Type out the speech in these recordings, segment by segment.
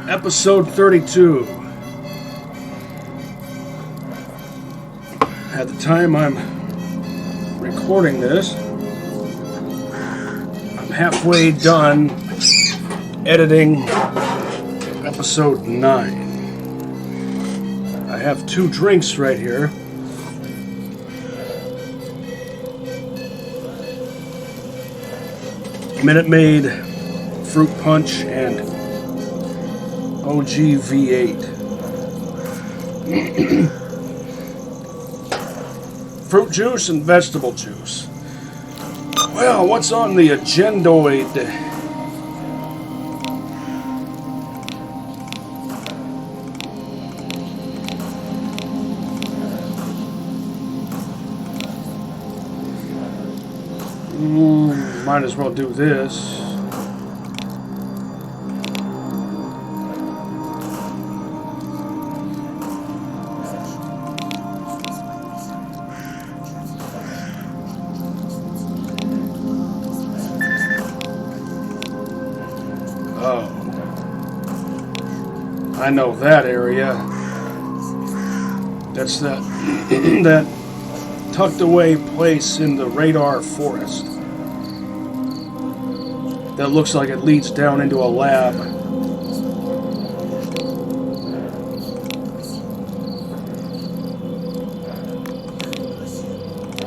Episode 32. At the time I'm recording this, I'm halfway done editing episode 9. I have 2 drinks right here. Minute Maid Fruit Punch and OG V8. Fruit juice and vegetable juice. Well, what's on the agendoid? Might as well do this. Oh, I know that area. That's that that tucked away place in the radar forest. That looks like it leads down into a lab.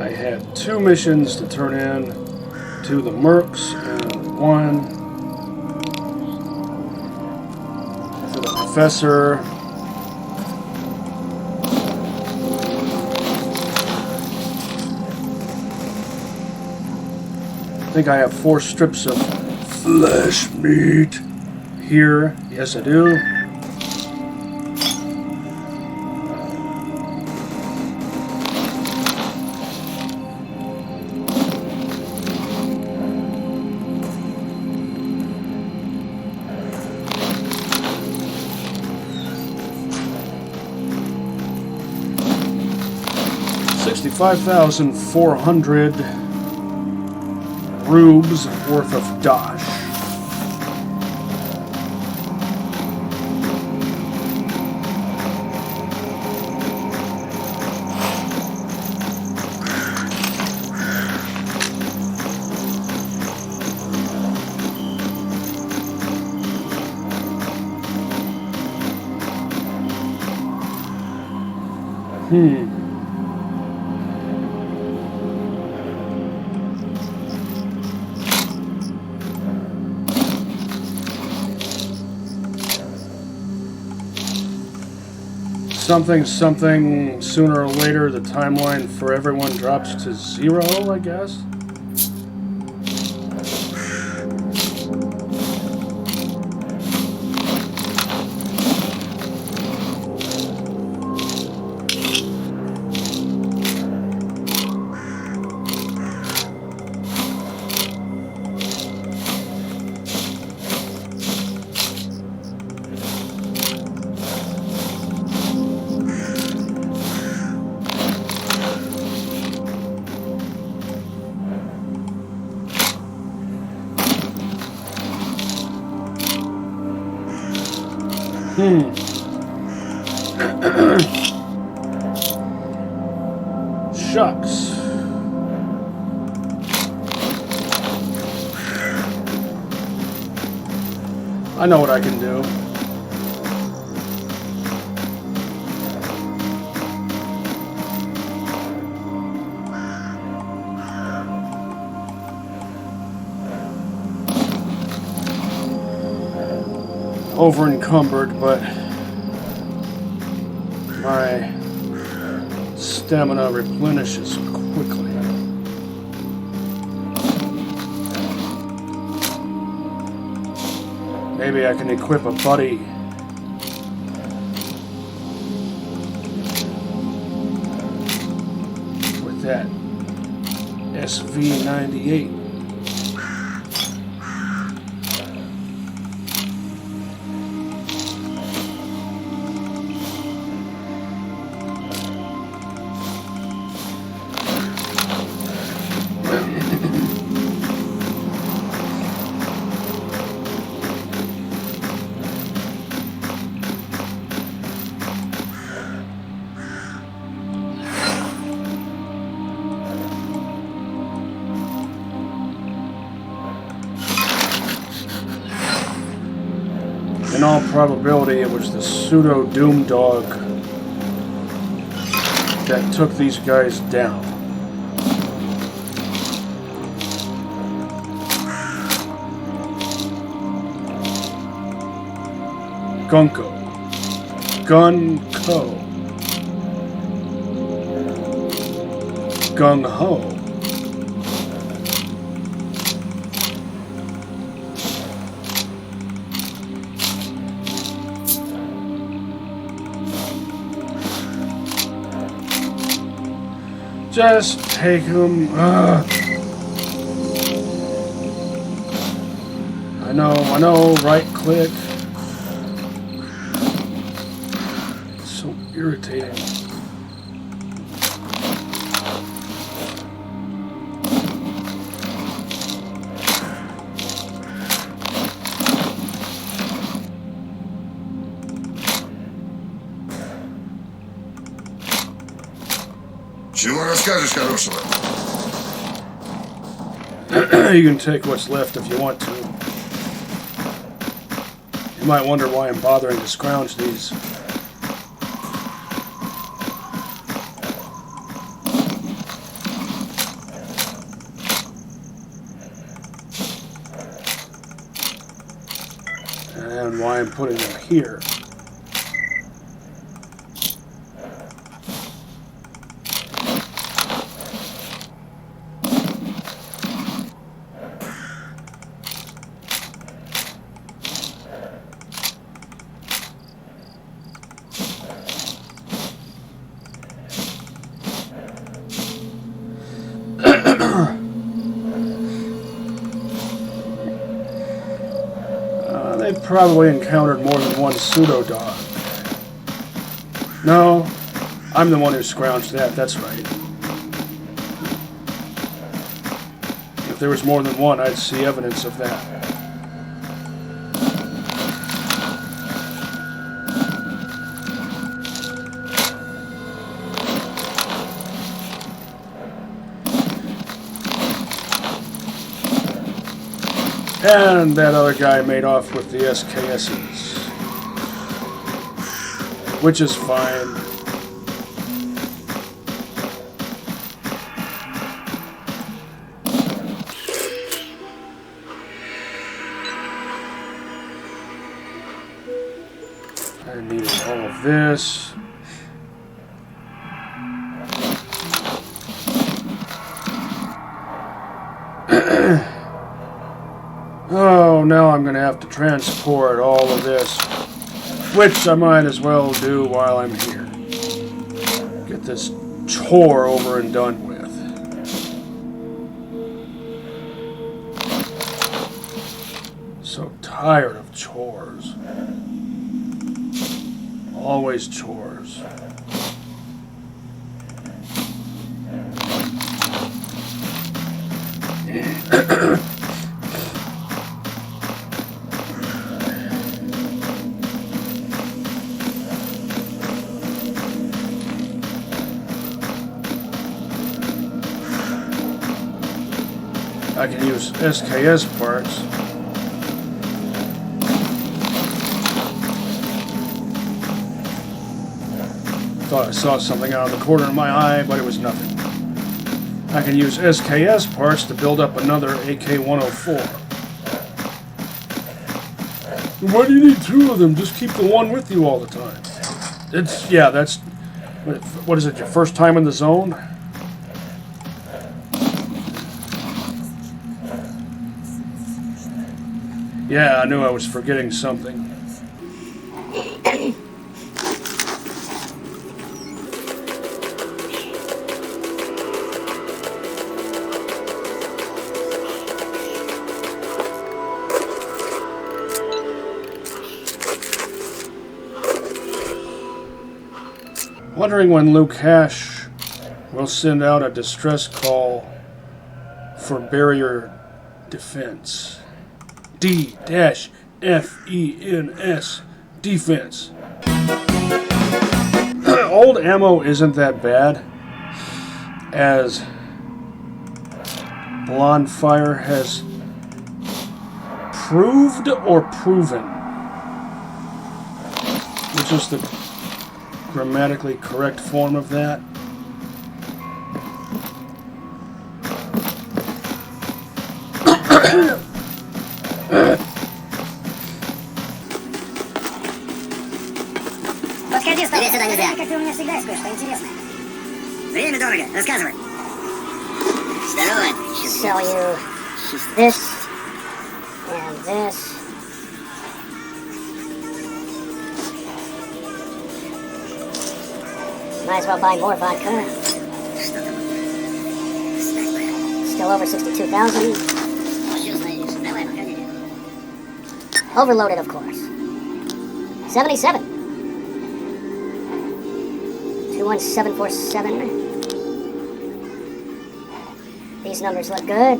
I had 2 missions to turn in to the Mercs and 1 for the Professor. I think I have 4 strips of flesh meat here. Yes, I do. $65,400 rubes worth of dosh. Something, sooner or later the timeline for everyone drops to 0, I guess. Shucks. I know what I can do. Over encumbered, but my stamina replenishes quickly. Maybe I can equip a buddy. With that SV98. In all probability, it was the pseudo Doom Dog that took these guys down. Gunko. Gun-ko. Gung-ho. Just take him. I know, right click. It's so irritating. Чего расскажешь хорошего? You can take what's left if you want to. You might wonder why I'm bothering to scrounge these. And why I'm putting them here. They probably encountered more than one pseudo-dog. No, I'm the one who scrounged that, that's right. If there was more than one, I'd see evidence of that. And that other guy made off with the SKSs. Which is fine. I needed all of this. Oh, now I'm going to have to transport all of this, which I might as well do while I'm here. Get this chore over and done with. So tired of chores. Always chores. I can use SKS parts. Thought I saw something out of the corner of my eye, but it was nothing. I can use SKS parts to build up another AK-104. Why do you need two of them? Just keep the one with you all the time. Yeah, that's... What is it, your first time in the zone? Yeah, I knew I was forgetting something. Wondering when Luke-Hash will send out a distress call for barrier defense. D-FENS, defense. Old ammo isn't that bad, as Blondfire has proved or proven. just the grammatically correct form of that? Подходи, стал. Иди сюда нельзя. Как ты у меня всегда есть кое-что интересное. Время дорого. Рассказывай. Здорово. Sell you this and this. Might as well buy more vodka. Still over 62,000. Overloaded, of course. 77. 21747. These numbers look good.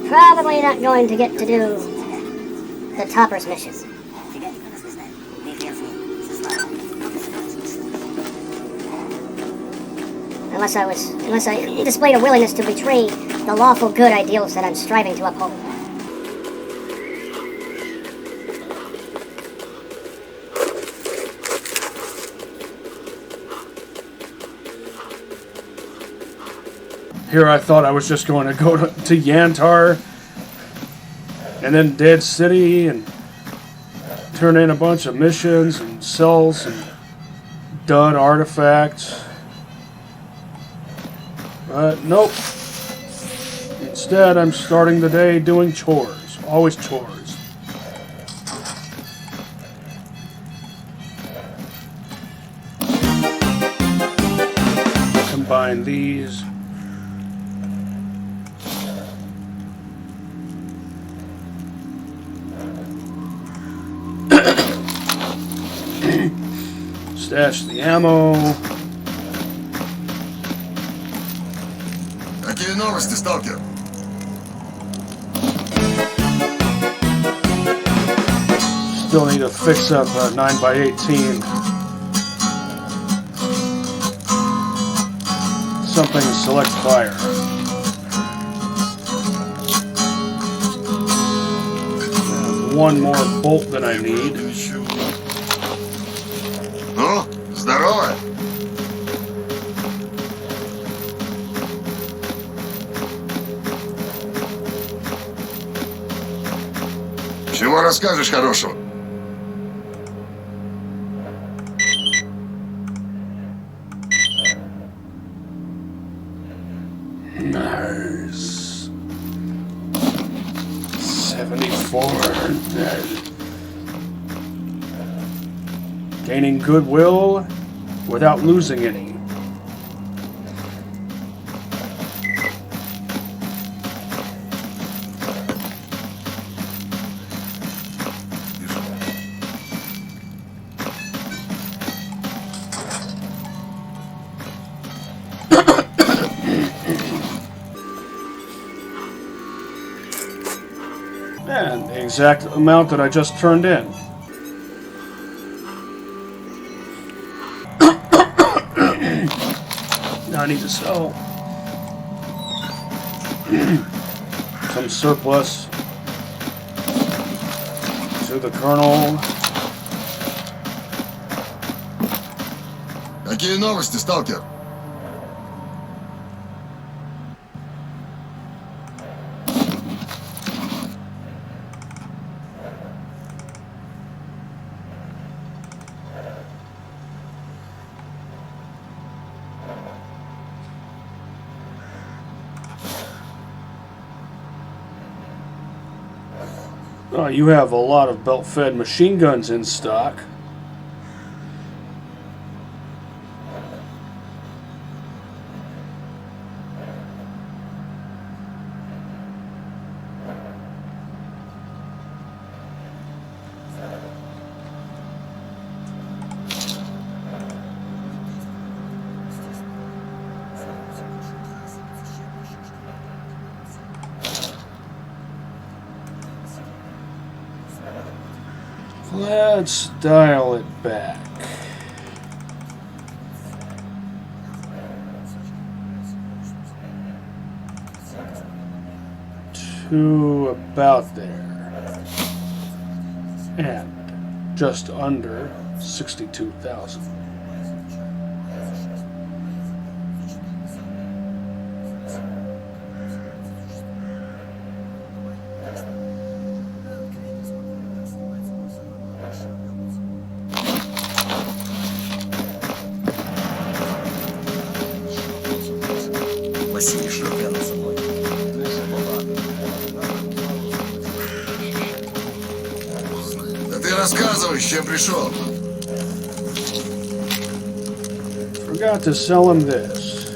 Probably not going to get to do the Topper's mission. Unless I displayed a willingness to betray the lawful good ideals that I'm striving to uphold. Here I thought I was just going to go to Yantar and then Dead City and turn in a bunch of missions and sell some dud artifacts. But nope. Instead, I'm starting the day doing chores. Always chores. Combine these. Stash the ammo. Какие новости, сталкер? Still need to fix up a 9x18. Something to select fire. One more bolt than I need. Ну, здорово. Чего расскажешь хорошего? Nice. 74. Gaining goodwill without losing any. And the exact amount that I just turned in. Now I need to sell some surplus to the colonel. Какие новости, сталкер? Oh, you have a lot of belt-fed machine guns in stock. Let's dial it back to about there. and just under 62,000. Василий шляплян за мной. Да ты рассказывай, с чем пришел. Forgot to sell him this.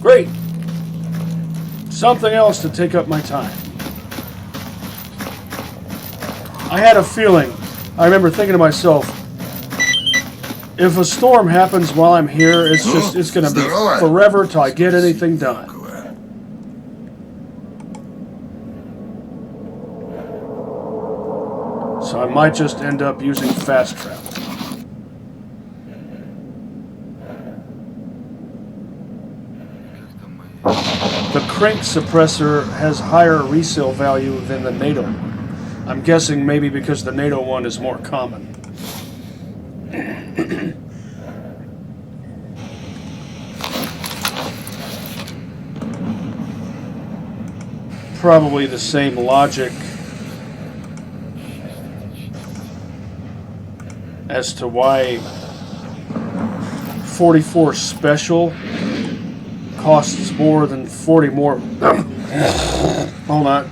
Great. Something else to take up my time. I had a feeling. I remember thinking to myself, if a storm happens while I'm here, it's going to be forever till I get anything done. So I might just end up using fast travel. The crank suppressor has higher resale value than the NATO one. I'm guessing maybe because the NATO one is more common. Probably the same logic as to why 44 Special costs more than 40 more. Hold on.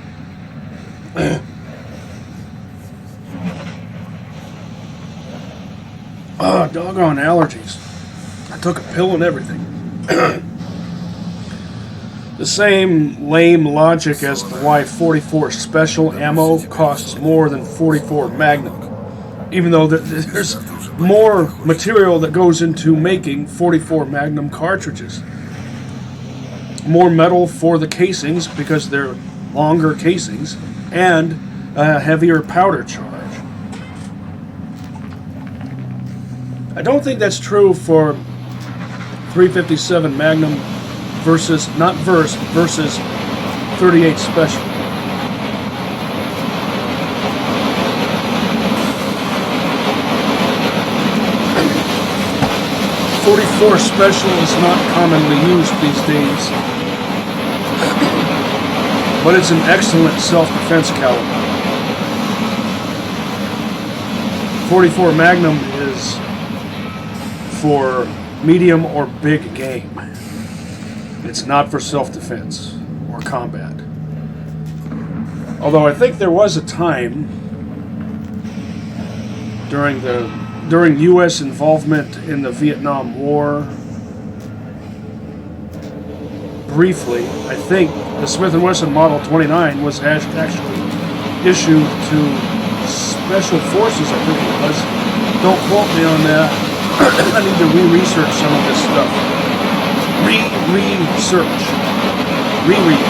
Doggone allergies. I took a pill and everything. The same lame logic as to why 44 Special ammo costs more than 44 Magnum. Even though there's more material that goes into making 44 Magnum cartridges. More metal for the casings because they're longer casings, and a heavier powder charge. I don't think that's true for 357 Magnum versus 38 Special. .44 Special is not commonly used these days, but it's an excellent self-defense caliber. 44 Magnum is for medium or big game. It's not for self-defense or combat. Although I think there was a time during U.S. involvement in the Vietnam War, briefly, I think the Smith & Wesson Model 29 was actually issued to Special Forces, I think it was. Don't quote me on that. I need to re-research some of this stuff. Re-research. Reread.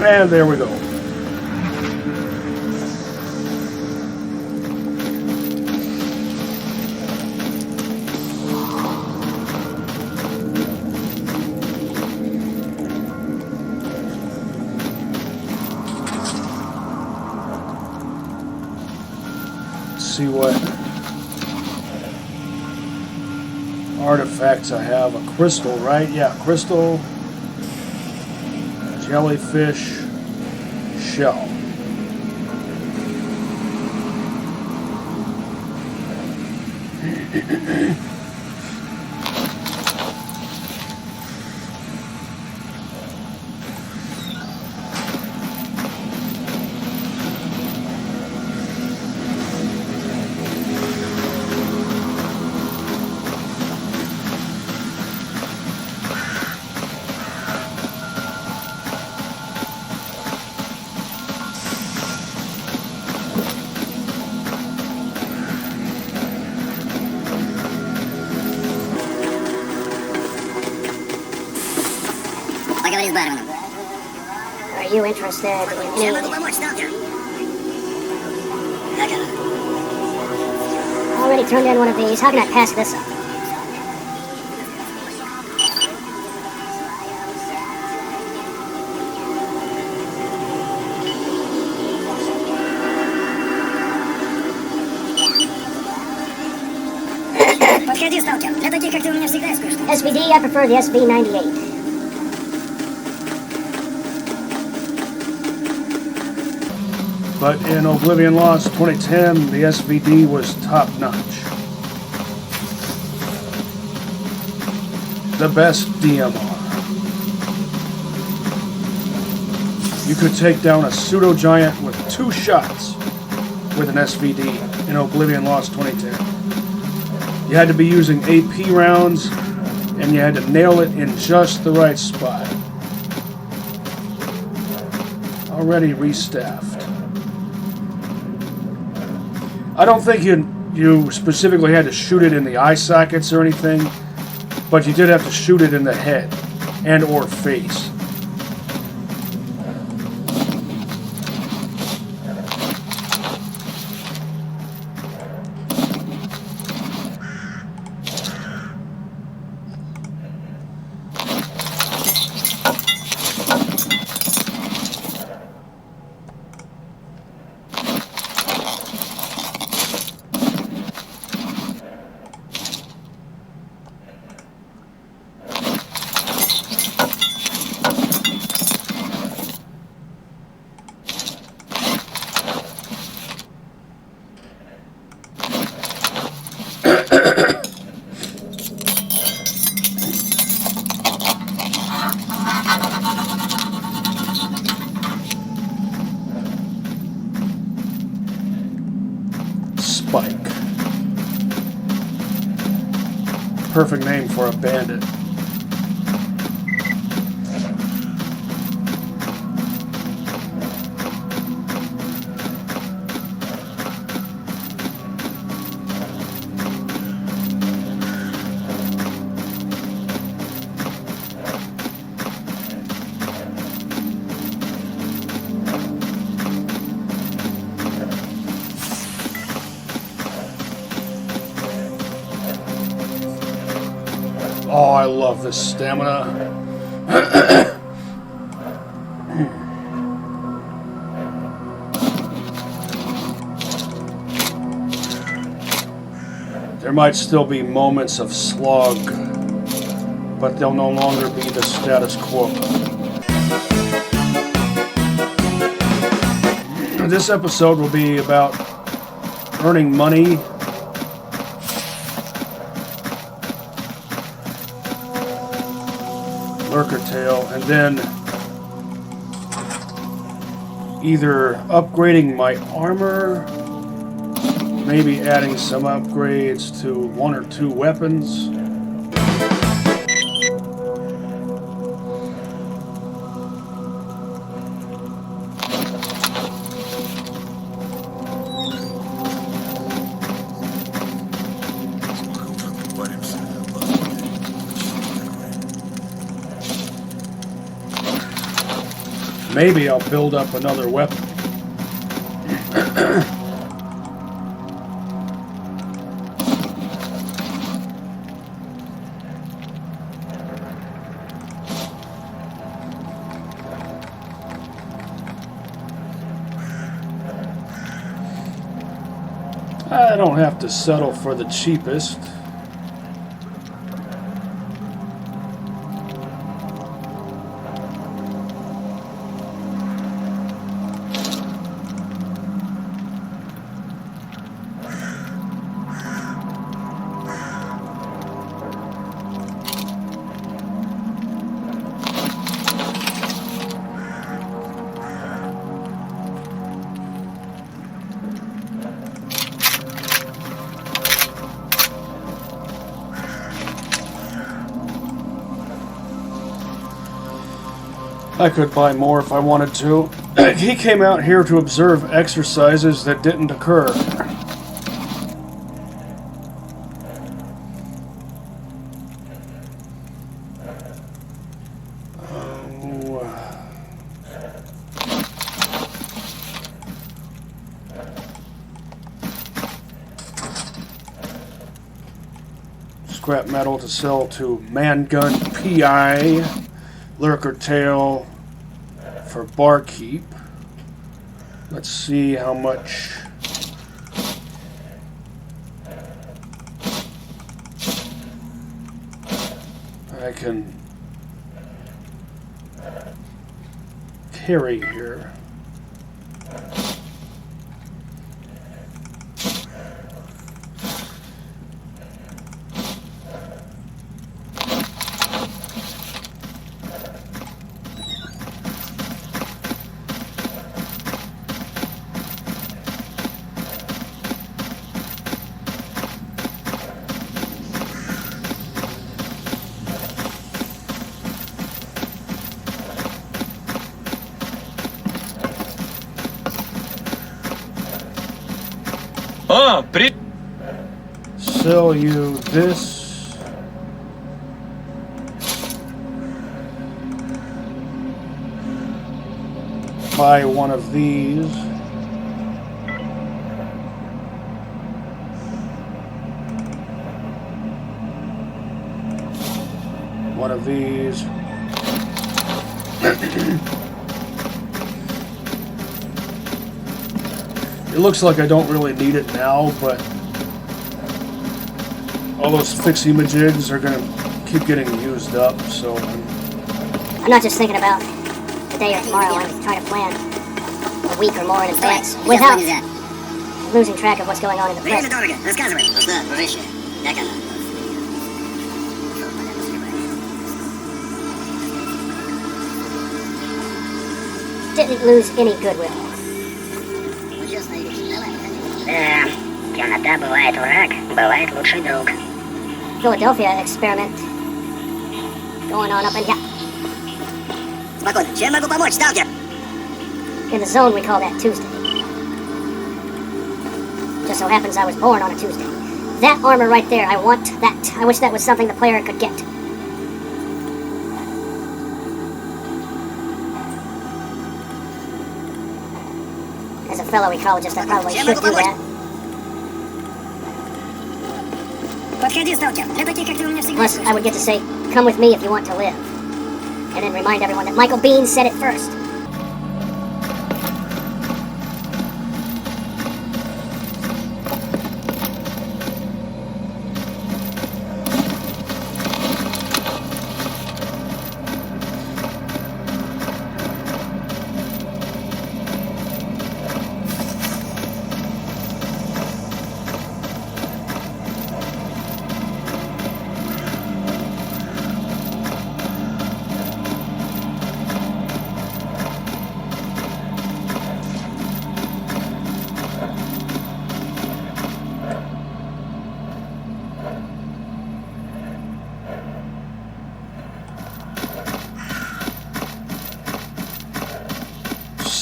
And there we go. Let's see what artifacts I have. A crystal, right? Yeah, crystal. Jellyfish shell. с барменом. Are you interested in Чем могу any... помочь, сталкер? Как она? Already turned in one of these. How can I pass this up? Подходи, сталкер. Для таких, как ты, у меня всегда есть кое-что. SVD, I prefer the SV98. But in Oblivion Lost 2010, the SVD was top-notch. The best DMR. You could take down a pseudo-giant with 2 shots with an SVD in Oblivion Lost 2010. You had to be using AP rounds, and you had to nail it in just the right spot. Already restaffed. I don't think you specifically had to shoot it in the eye sockets or anything, but you did have to shoot it in the head and or face. Spike. Perfect name for a bandit. Oh, I love this stamina. There might still be moments of slog, but they'll no longer be the status quo. This episode will be about earning money, lurker tail, and then either upgrading my armor, maybe adding some upgrades to 1 or 2 weapons. Maybe I'll build up another weapon. I don't have to settle for the cheapest. I could buy more if I wanted to. He came out here to observe exercises that didn't occur. scrap metal to sell to Mangun PI, Lurker Tail for barkeep. Let's see how much. I can carry here. Sell you this. Buy one of these. One of these. It looks like I don't really need it now, but all those fixie-majigs are going to keep getting used up, so... I'm not just thinking about today or tomorrow. I'm trying to plan a week or more in advance without losing track of what's going on in the present. Время дорого. Рассказывай. Ну что, дружище, как она? Didn't lose any goodwill. Ну, честно, Игорь, давай, да, темнота бывает враг, бывает лучший друг. Philadelphia experiment going on up in here. Спокойно. Чем могу помочь, сталкер? In the zone, we call that Tuesday. Just so happens I was born on a Tuesday. That armor right there, I want that. I wish that was something the player could get. As a fellow ecologist, I probably should do that. Подходи, сталкер. Для таких, как ты, у меня всегда Plus, I would get to say, come with me if you want to live. And then remind everyone that Michael Bean said it first.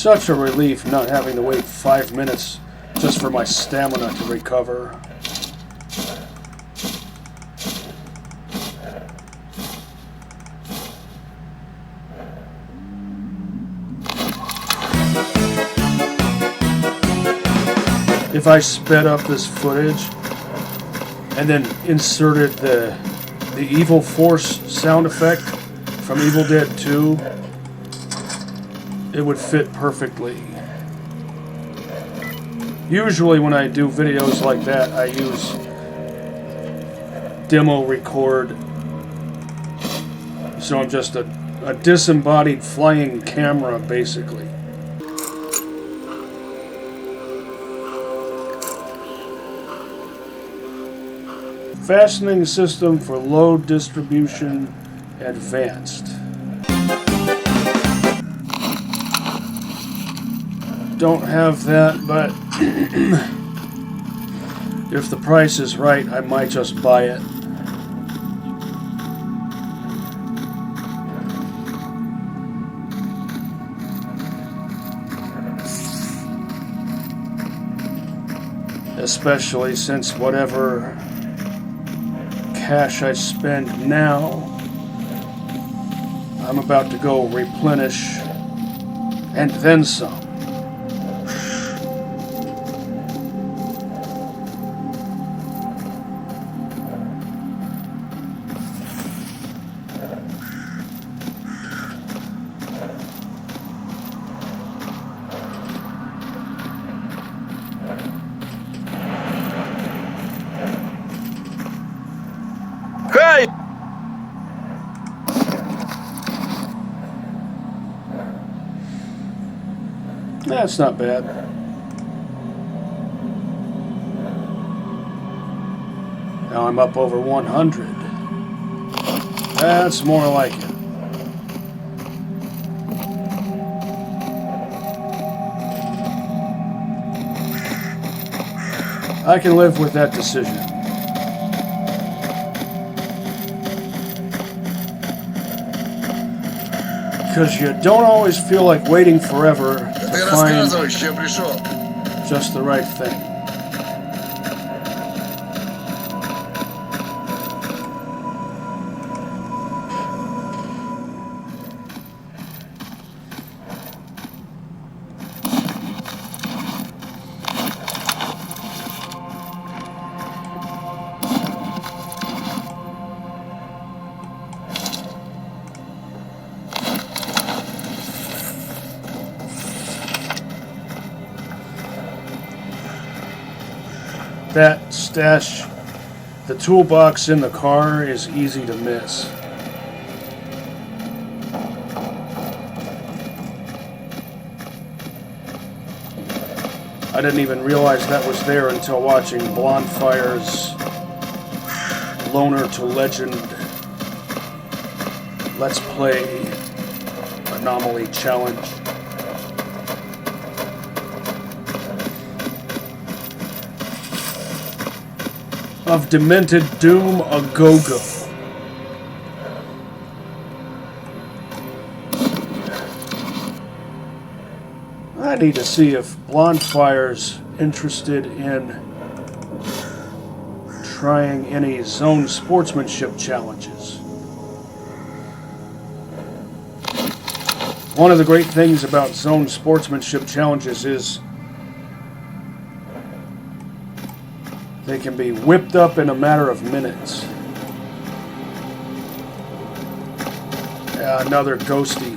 Such a relief not having to wait 5 minutes just for my stamina to recover. If I sped up this footage and then inserted the Evil Force sound effect from Evil Dead 2, it would fit perfectly. Usually when I do videos like that, I use demo record. So I'm just a disembodied flying camera, basically. Fastening system for load distribution advanced. Don't have that, but if the price is right, I might just buy it. Especially since whatever cash I spend now, I'm about to go replenish and then some. Хай! That's not bad. Now I'm up over 100. That's more like it. I can live with that decision. Because you don't always feel like waiting forever Ты to find рассказывай, с чем пришел. just the right thing. That stash, the toolbox in the car is easy to miss. I didn't even realize that was there until watching Blonfire's Loner to Legend Let's Play Anomaly Challenge. Of Demented Doom a Go-Go. I need to see if Blonfire's interested in trying any zone sportsmanship challenges. One of the great things about zone sportsmanship challenges is they can be whipped up in a matter of minutes. Yeah, another ghosty.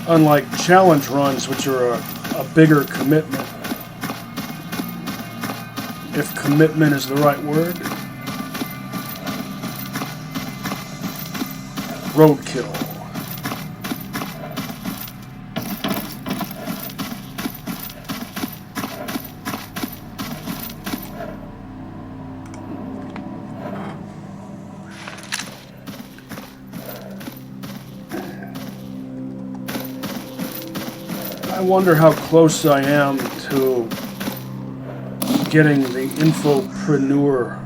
Unlike challenge runs, which are a bigger commitment. If commitment is the right word. Roadkill. I wonder how close I am to getting the Infopreneur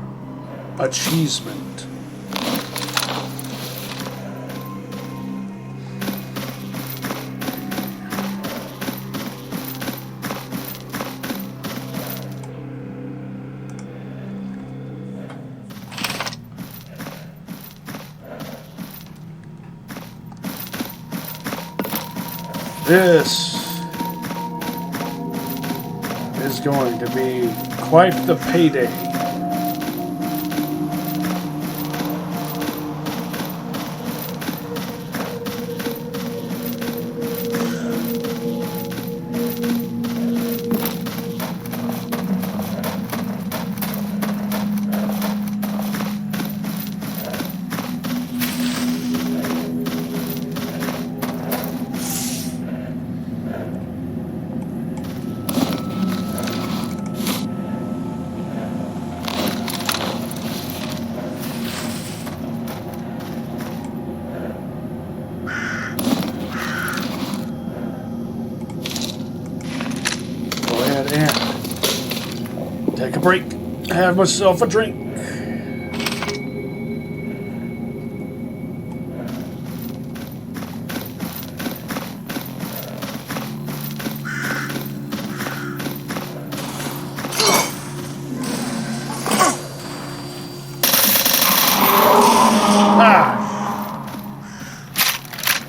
achievement. This is going to be quite the payday. Take a break, have myself a drink.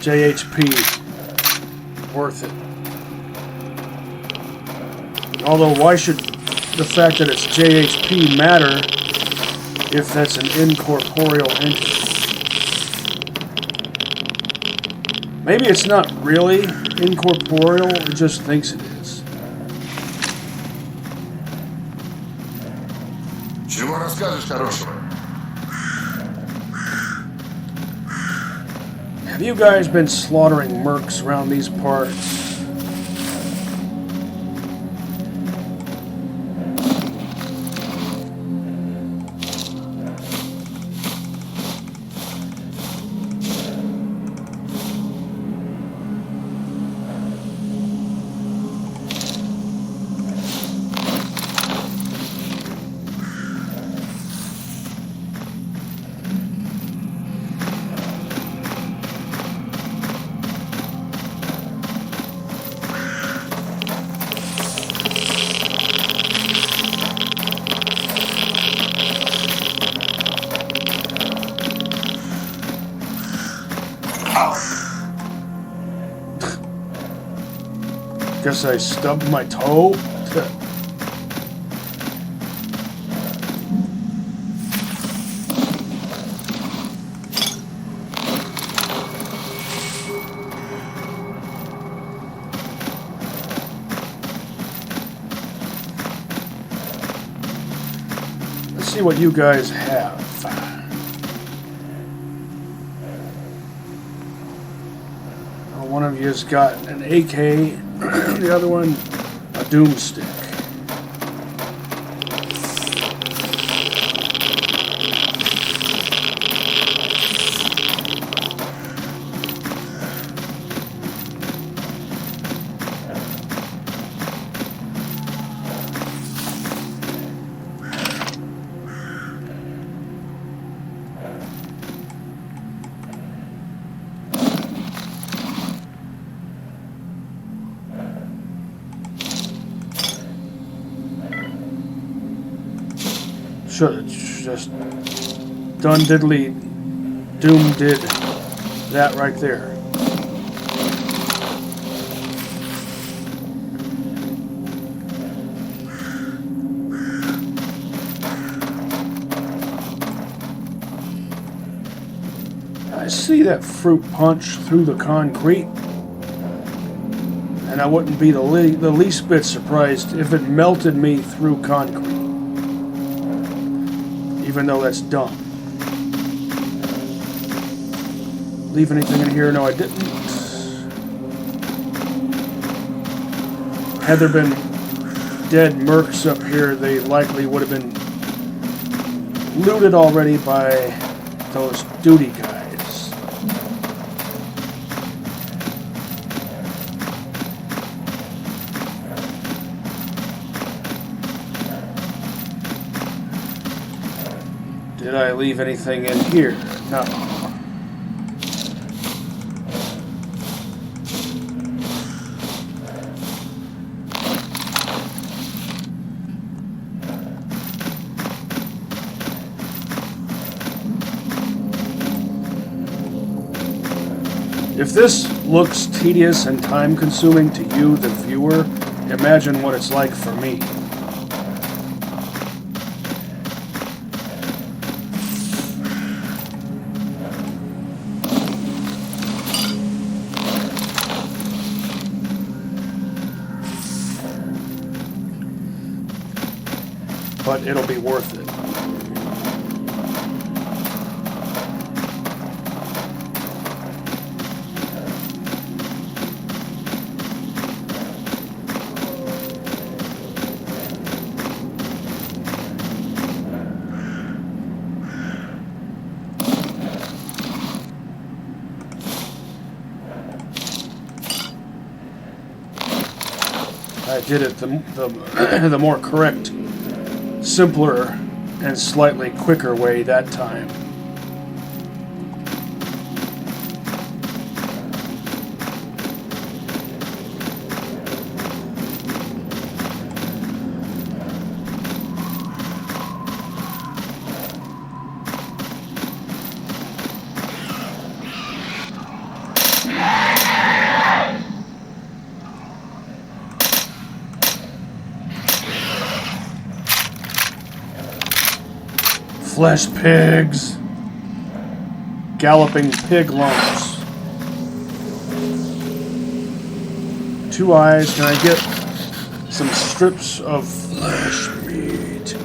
JHP, worth it. Although, why should the fact that it's JHP matter if that's an incorporeal entity? Maybe it's not really incorporeal, it just thinks it is. скажешь хорошего? Have you guys been slaughtering mercs around these parts? Guess I stubbed my toe. Let's see what you guys have. One of you's got an AK, the other one a doomstick. Should just done diddly doom did that right there. I see that fruit punch through the concrete, and I wouldn't be the least bit surprised if it melted me through concrete. Even though that's dumb. Leave anything in here? No, I didn't. Had there been dead mercs up here, they likely would have been looted already by those duty guys. Did I leave anything in here? No. If this looks tedious and time-consuming to you, the viewer, imagine what it's like for me. But it'll be worth it. I did it the more correct, simpler, and slightly quicker way that time. Flesh pigs. Galloping pig lumps. 2 eyes. Can I get some strips of flesh meat?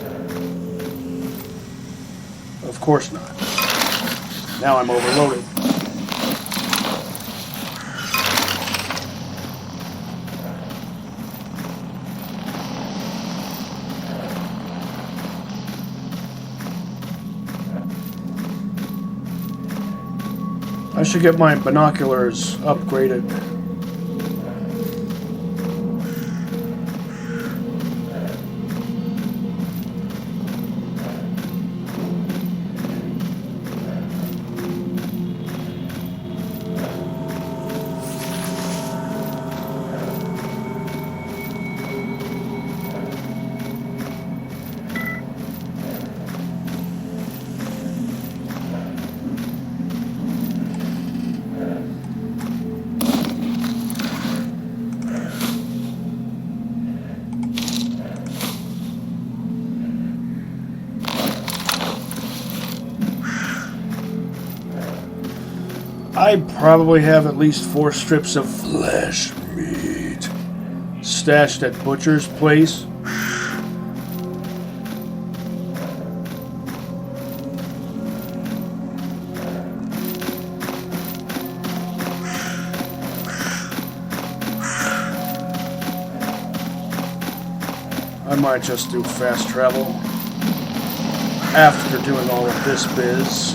Of course not. Now I'm overloaded. I should get my binoculars upgraded. I probably have at least 4 strips of flesh meat stashed at Butcher's place. I might just do fast travel after doing all of this biz.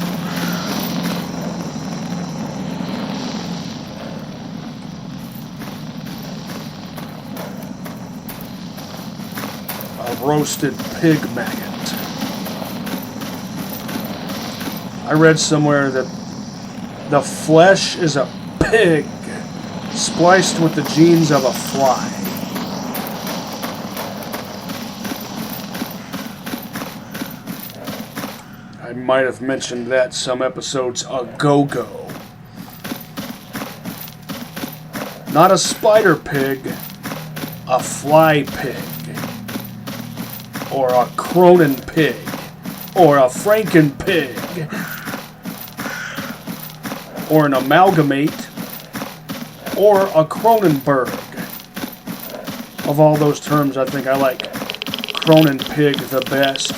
Roasted pig maggot. I read somewhere that the flesh is a pig spliced with the genes of a fly. I might have mentioned that some episodes ago. Not a spider pig, a fly pig. Or a Cronin pig, or a Franken pig, or an amalgamate, or a Cronenberg. Of all those terms, I think I like Cronin pig the best.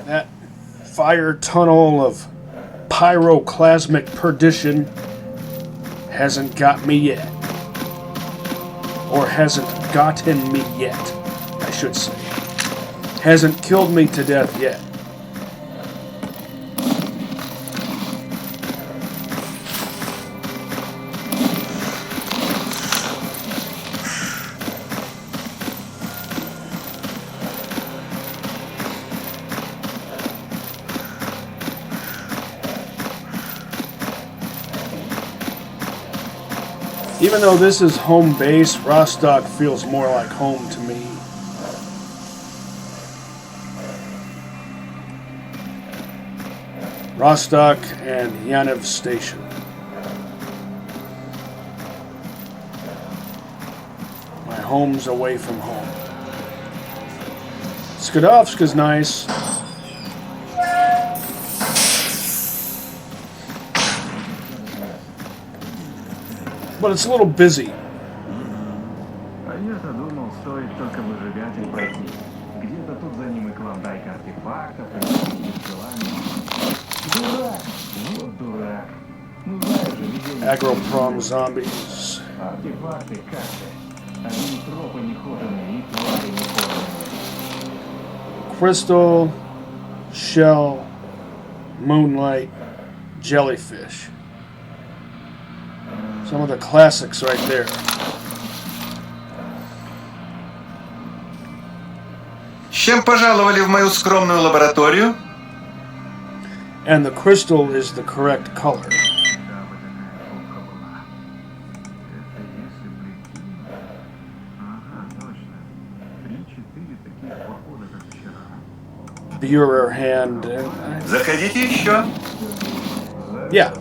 That fire tunnel of pyroclasmic perdition hasn't got me yet. Or hasn't gotten me yet, I should say. Hasn't killed me to death yet. Even though this is home base, Rostock feels more like home to me. Rostock and Yanev Station. My home's away from home. Skadovska's nice. But it's a little busy. А я-то думал, стоит только выжигатель пойти. Где-то тут за ним и клондайк артефактов, и желаний. Дурак! Вот дурак! Ну знаешь же, видел... Agroprom zombies. Артефакты карты. Они тропы неходанные, и твари неходанные. Crystal, shell, moonlight, jellyfish. Some of the classics right there. С чем пожаловали в мою скромную лабораторию? And the crystal is the correct color. Bureau hand. Заходите еще. Yeah.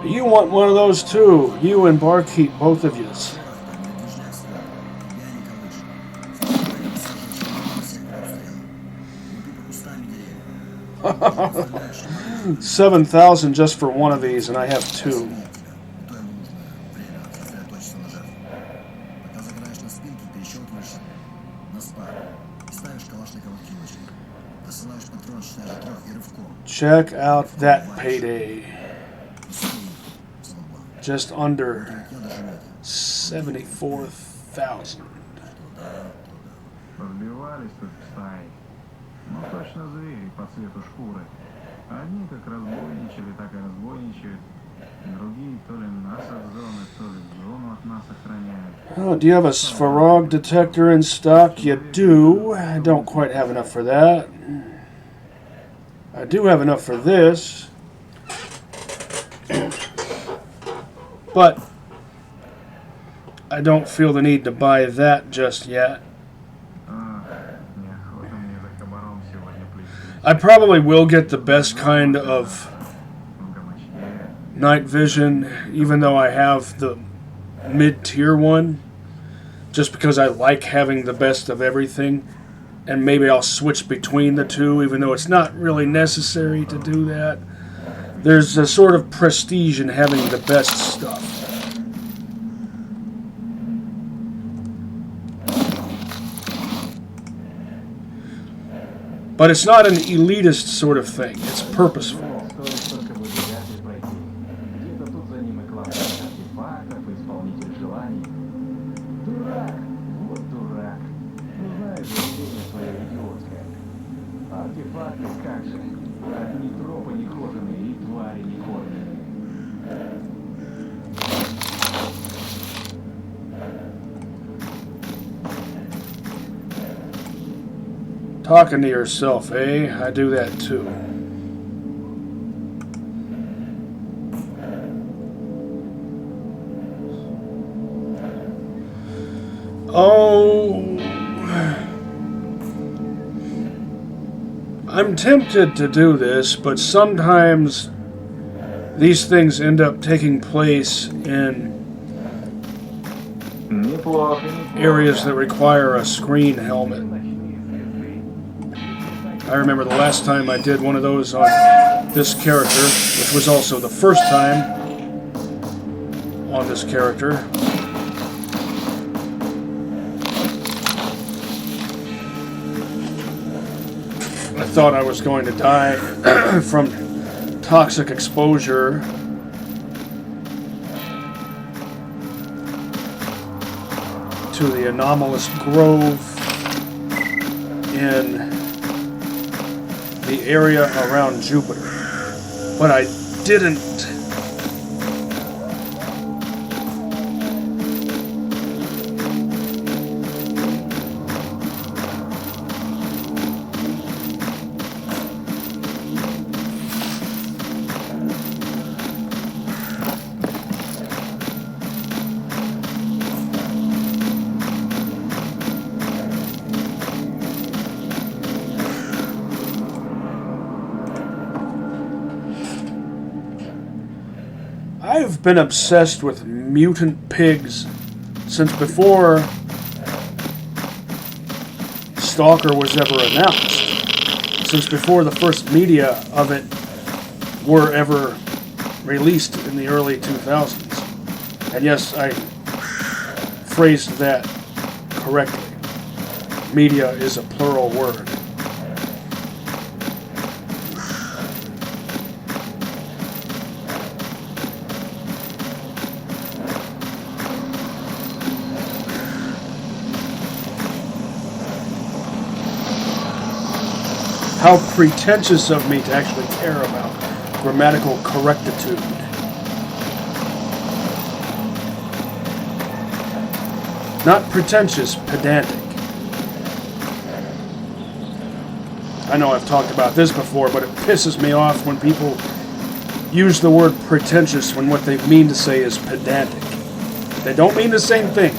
You want one of those too. You and Barkeep, both of yous. 7,000 just for one of these, and I have two. Check out that payday. Just under 74,000. Разбивались тут стаи. Ну точно звери по цвету шкуры. Одни как разбойничали, так и разбойничают. Другие то ли нас от зоны, то ли зону от нас охраняют. Oh, do you have a S.T.A.L.K.E.R detector in stock? You do. I don't quite have enough for that. I do have enough for this. But I don't feel the need to buy that just yet. I probably will get the best kind of night vision, even though I have the mid-tier one, just because I like having the best of everything. And maybe I'll switch between the two, even though it's not really necessary to do that. There's a sort of prestige in having the best stuff. But it's not an elitist sort of thing. It's purposeful. Talking to yourself, eh? I do that too. Oh, I'm tempted to do this, but sometimes these things end up taking place in areas that require a screen helmet. I remember the last time I did one of those on this character, which was also the first time on this character. I thought I was going to die from toxic exposure. To the anomalous grove in the area around Jupiter. But I didn't. I've been obsessed with mutant pigs since before S.T.A.L.K.E.R was ever announced. Since before the first media of it were ever released in the early 2000s. And yes, I phrased that correctly. Media is a plural word. How pretentious of me to actually care about grammatical correctitude. Not pretentious, pedantic. I know I've talked about this before, but it pisses me off when people use the word pretentious when what they mean to say is pedantic. They don't mean the same thing.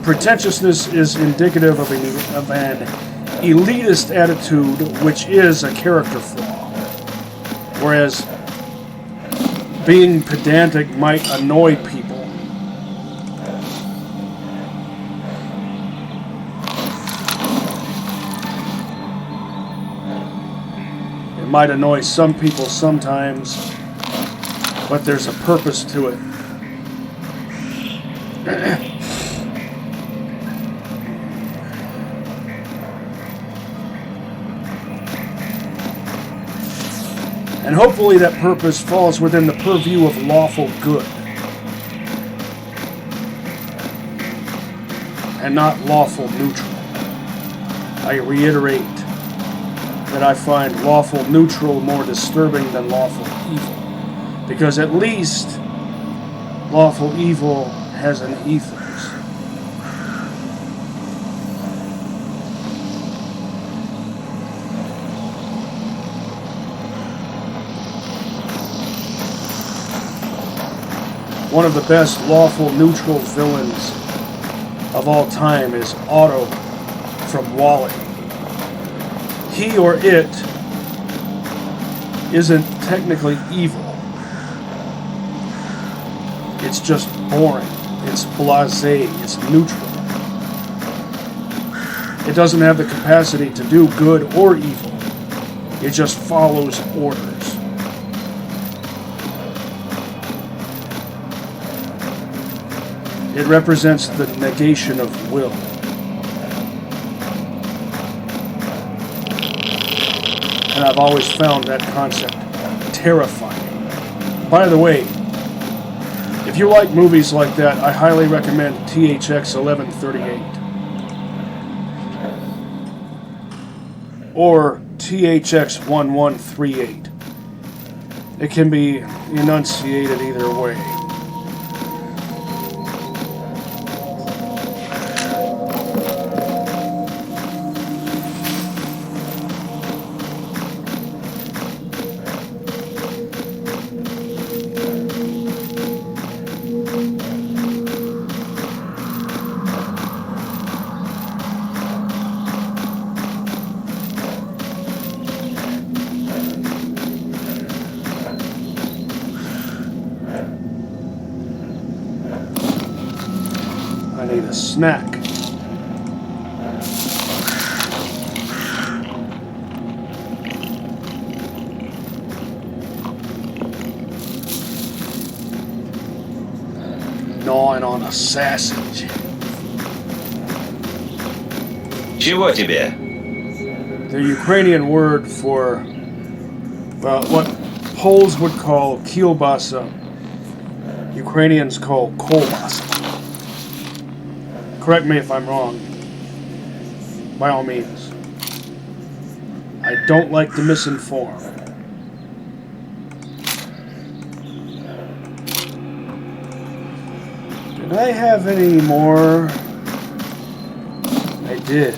Pretentiousness is indicative of an elitist attitude, which is a character flaw. Whereas being pedantic might annoy people. It might annoy some people sometimes, but there's a purpose to it. And hopefully that purpose falls within the purview of lawful good, and not lawful neutral. I reiterate that I find lawful neutral more disturbing than lawful evil, because at least lawful evil has an ethos. One of the best lawful neutral villains of all time is Otto from Wally. He or it isn't technically evil. It's just boring. It's blasé. It's neutral. It doesn't have the capacity to do good or evil. It just follows orders. It represents the negation of will. And I've always found that concept terrifying. By the way, if you like movies like that, I highly recommend THX 1138. Or THX 1138. It can be enunciated either way. I need a snack. Gnawing on a sausage. Чего тебе? The Ukrainian word for, well, what Poles would call kielbasa, Ukrainians call kolbasa. Correct me if I'm wrong. By all means. I don't like to misinform. Did I have any more? I did.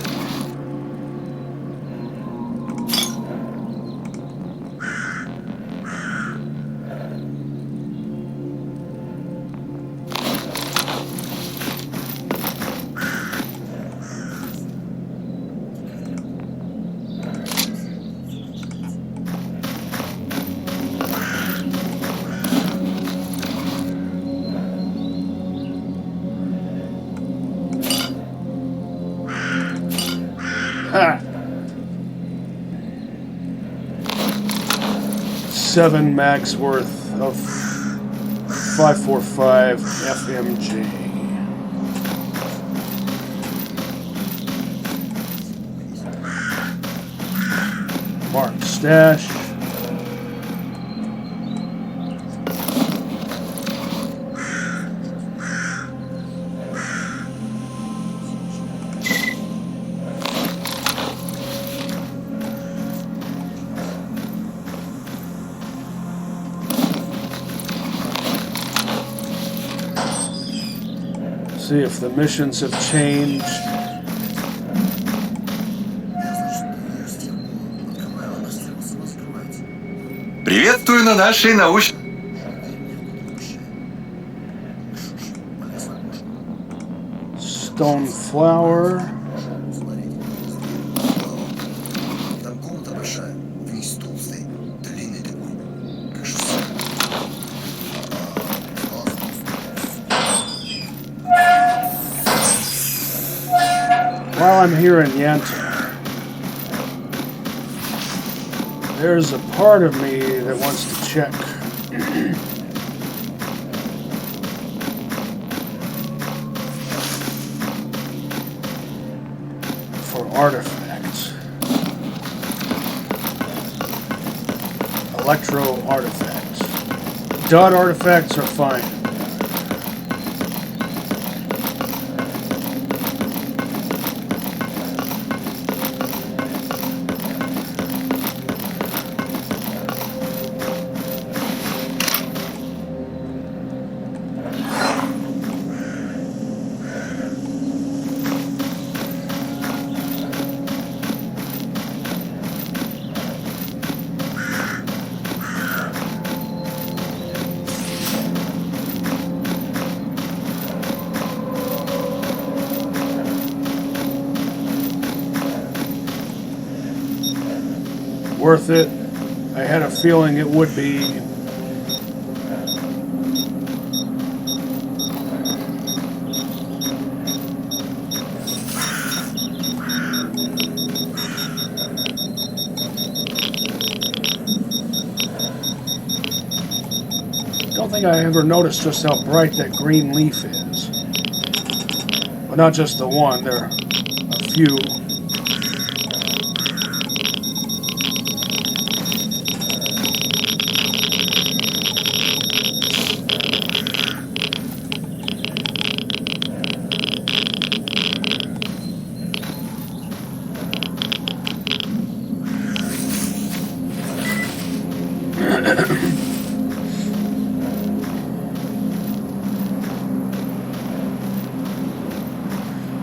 Ha! 7 mags worth of 545 FMG. Mark stash. See if the missions have changed. Приветствую на нашей научной... Stone flower. Там комната большая, вниз толстый, длинный такой. while I'm here in Yantar, there's a part of me that wants to check for artifacts. Electro artifacts. Dud artifacts are fine. Worth it. I had a feeling it would be. Don't think I ever noticed just how bright that green leaf is. But not just the one, there are a few.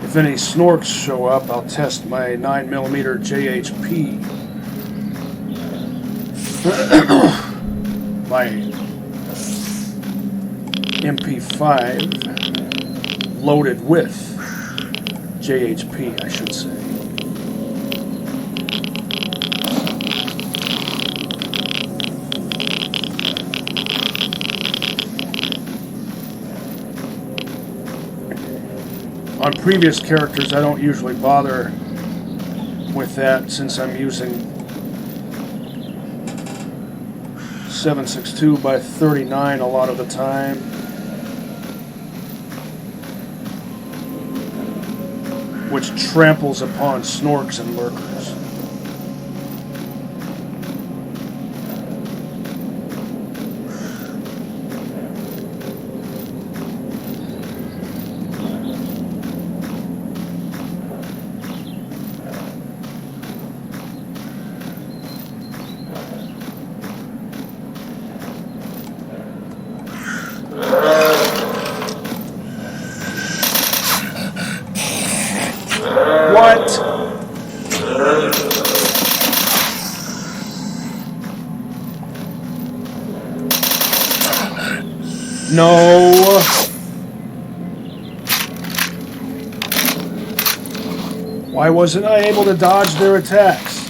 If any snorks show up, I'll test my 9mm JHP. My MP5 loaded with JHP, I should say. On previous characters, I don't usually bother with that since I'm using 7.62 by 39 a lot of the time. Which tramples upon snorks and lurkers. What? No. Why wasn't I able to dodge their attacks?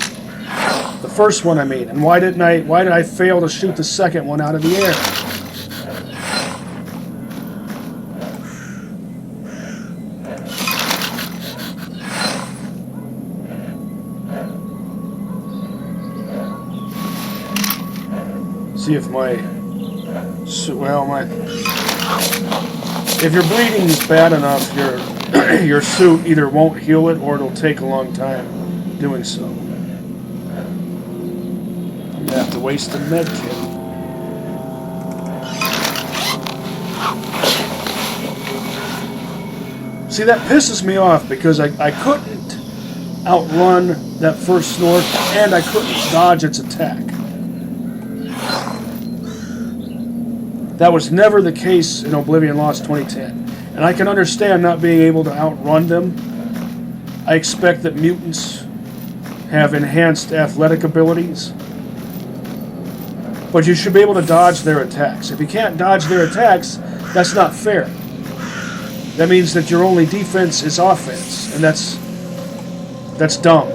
The first one, I mean, and why did I fail to shoot the second one out of the air? See if if your bleeding is bad enough, your suit either won't heal it or it'll take a long time doing so. I'm gonna have to waste a med kit. See, that pisses me off because I couldn't outrun that first snork and I couldn't dodge its attack. That was never the case in Oblivion Lost 2010. And I can understand not being able to outrun them. I expect that mutants have enhanced athletic abilities. But you should be able to dodge their attacks. If you can't dodge their attacks, that's not fair. That means that your only defense is offense. And that's dumb.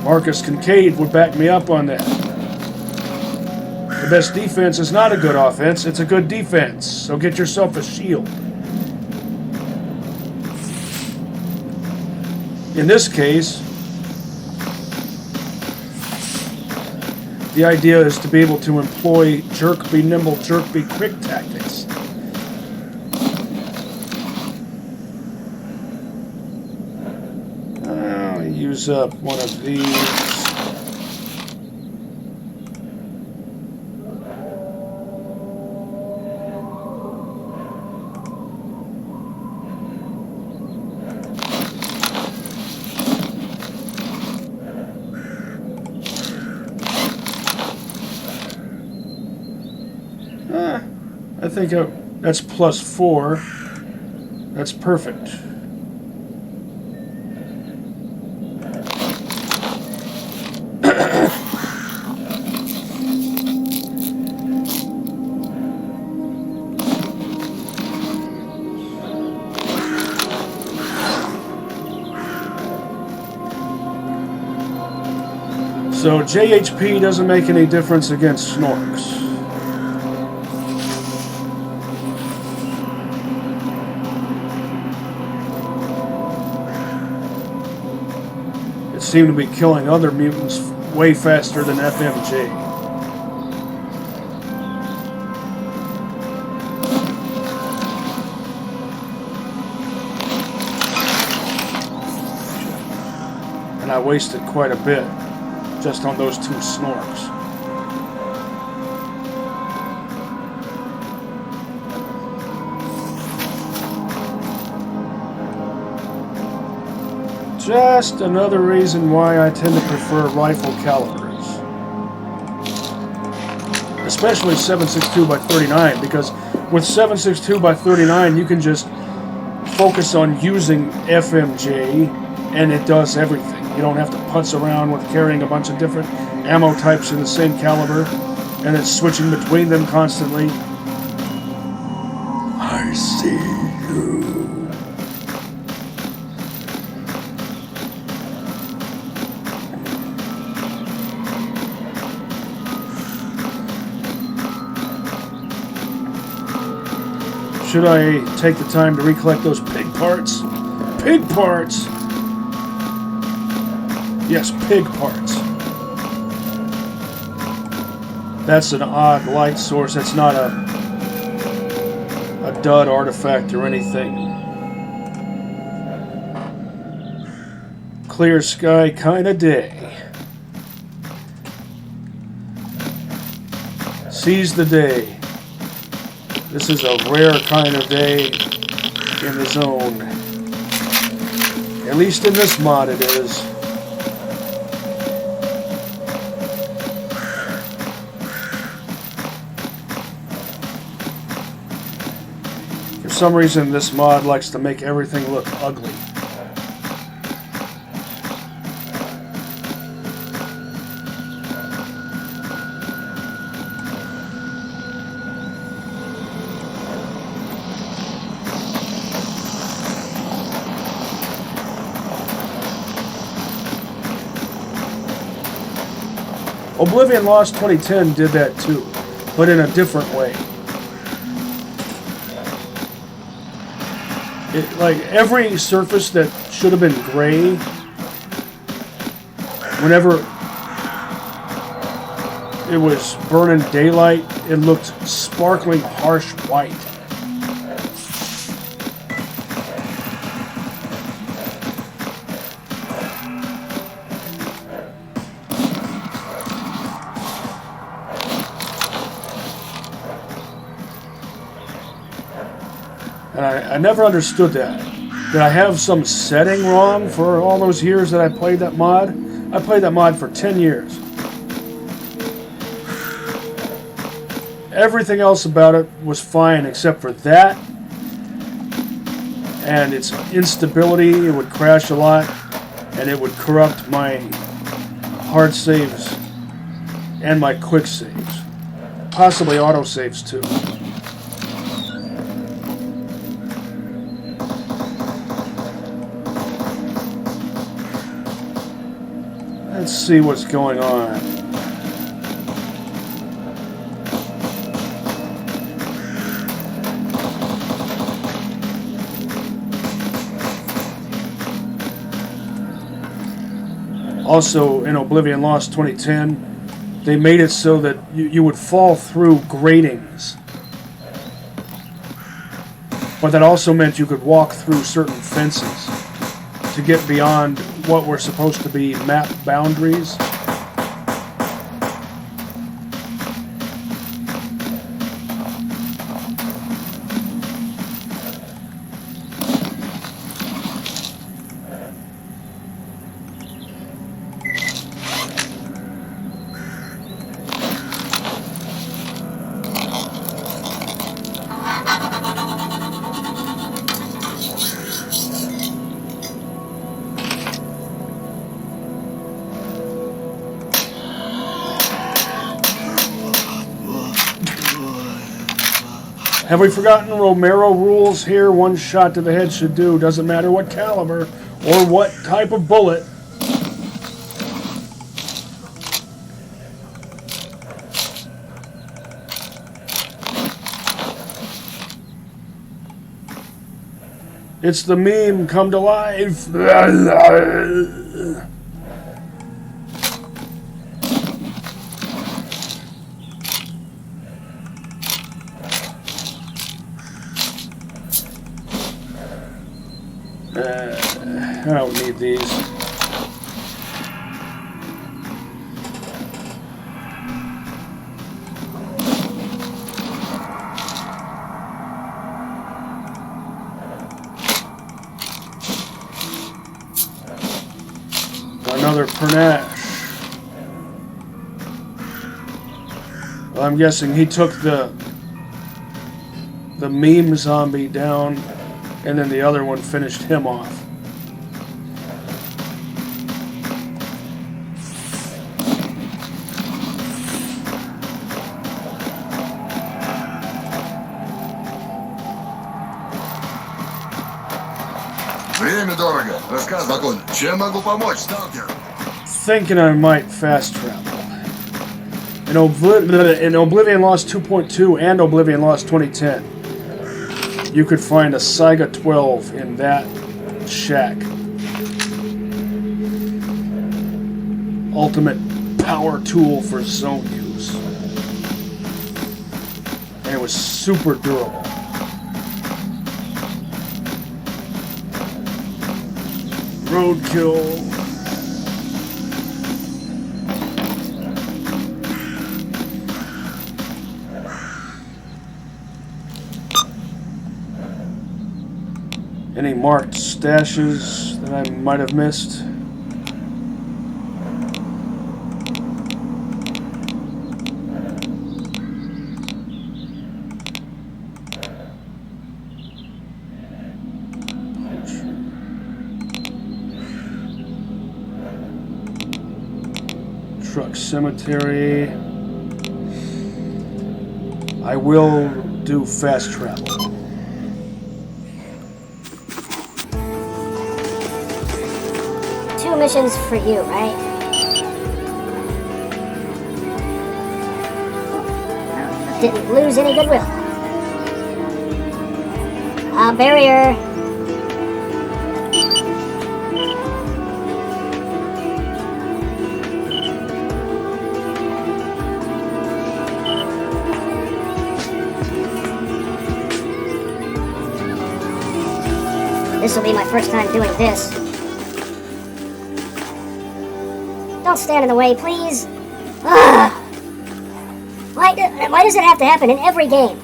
Marcus Kincaid would back me up on that. The best defense is not a good offense, it's a good defense. So get yourself a shield. In this case, the idea is to be able to employ jerk, be nimble, jerk, be quick tactics. I'll use up one of these. I think that's +4. That's perfect. So JHP doesn't make any difference against snorks. It seemed to be killing other mutants way faster than FMJ. And I wasted quite a bit just on those 2 snorks. Just another reason why I tend to prefer rifle calibers. Especially 7.62x39, because with 7.62x39 you can just focus on using FMJ and it does everything. You don't have to putz around with carrying a bunch of different ammo types in the same caliber and then switching between them constantly. I see you. Should I take the time to recollect those pig parts? Pig parts! Yes, pig parts. That's an odd light source. That's not a dud artifact or anything. Clear sky kind of day. Seize the day. This is a rare kind of day in the zone. At least in this mod it is. For some reason this mod likes to make everything look ugly. Oblivion Lost 2010 did that too, but in a different way. Like every surface that should have been gray, whenever it was burning daylight, it looked sparkling, harsh white. And I never understood that. Did I have some setting wrong for all those years that I played that mod? I played that mod for 10 years. Everything else about it was fine except for that. And its instability, it would crash a lot. And it would corrupt my hard saves and my quick saves. Possibly auto saves too. Let's see what's going on. Also, in Oblivion Lost 2010, they made it so that you would fall through gratings. But that also meant you could walk through certain fences to get beyond what were supposed to be map boundaries. Have we forgotten Romero rules here? One shot to the head should do. Doesn't matter what caliber or what type of bullet. It's the meme come to life. I don't need these. Another Pernash. Well, I'm guessing he took the meme zombie down, and then the other one finished him off. Время дорого. Рассказывай. Спокойно. Чем могу помочь, сталкер? Thinking I might fast travel. In Oblivion Lost 2.2 and Oblivion Lost 2010, you could find a Saiga 12 in that shack. Ultimate power tool for zone use. And it was super durable. Roadkill. Any marked stashes that I might have missed? Truck cemetery. I will do fast travel. 2 missions for you, right? Didn't lose any goodwill. Barrier. This will be my first time doing this. Don't stand in the way, please. Ugh. Why does it have to happen in every game?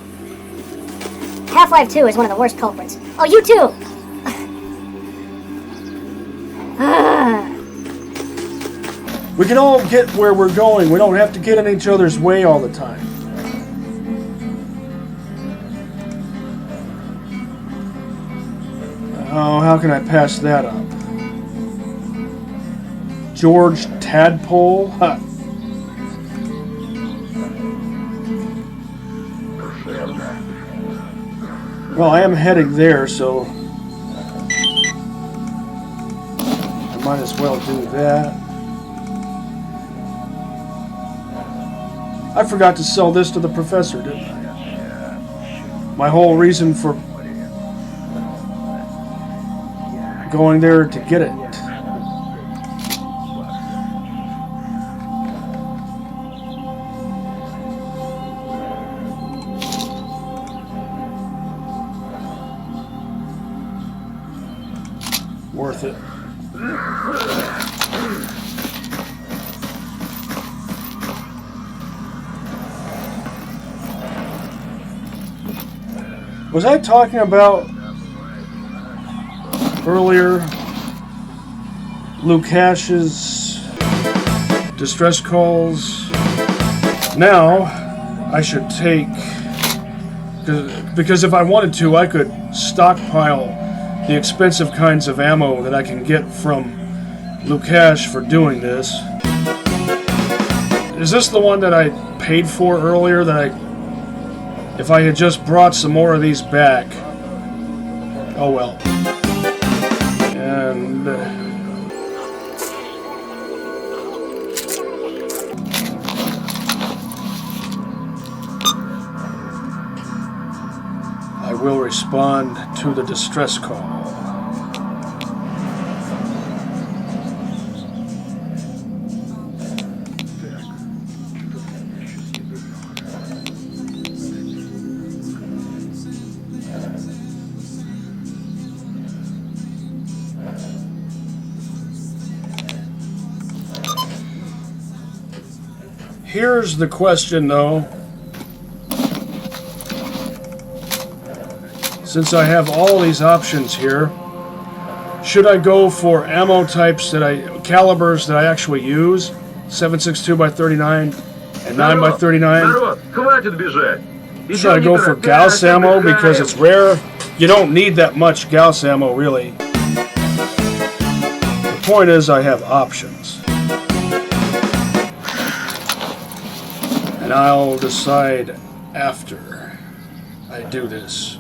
Half-Life 2 is one of the worst culprits. Oh, you too! We can all get where we're going. We don't have to get in each other's way all the time. Oh, how can I pass that up? George Tadpole? Huh. Well, I am heading there, so I might as well do that. I forgot to sell this to the professor, didn't I? My whole reason for going there to get it. with it. Was I talking about earlier Lukash's distress calls? Now I should take, because if I wanted to, I could stockpile the expensive kinds of ammo that I can get from Lukash for doing this. Is this the one that I paid for earlier? If I had just brought some more of these back. Oh well. And I will respond to the distress call. Here's the question, though. Since I have all these options here, should I go for ammo types calibers that I actually use? 7.62 by 39 and 9 by 39. Should I go for Gauss ammo because it's rare? You don't need that much Gauss ammo, really. The point is, I have options. And I'll decide after I do this.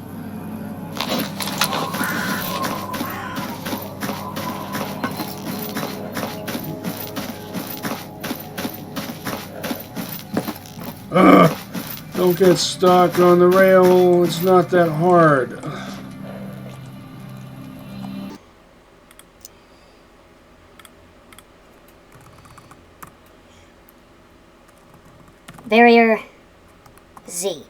Don't get stuck on the rail. It's not that hard. Barrier Z.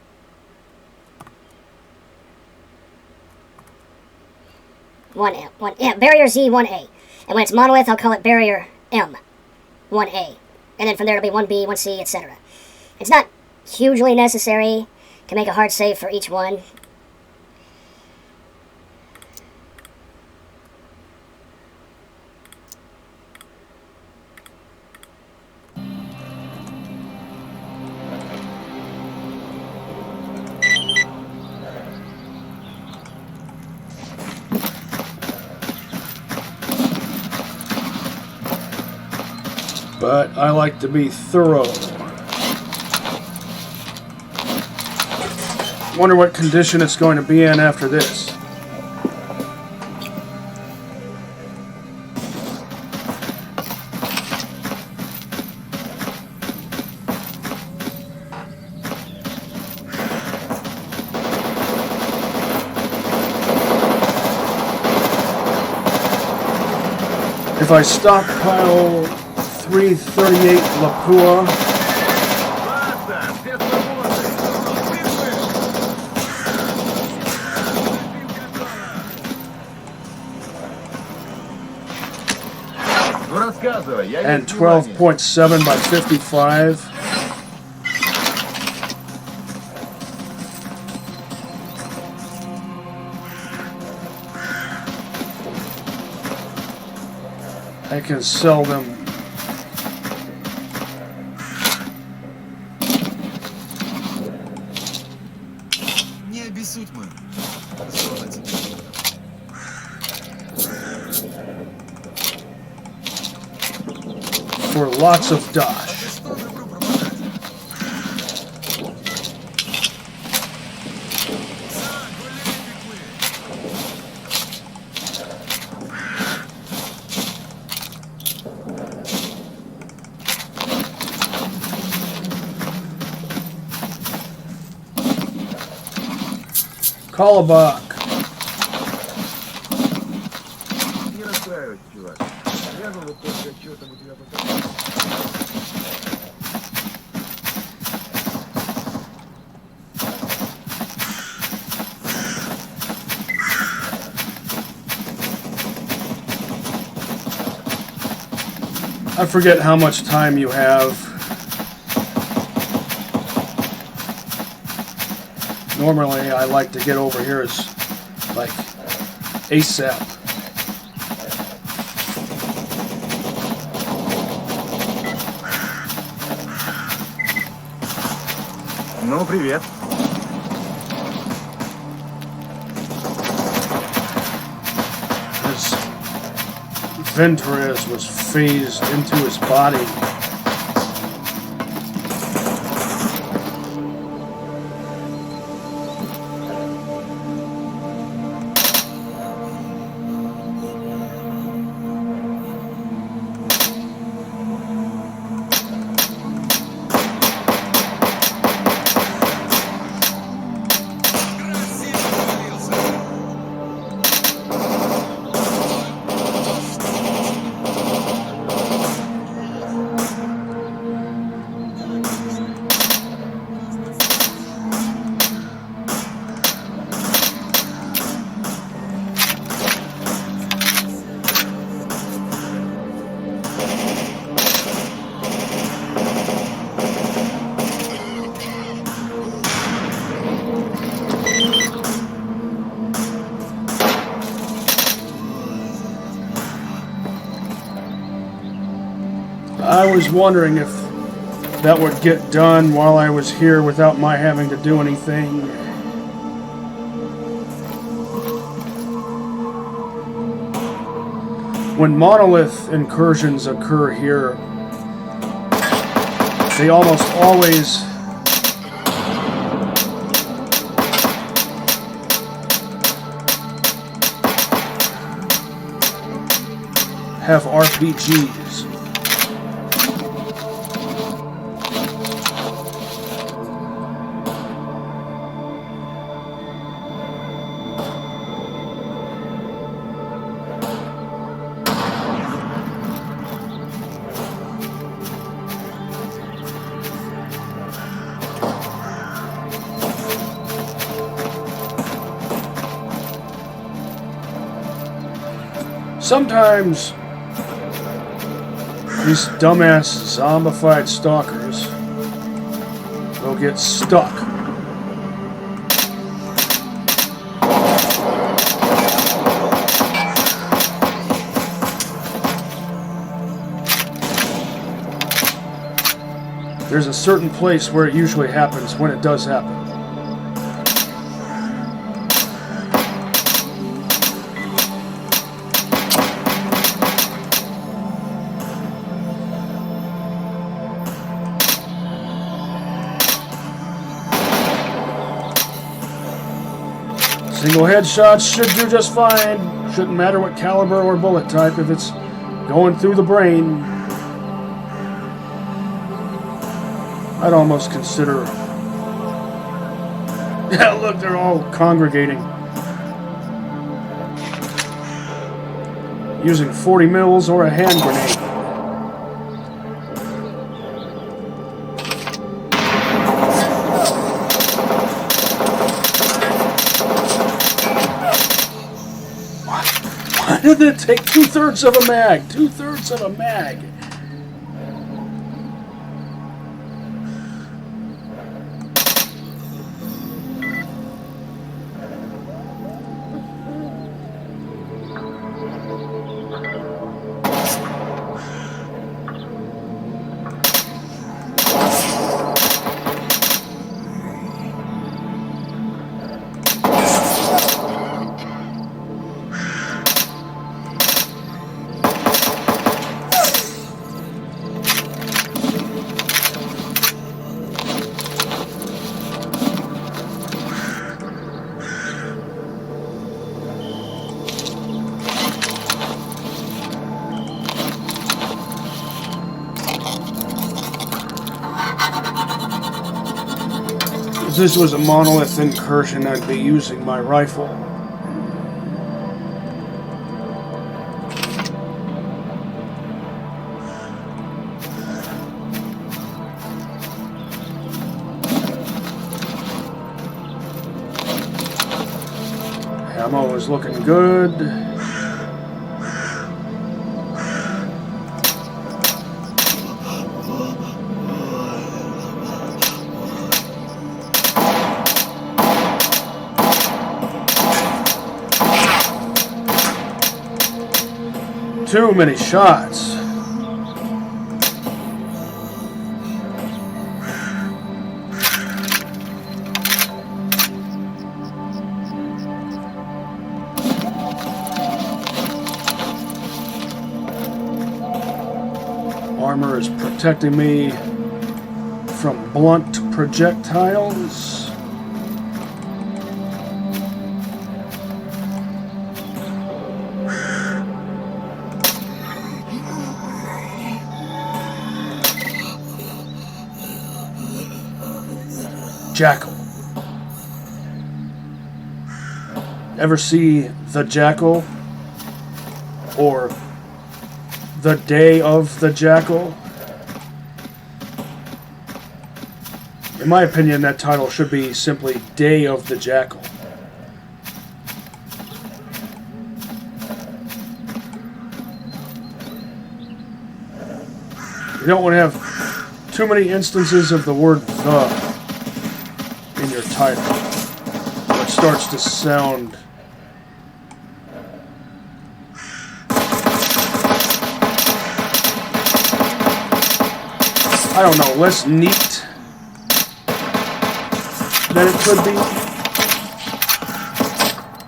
Barrier Z 1A. And when it's monolith, I'll call it Barrier M 1A. And then from there it'll be 1B, 1C, etc. It's not hugely necessary to make a hard save for each one. But I like to be thorough. Wonder what condition it's going to be in after this. If I stockpile 338 Lapua, and 12.7 by 55. I can sell them. Не обессудь мы. For lots of dosh. Kolobok. Не расстраивайся, чувак. Я думал, только что там у тебя потом. I forget how much time you have. Normally, I like to get over here as, like, ASAP. Ну, привет. His Venturez was phased into his body. I was wondering if that would get done while I was here without my having to do anything. When monolith incursions occur here, they almost always have RPGs. Sometimes these dumbass zombified stalkers will get stuck. There's a certain place where it usually happens when it does happen. Single headshots should do just fine. Shouldn't matter what caliber or bullet type if it's going through the brain. I'd almost consider... Yeah, look, they're all congregating. Using 40 mils or a hand grenade. Why did it take 2/3 of a mag? 2/3 of a mag. If this was a monolith incursion, I'd be using my rifle. Ammo is looking good. Too many shots. Armor is protecting me from blunt projectiles. Jackal. Ever see The Jackal? Or The Day of the Jackal? In my opinion, that title should be simply Day of the Jackal. You don't want to have too many instances of the word the in your title. It starts to sound I don't know, less neat than it could be.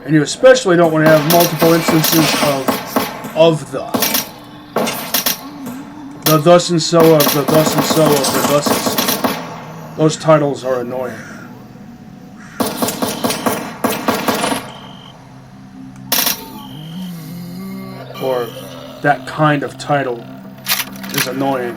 And you especially don't want to have multiple instances of the thus and so of the thus and so of the thus and so. Those titles are annoying. Or that kind of title is annoying.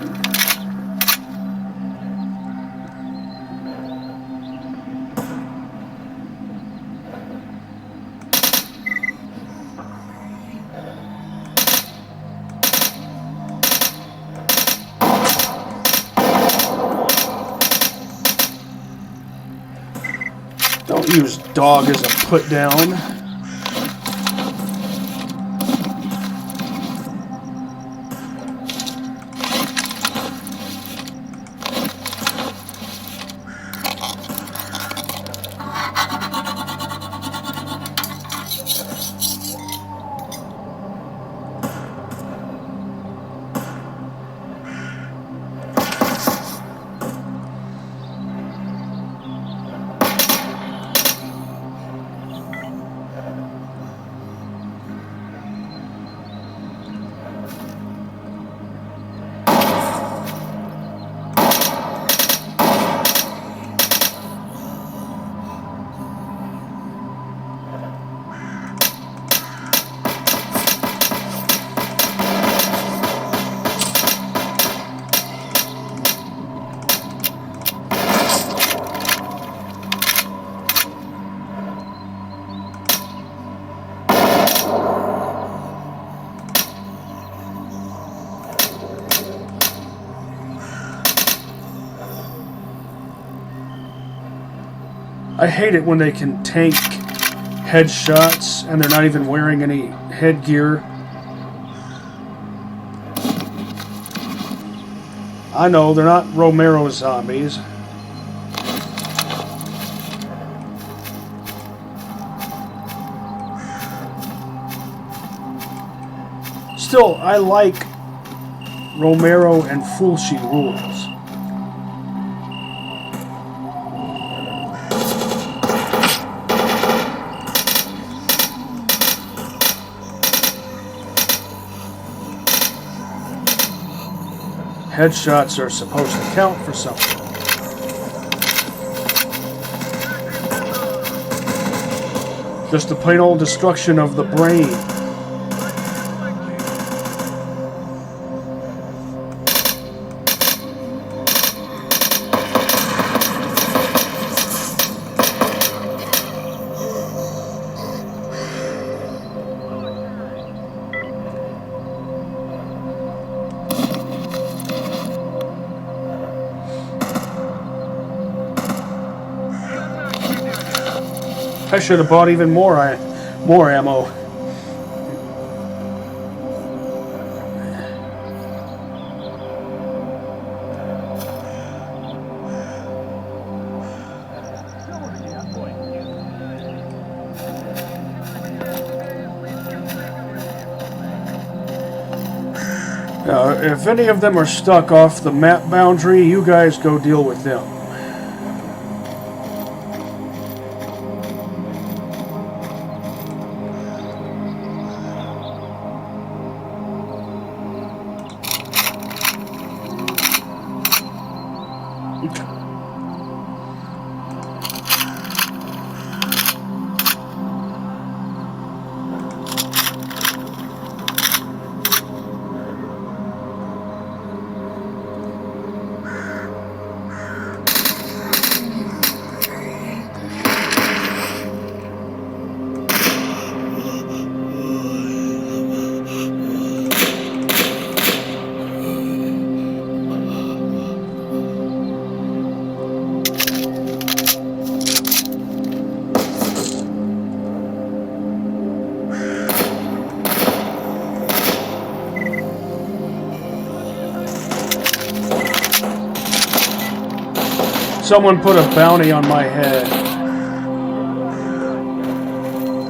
Don't use dog as a put down. I hate it when they can tank headshots and they're not even wearing any headgear. I know, they're not Romero zombies. Still, I like Romero and Fulci rules. Headshots are supposed to count for something. Just the plain old destruction of the brain. I should have bought even more ammo. if any of them are stuck off the map boundary, you guys go deal with them. Someone put a bounty on my head.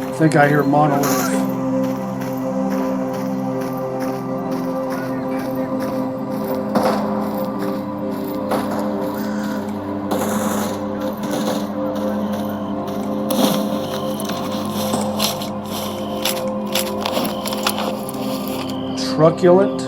I think I hear Monolith. Truculent.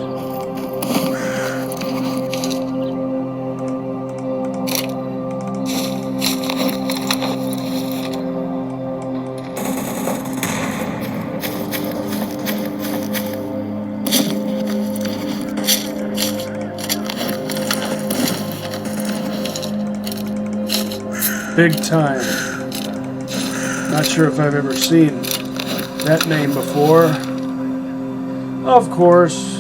Big time. Not sure if I've ever seen that name before. Of course.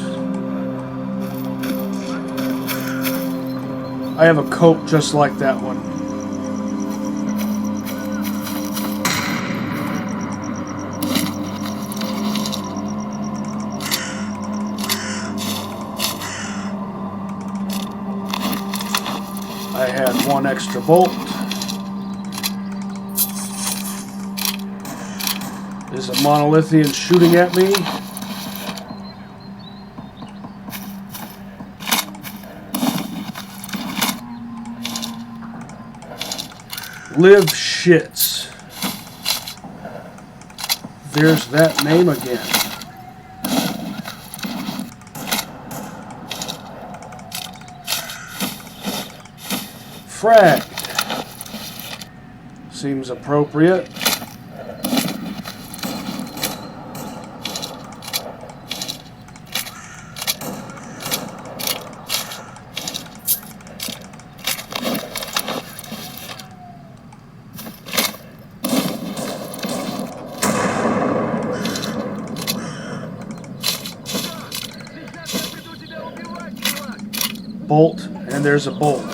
I have a coat just like that one. I had one extra bolt. Is a monolithian shooting at me? Live shits. There's that name again. Fragged. Seems appropriate. Bolt, and there's a bolt.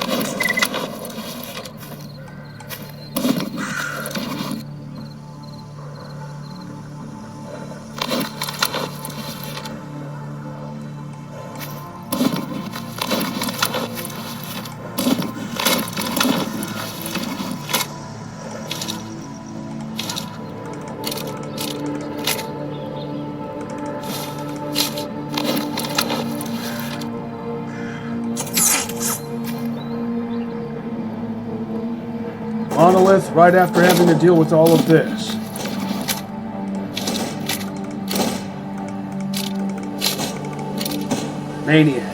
Monolith right after having to deal with all of this. Maniac.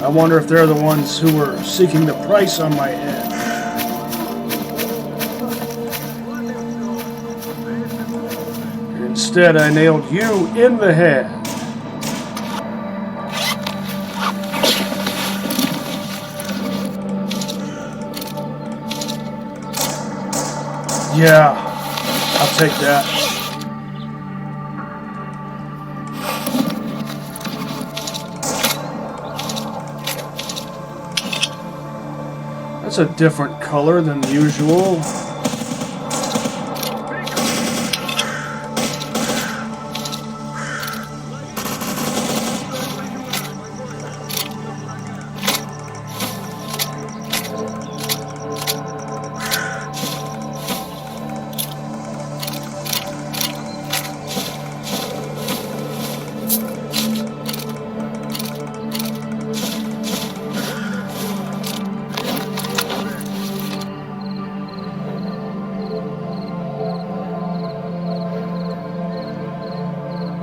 I wonder if they're the ones who were seeking the price on my head. Instead, I nailed you in the head. Yeah, I'll take that. That's a different color than usual.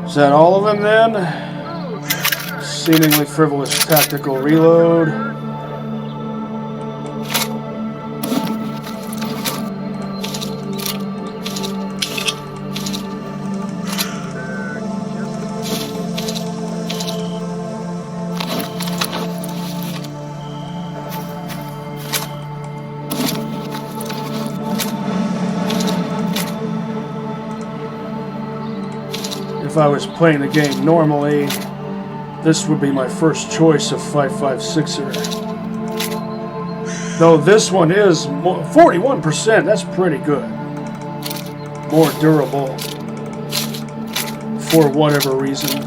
Is that all of them then? Seemingly frivolous tactical reload. If I was playing the game normally, this would be my first choice of 5.56er. Though this one is 41%, that's pretty good. More durable, for whatever reason.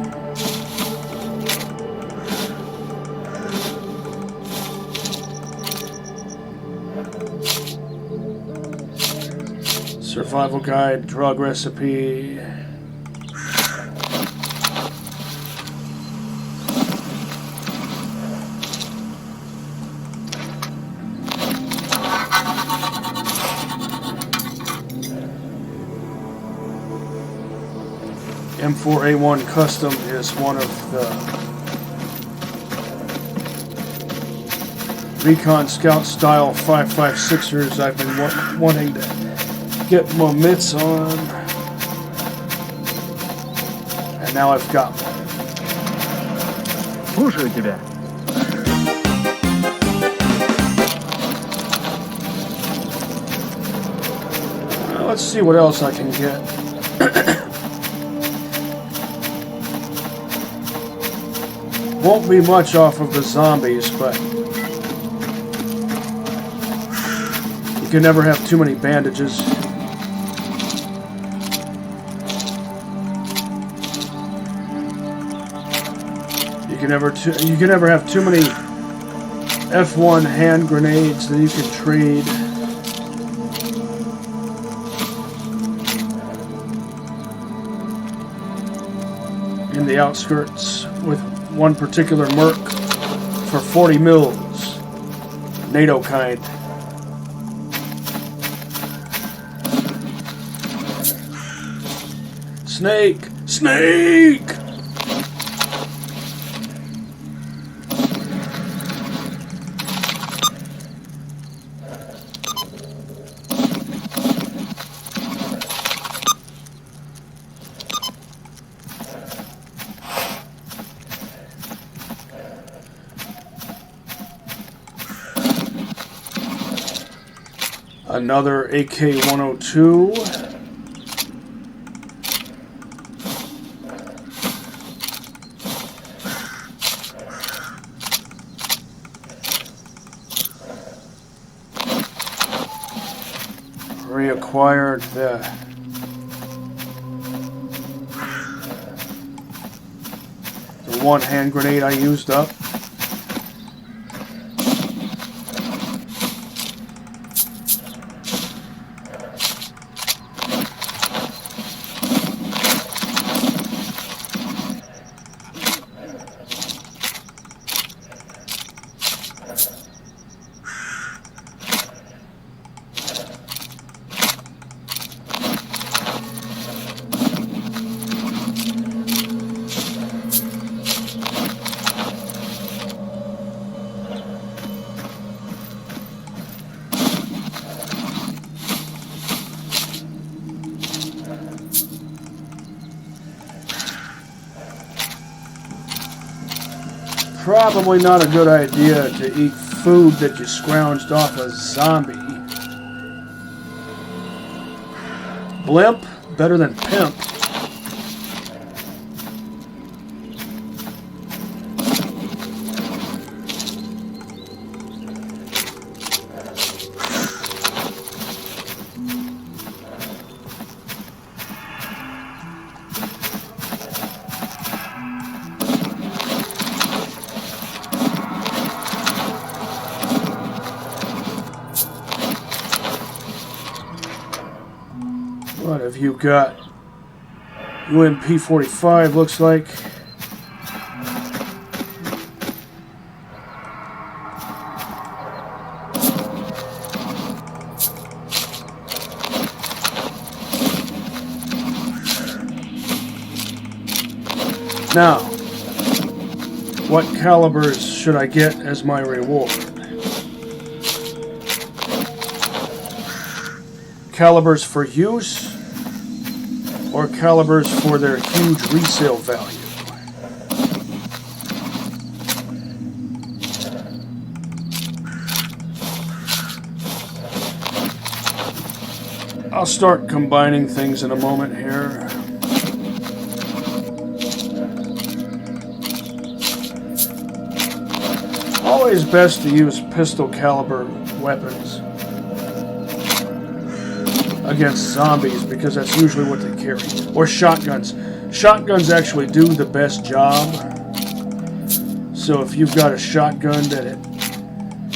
Survival guide, drug recipe. M4A1 Custom is one of the Recon Scout style 5.56ers I've been wanting to get my mitts on, and now I've got one. Слушаю тебя. Let's see what else I can get. Won't be much off of the zombies, but you can never have too many bandages. You can never have too many F1 hand grenades that you can trade. In the outskirts with one particular Merc for 40 mils, NATO kind. Snake! Snake! Another AK-102. Reacquired the one hand grenade I used up. Probably not a good idea to eat food that you scrounged off a zombie. Blimp, better than pimp. What have you got? UMP-45 looks like. Now, what calibers should I get as my reward? Calibers for use, or calibers for their huge resale value? I'll start combining things in a moment here. Always best to use pistol caliber weapons against zombies because that's usually what they carry. Or shotguns. Shotguns actually do the best job. So if you've got a shotgun that it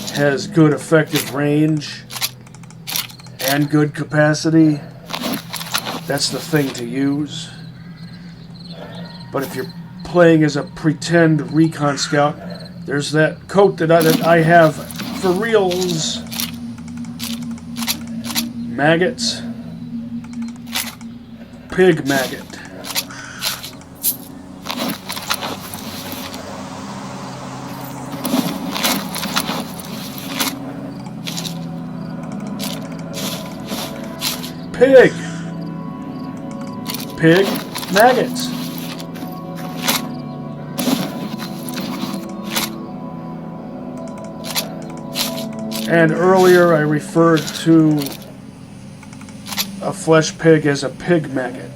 has good effective range and good capacity, that's the thing to use. But if you're playing as a pretend recon scout, there's that coat that I have for reals. Maggots. Pig maggot. Pig. Pig maggots. And earlier I referred to a flesh pig as a pig maggot.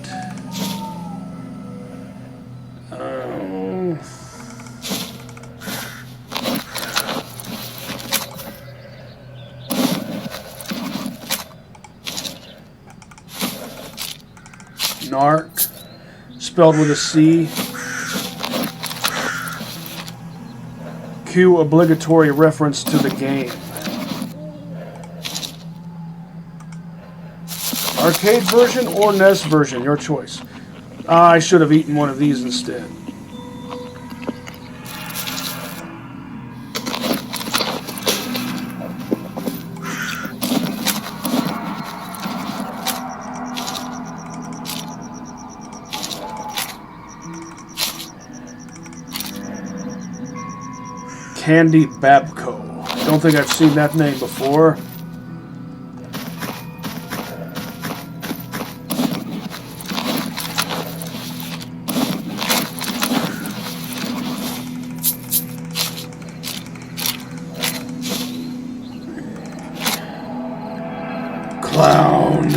Narc, spelled with a C. Cue obligatory reference to the game. Arcade version or NES version, your choice. I should have eaten one of these instead. Candy Babco. Don't think I've seen that name before. Clown.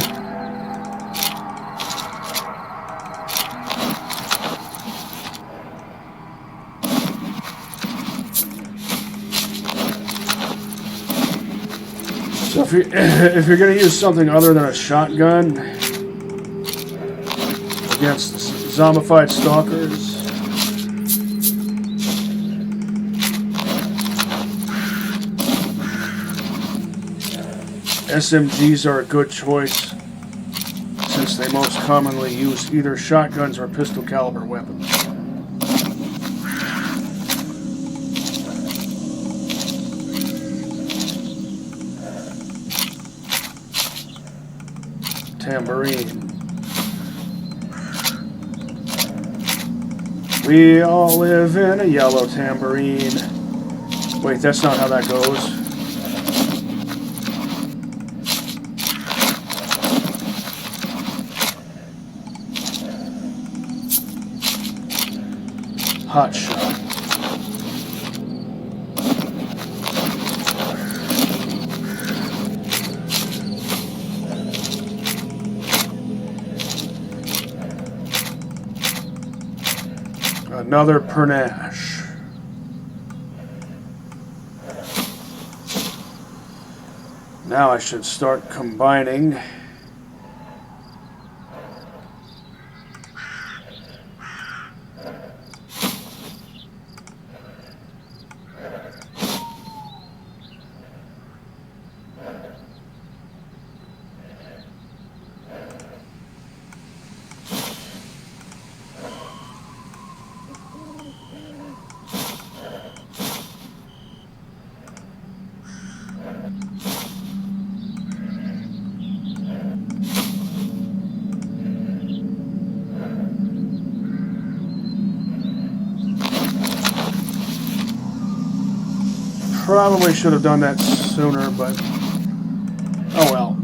So if you're going to use something other than a shotgun against zombified stalkers, SMGs are a good choice since they most commonly use either shotguns or pistol caliber weapons. Tambourine. We all live in a yellow tambourine. Wait, that's not how that goes. Hot shot. Another Pernache. Now I should start combining. Probably should have done that sooner, but oh well.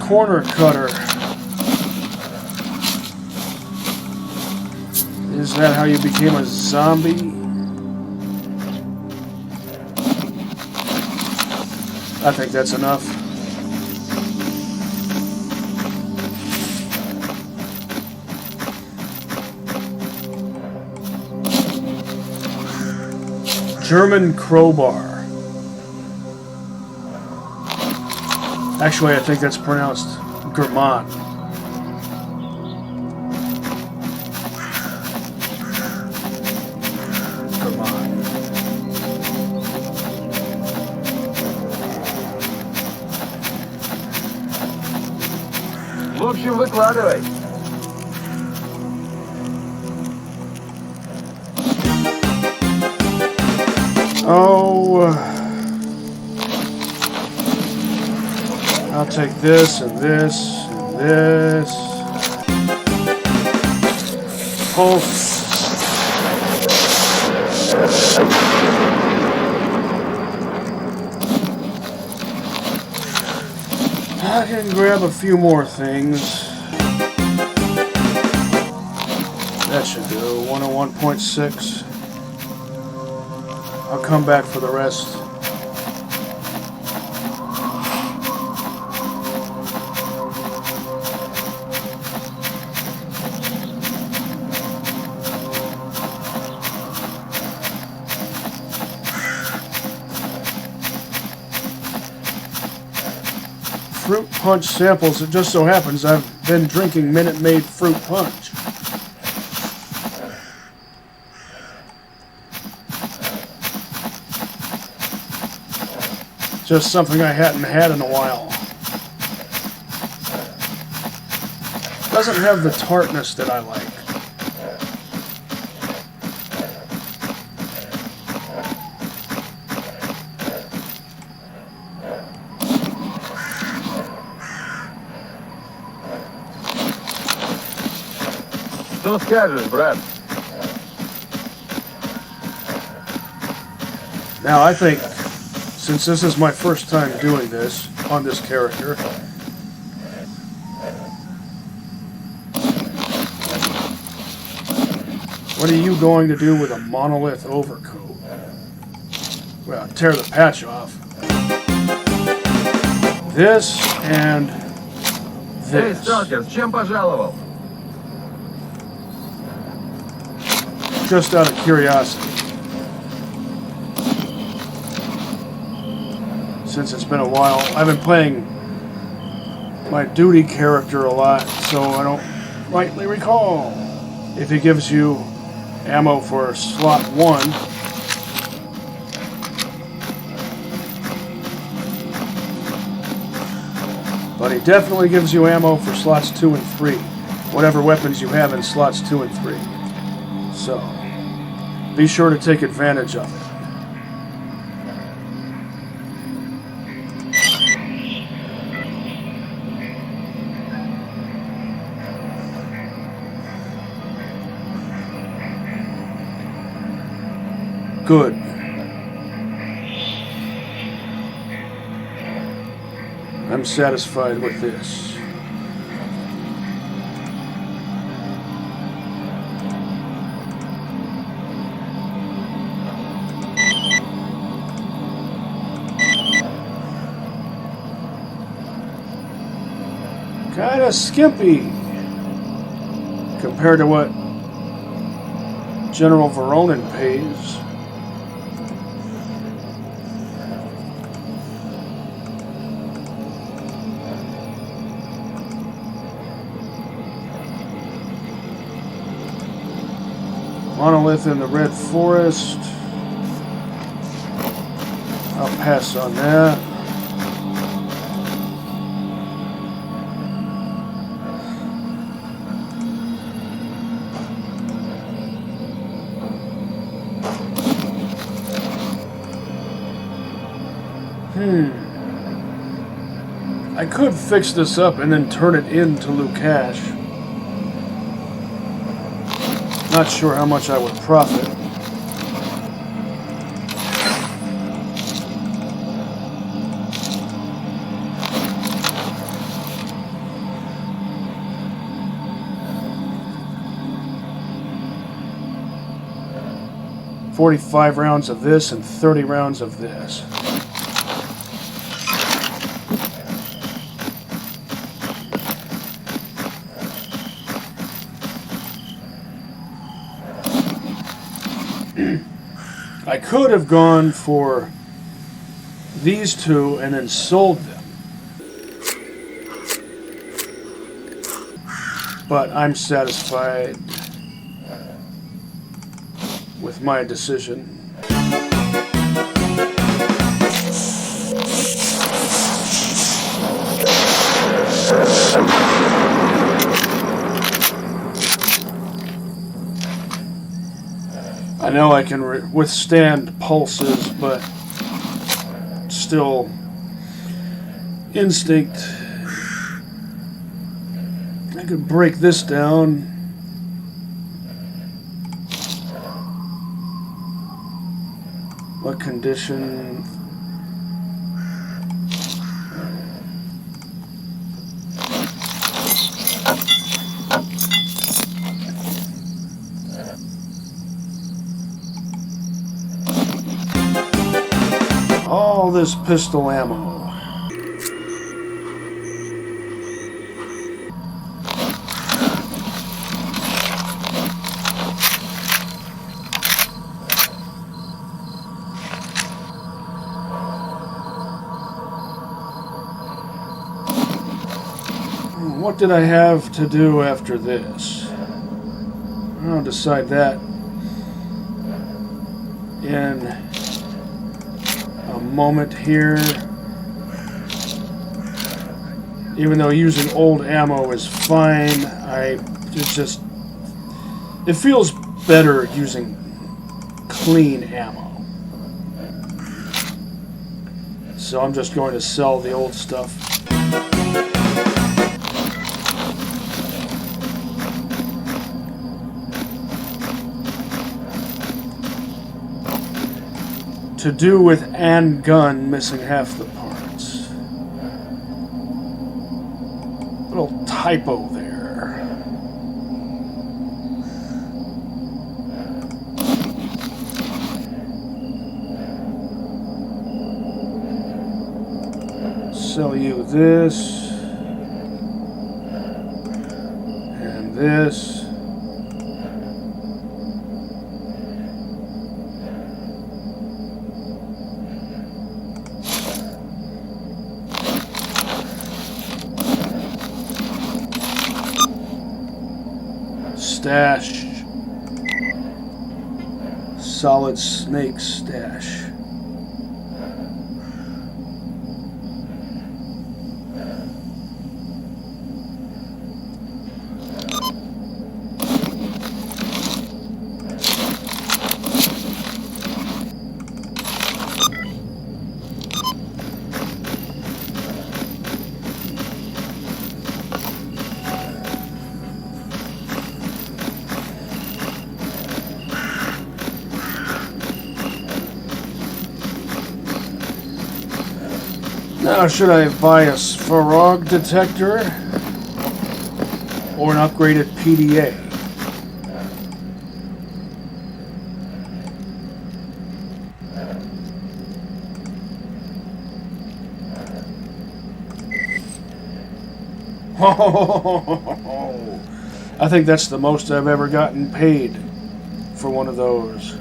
Corner cutter. Is that how you became a zombie? I think that's enough. German crowbar. Actually, I think that's pronounced German. German. В общем, выкладывай. Oh, I'll take this and this and this. Pulse. I can grab a few more things. That should do. 101.6. I'll come back for the rest. Fruit punch samples. It just so happens I've been drinking Minute Maid fruit punch. Just something I hadn't had in a while. Doesn't have the tartness that I like. Что скажешь, брат? Now I think, since this is my first time doing this on this character, what are you going to do with a monolith overcoat? Well, tear the patch off. This and Эй, this. Сталкер, с чем пожаловал? Just out of curiosity. Since it's been a while, I've been playing my duty character a lot, so I don't rightly recall if he gives you ammo for slot 1. But he definitely gives you ammo for slots 2 and 3, whatever weapons you have in slots 2 and 3. So, be sure to take advantage of it. Good. I'm satisfied with this. Kinda skimpy compared to what General Veronin pays. Monolith in the Red Forest. I'll pass on that. I could fix this up and then turn it into Lucash. Not sure how much I would profit. $45 rounds of this and 30 rounds of this. I could have gone for these two and then sold them. But I'm satisfied with my decision. I know I can withstand pulses, but still, instinct. I could break this down. What condition? All this pistol ammo. What did I have to do after this? I'll decide that in a moment here. Even though using old ammo is fine, it feels better using clean ammo. So I'm just going to sell the old stuff. To do with and gun missing half the parts. Little typo there. Sell you this and this. Stash. Solid Snake stash. Now, should I buy a Sfarog detector or an upgraded PDA? I think that's the most I've ever gotten paid for one of those.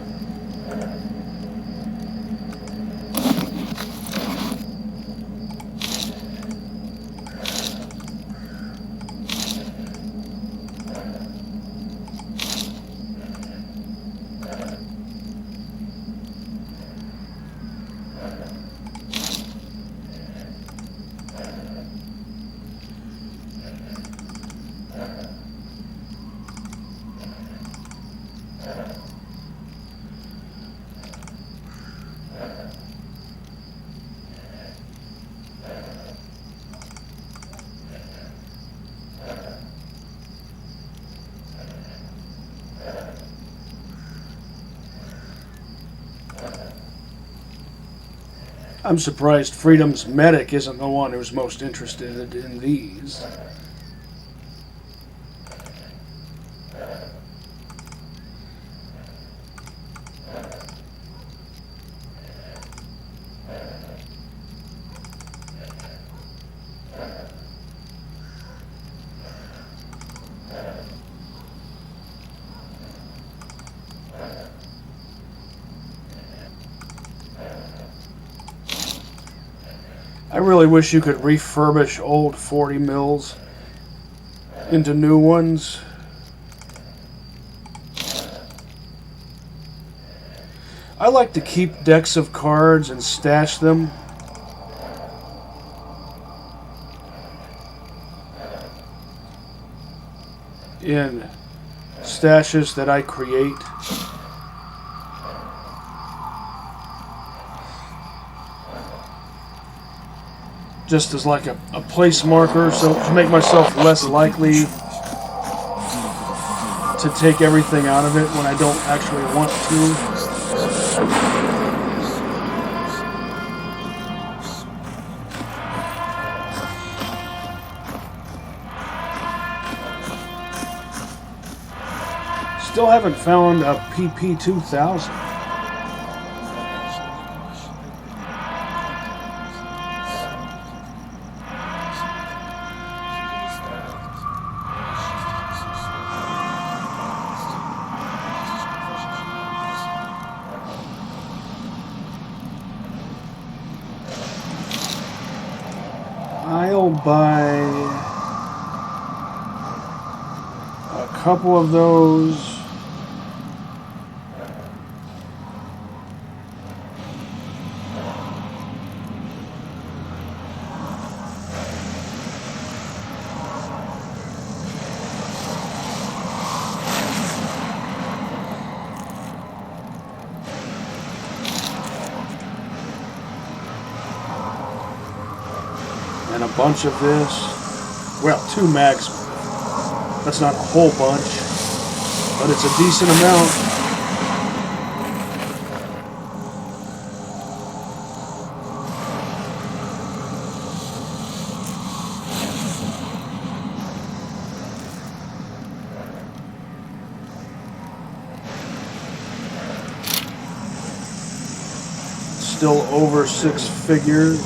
I'm surprised Freedom's medic isn't the one who's most interested in these. I really wish you could refurbish old 40 mils into new ones. I like to keep decks of cards and stash them. In stashes that I create. Just as like a place marker, so to make myself less likely to take everything out of it when I don't actually want to. Still haven't found a PP2000. I'll buy a couple of those. And a bunch of this. Well, 2 mags. That's not a whole bunch, but it's a decent amount. Still over 6 figures.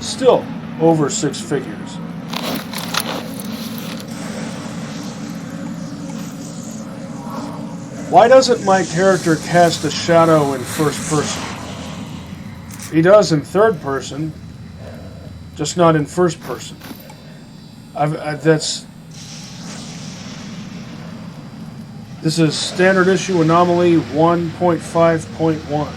Still over 6 figures. Why doesn't my character cast a shadow in first person? He does in third person, just not in first person. This is standard issue Anomaly 1.5.1.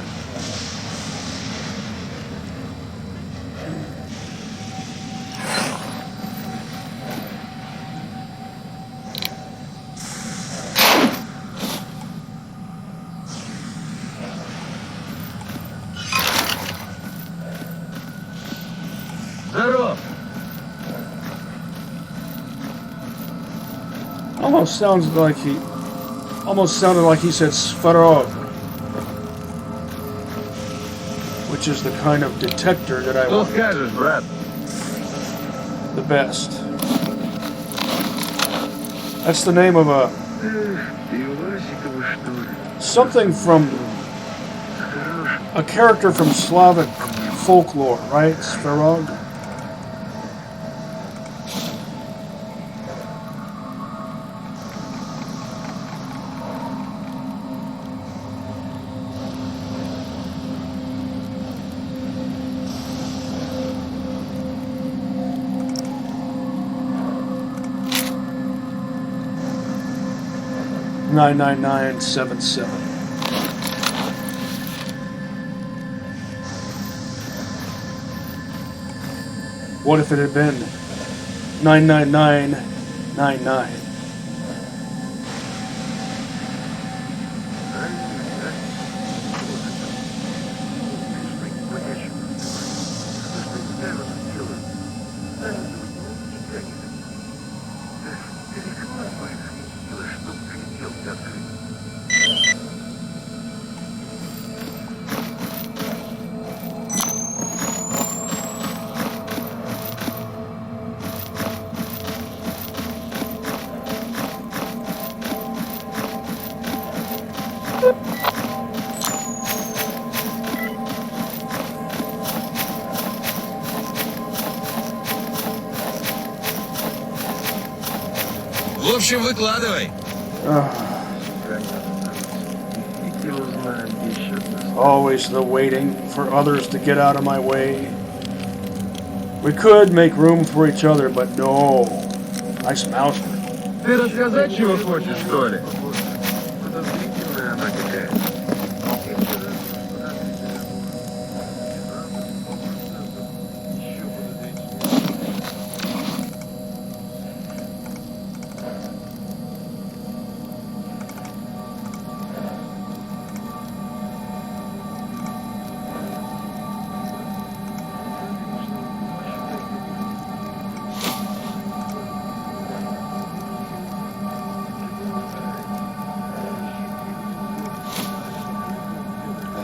Almost sounded like he said Sfarov, which is the kind of detector that I want. The best. That's the name of a something from a character from Slavic folklore, right? S.T.A.L.K.E.R. 99977. What if it had been 99999? В общем, выкладывай. Always the waiting for others to get out of my way. We could make room for each other, but no. Nice mouse. Ты рассказать, чего хочешь, что ли? Подозрительная она какая.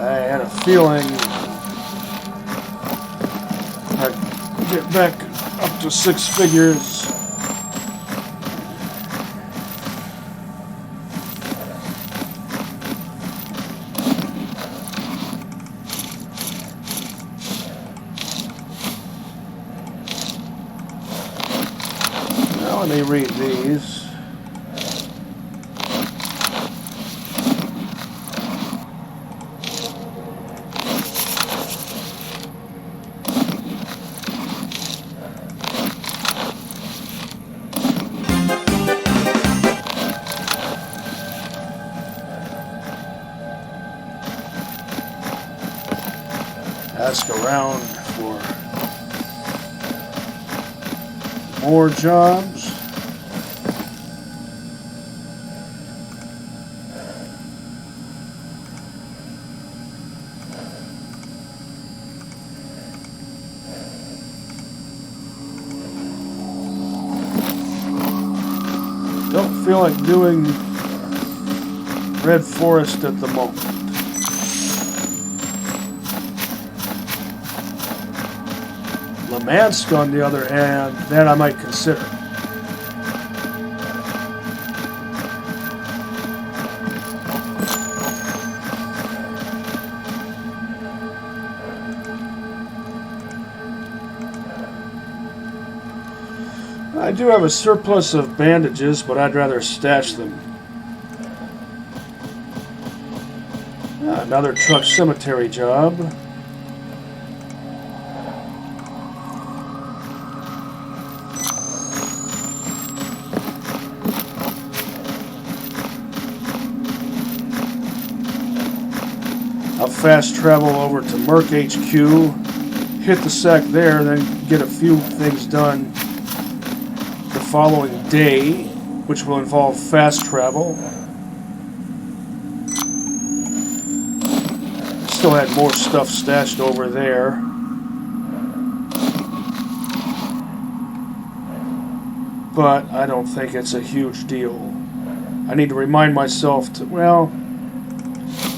I had a feeling I'd get back up to 6 figures. Now let me read these. Ask around for more jobs. Don't feel like doing Red Forest at the moment. Lemansk, on the other hand, that I might consider. I do have a surplus of bandages, but I'd rather stash them. Another truck cemetery job. I'll fast travel over to Merc HQ, hit the sack there, then get a few things done the following day, which will involve fast travel. Still had more stuff stashed over there. But I don't think it's a huge deal. I need to remind myself to, well,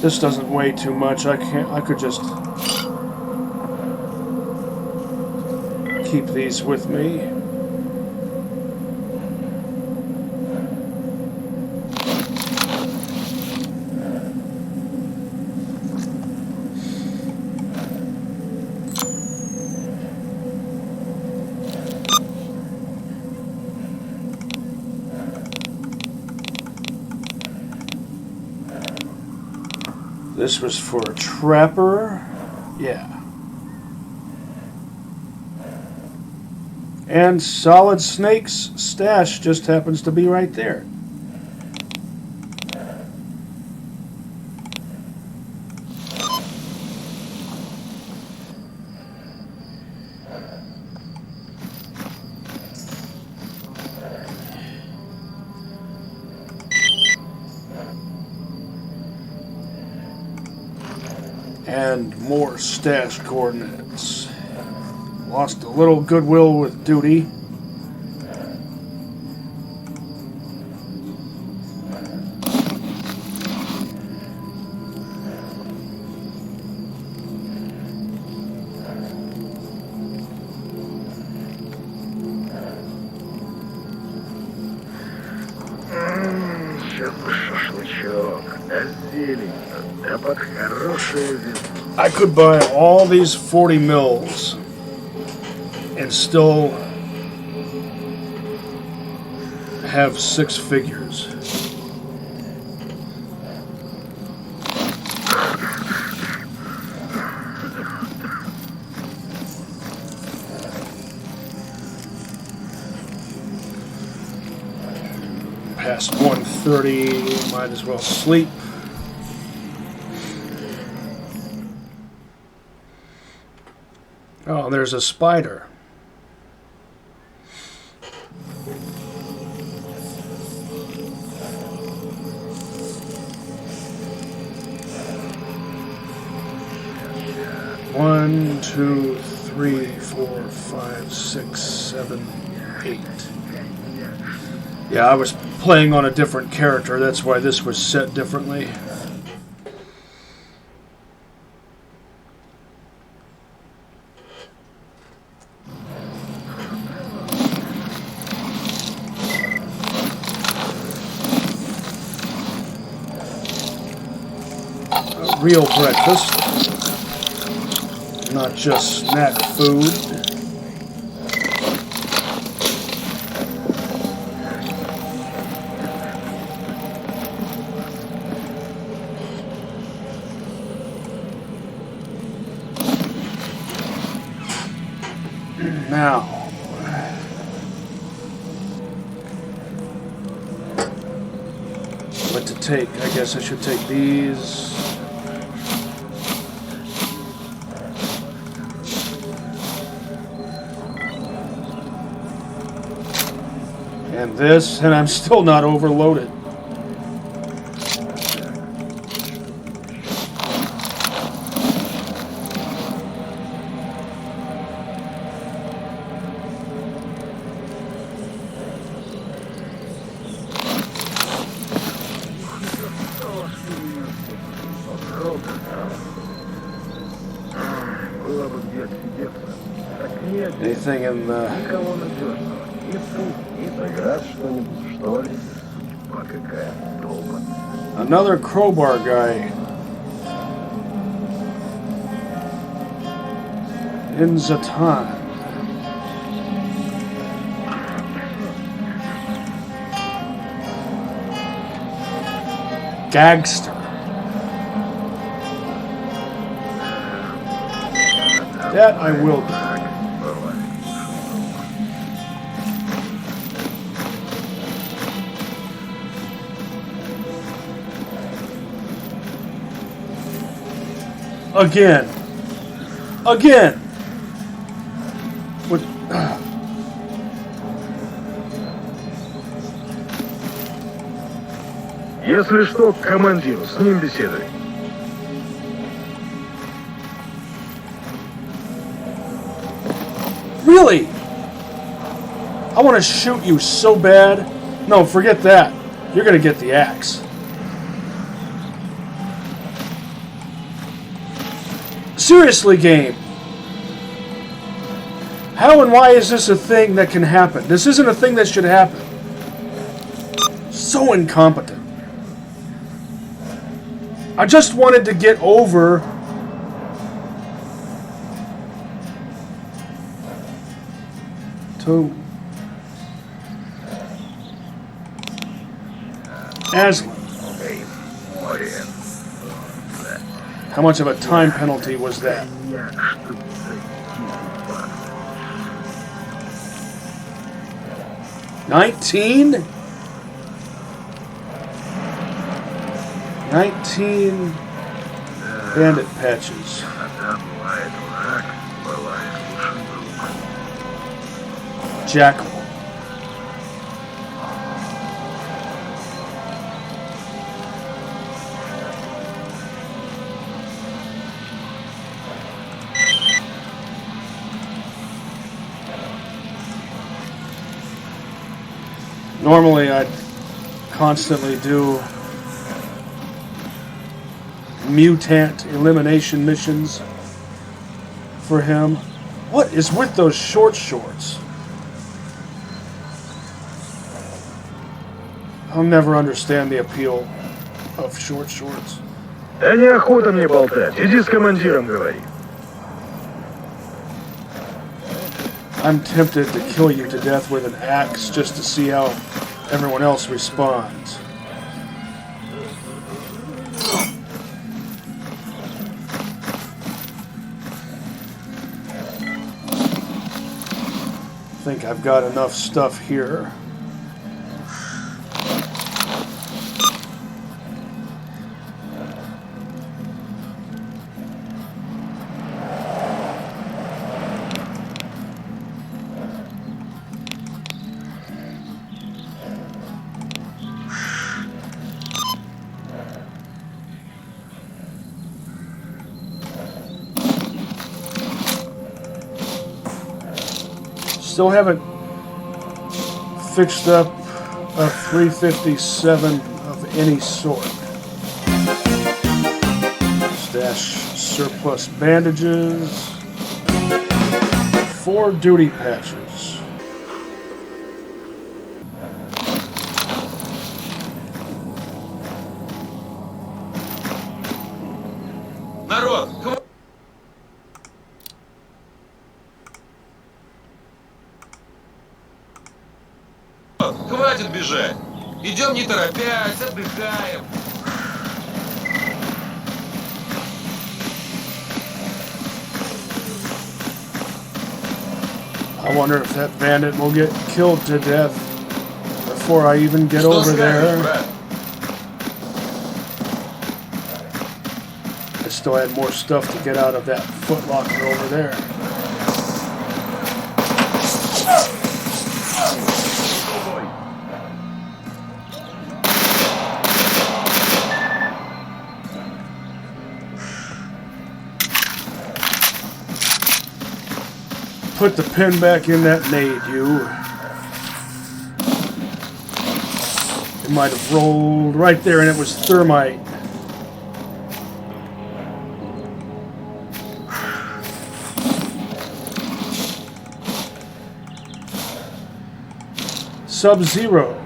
this doesn't weigh too much. I could just keep these with me. This was for a trapper. Yeah. And Solid Snake's stash just happens to be right there. And more stash coordinates. Lost a little goodwill with duty. I could buy all these 40 mils and still have 6 figures. Past 1:30, might as well sleep. Oh, there's a spider. One, two, three, 4, 5, 6, 7, 8. Yeah, I was playing on a different character. That's why this was set differently. Real breakfast, not just snack food. Now, what to take? I guess I should take these. And this, and I'm still not overloaded. Anything in the... Another crowbar guy. In Zatan. Gagster. That I will do. Again. What? Если что, к командиру, с ним беседуй. Really? I want to shoot you so bad. No, forget that. You're gonna get the axe. Seriously, game. How and why is this a thing that can happen? This isn't a thing that should happen. So incompetent. I just wanted to get over to Aslan. How much of a time penalty was that? 19? 19 bandit patches. Jackal. Normally I'd constantly do mutant elimination missions for him. What is with those short shorts? I'll never understand the appeal of short shorts. Да неохота мне болтать. Иди с командиром говори. I'm tempted to kill you to death with an axe just to see how everyone else responds. I think I've got enough stuff here. Still haven't fixed up a 357 of any sort. Stash surplus bandages. 4 duty patches. Народ, хватит бежать. Идем не торопясь, отдыхаем. I wonder if that bandit will get killed to death before I even get over there. брат? I still had more stuff to get out of that footlocker over there. Put the pin back in that nade, you. It might have rolled right there and it was thermite. Sub-Zero.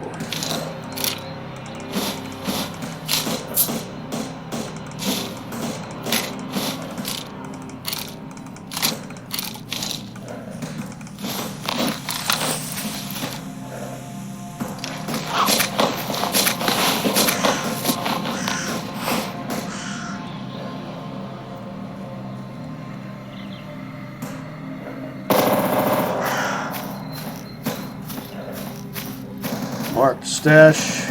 Marked stash.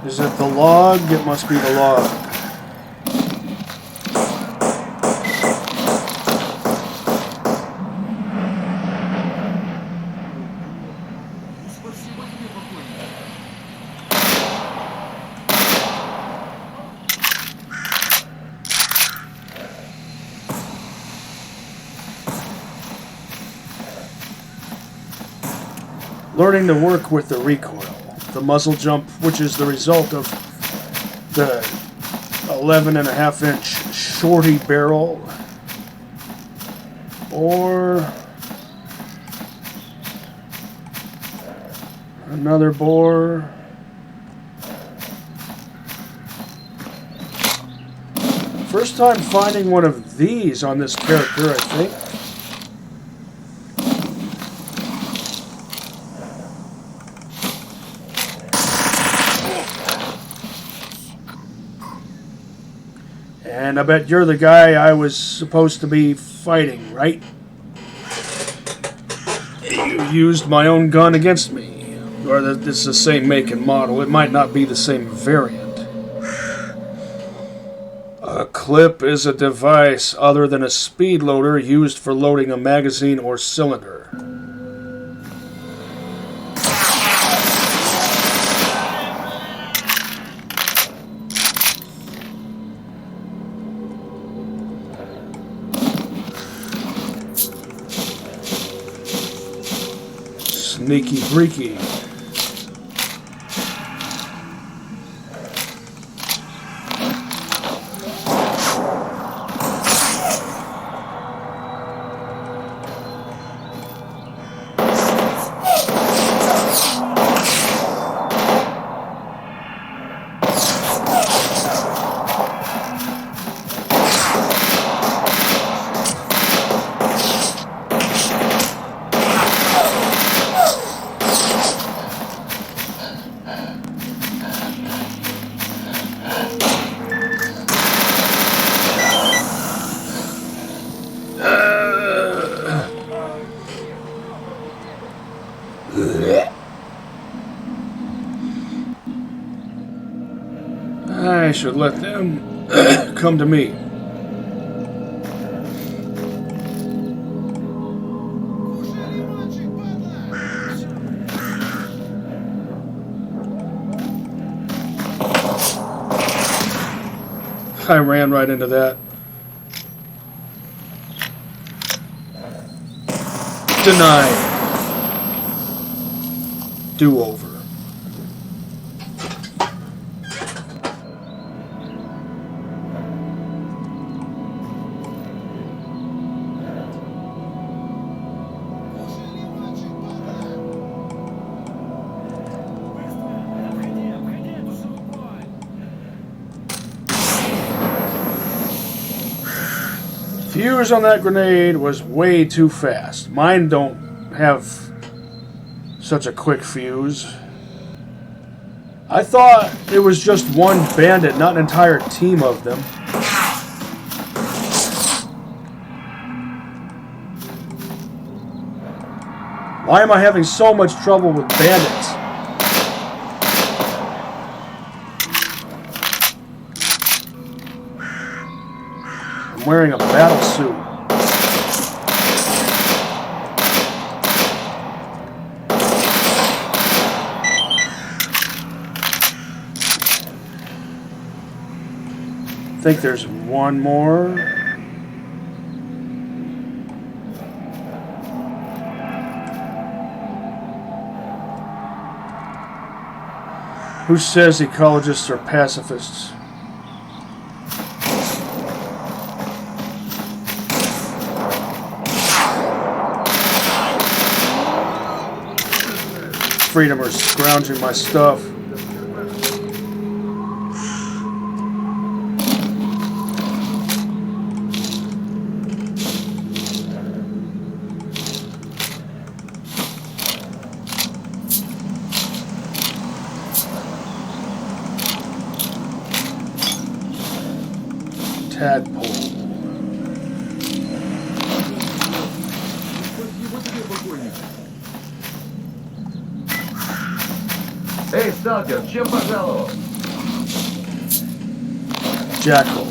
Is it the log? It must be the log. Learning to work with the recoil, the muzzle jump, which is the result of the 11.5-inch shorty barrel, or another bore. First time finding one of these on this character, I think. And I bet you're the guy I was supposed to be fighting, right? You used my own gun against me. Or it's the same make and model. It might not be the same variant. A clip is a device other than a speed loader used for loading a magazine or cylinder. Sneaky freaky. I should let them come to me. I ran right into that. Denied. Do-over. Fuse on that grenade was way too fast. Mine don't have such a quick fuse. I thought it was just one bandit, not an entire team of them. Why am I having so much trouble with bandits? I'm wearing a battle suit. I think there's one more. Who says ecologists are pacifists? Freedom are scrounging my stuff. Tadpole. Эй, сталкер, чем пожаловал? Jackal.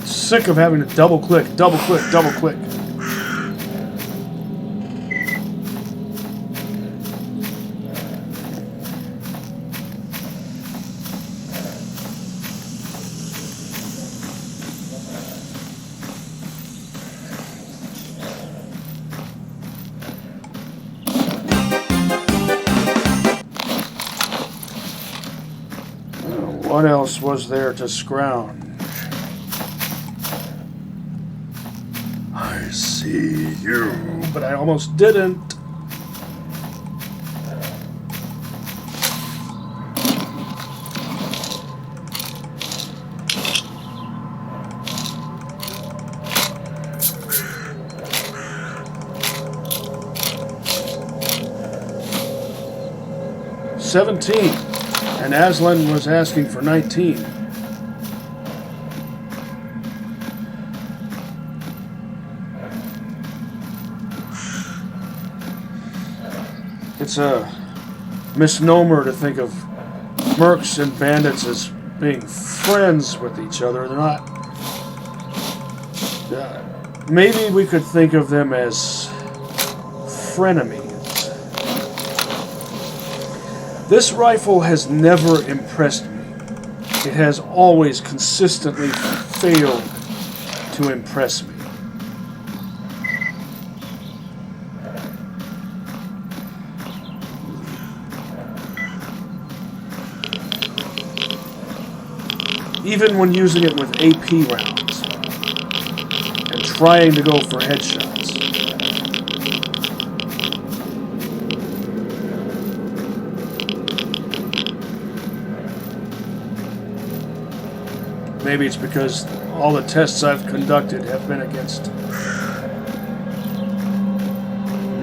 Sick of having to double click, double click, double click. What else was there to scrounge? I see you, but I almost didn't. 17. And Aslan was asking for 19. It's a misnomer to think of mercs and bandits as being friends with each other. They're not. Maybe we could think of them as frenemies. This rifle has never impressed me. It has always consistently failed to impress me. Even when using it with AP rounds and trying to go for headshots. Maybe it's because all the tests I've conducted have been against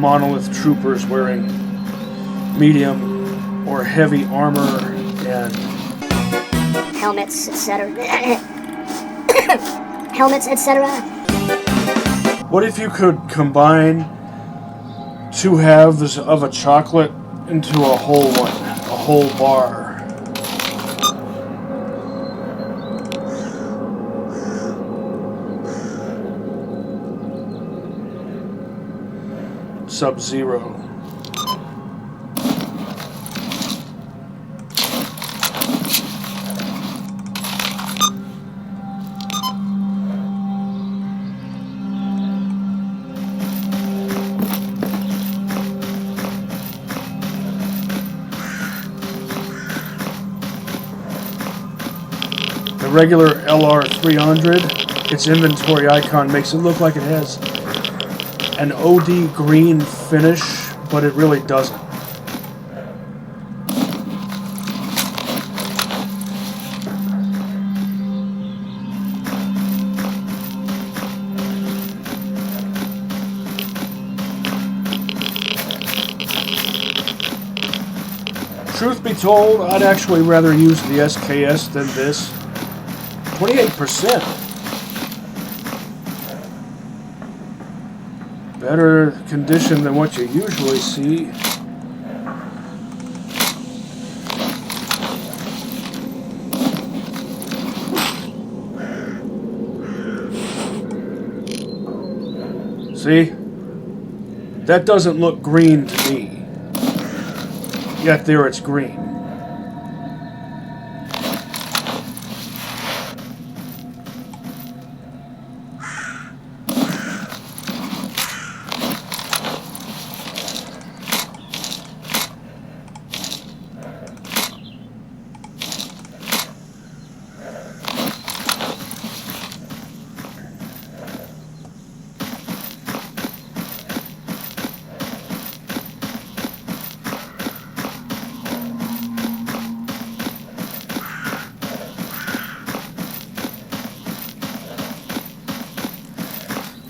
monolith troopers wearing medium or heavy armor and helmets, etc. Helmets, etc. What if you could combine 2 halves of a chocolate into a whole one, a whole bar? Sub-Zero. The regular LR300, its inventory icon makes it look like it has an OD green finish, but it really doesn't. Truth be told, I'd actually rather use the SKS than this. 28%. Better condition than what you usually see. See? That doesn't look green to me. Yet there it's green.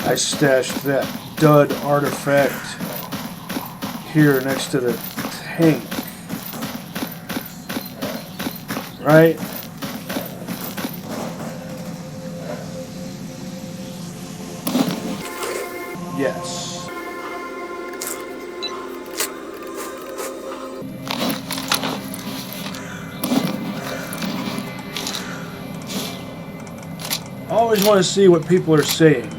I stashed that dud artifact here next to the tank. Right? Yes. I always want to see what people are saying.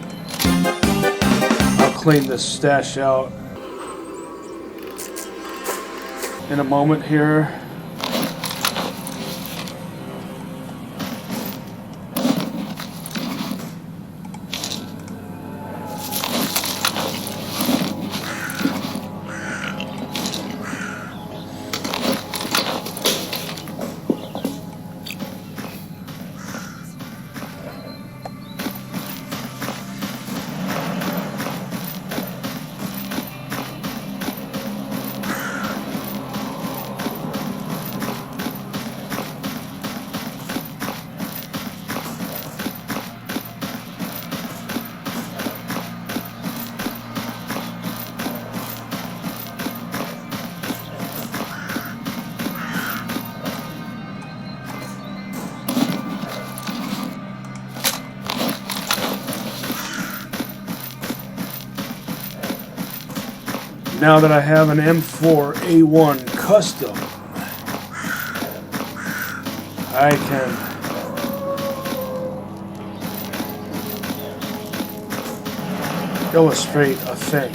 I'll clean this stash out in a moment here. Now that I have an M4A1 custom, I can illustrate a thing.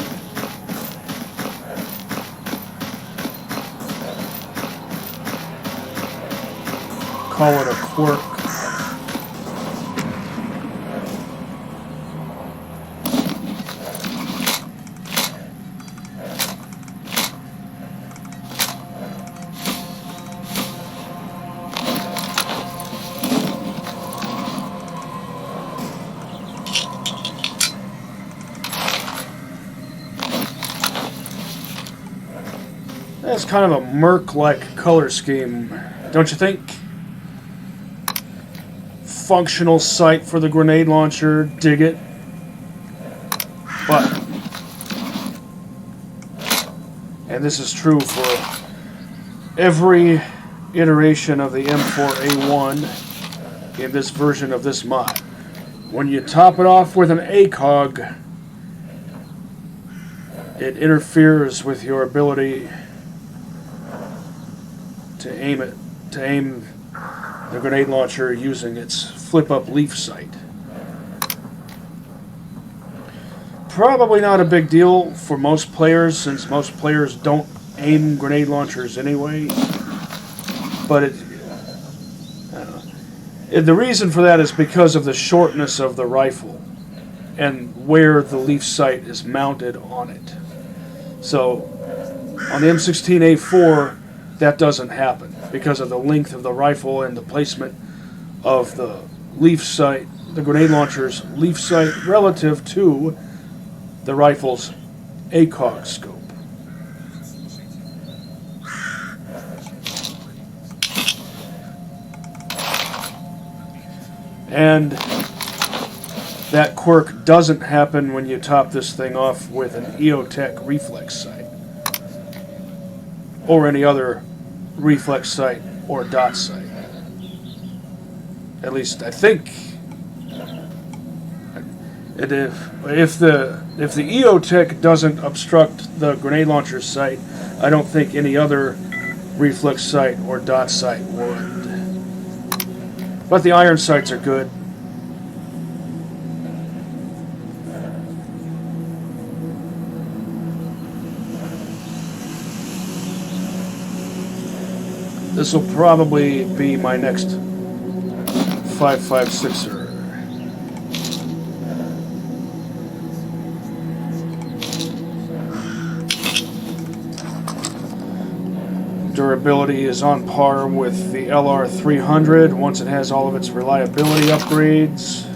Call it a quirk. That's kind of a Merc-like color scheme, don't you think? Functional sight for the grenade launcher, dig it. But, and this is true for every iteration of the M4A1 in this version of this mod. When you top it off with an ACOG, it interferes with your ability to aim the grenade launcher using its flip-up leaf sight. Probably not a big deal for most players, since most players don't aim grenade launchers anyway. But the reason for that is because of the shortness of the rifle and where the leaf sight is mounted on it. So on the M16A4, that doesn't happen because of the length of the rifle and the placement of the leaf sight, the grenade launcher's leaf sight relative to the rifle's ACOG scope. And that quirk doesn't happen when you top this thing off with an EOTech reflex sight or any other reflex sight or dot sight. At least I think. And if the EOTech doesn't obstruct the grenade launcher's sight, I don't think any other reflex sight or dot sight would. But the iron sights are good. This will probably be my next 5.56er. Durability is on par with the LR300 once it has all of its reliability upgrades.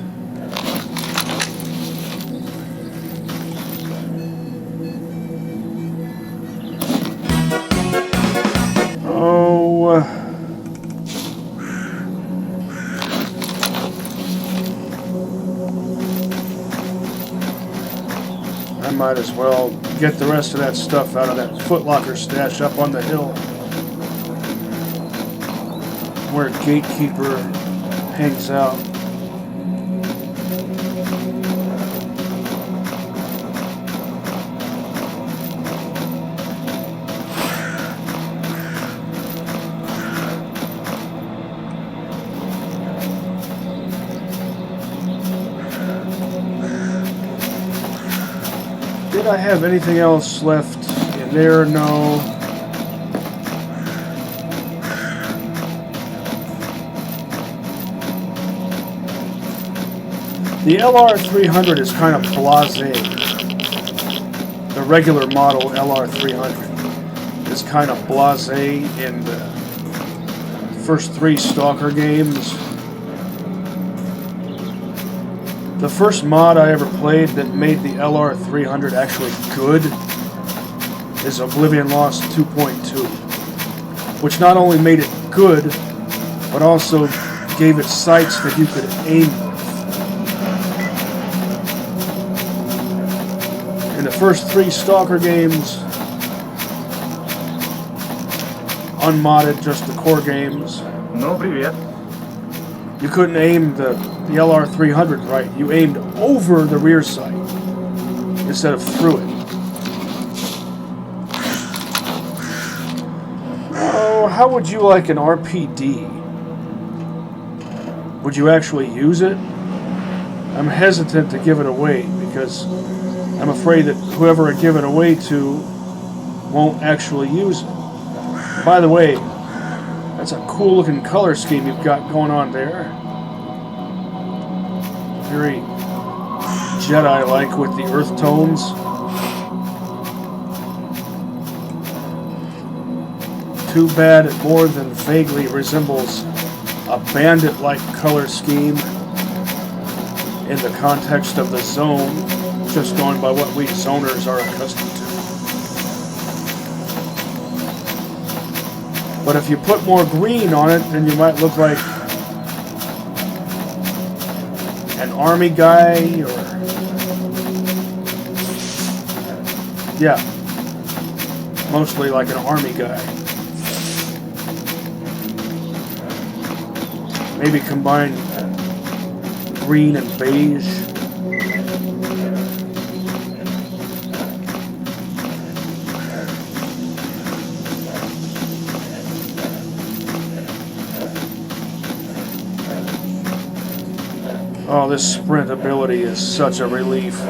I might as well get the rest of that stuff out of that Foot Locker stash up on the hill where Gatekeeper hangs out. Did I have anything else left in there? No. The LR300 is kind of blasé. The regular model LR300 is kind of blasé in the first 3 S.T.A.L.K.E.R games. The first mod I ever played that made the LR300 actually good is Oblivion Lost 2.2, which not only made it good, but also gave it sights that you could aim with. In the first 3 S.T.A.L.K.E.R games, unmodded, just the core games, Ну, привет. you couldn't aim the LR300 right. You aimed over the rear sight instead of through it. how would you like an RPD? Would you actually use it? I'm hesitant to give it away because I'm afraid that whoever I give it away to won't actually use it. By the way, that's a cool looking color scheme you've got going on there. Very Jedi-like with the earth tones. Too bad it more than vaguely resembles a bandit-like color scheme in the context of the zone, just going by what we zoners are accustomed to. But if you put more green on it, then you might look like an army guy, or... yeah, mostly like an army guy. Maybe combine green and beige. Oh, this sprint ability is such a relief.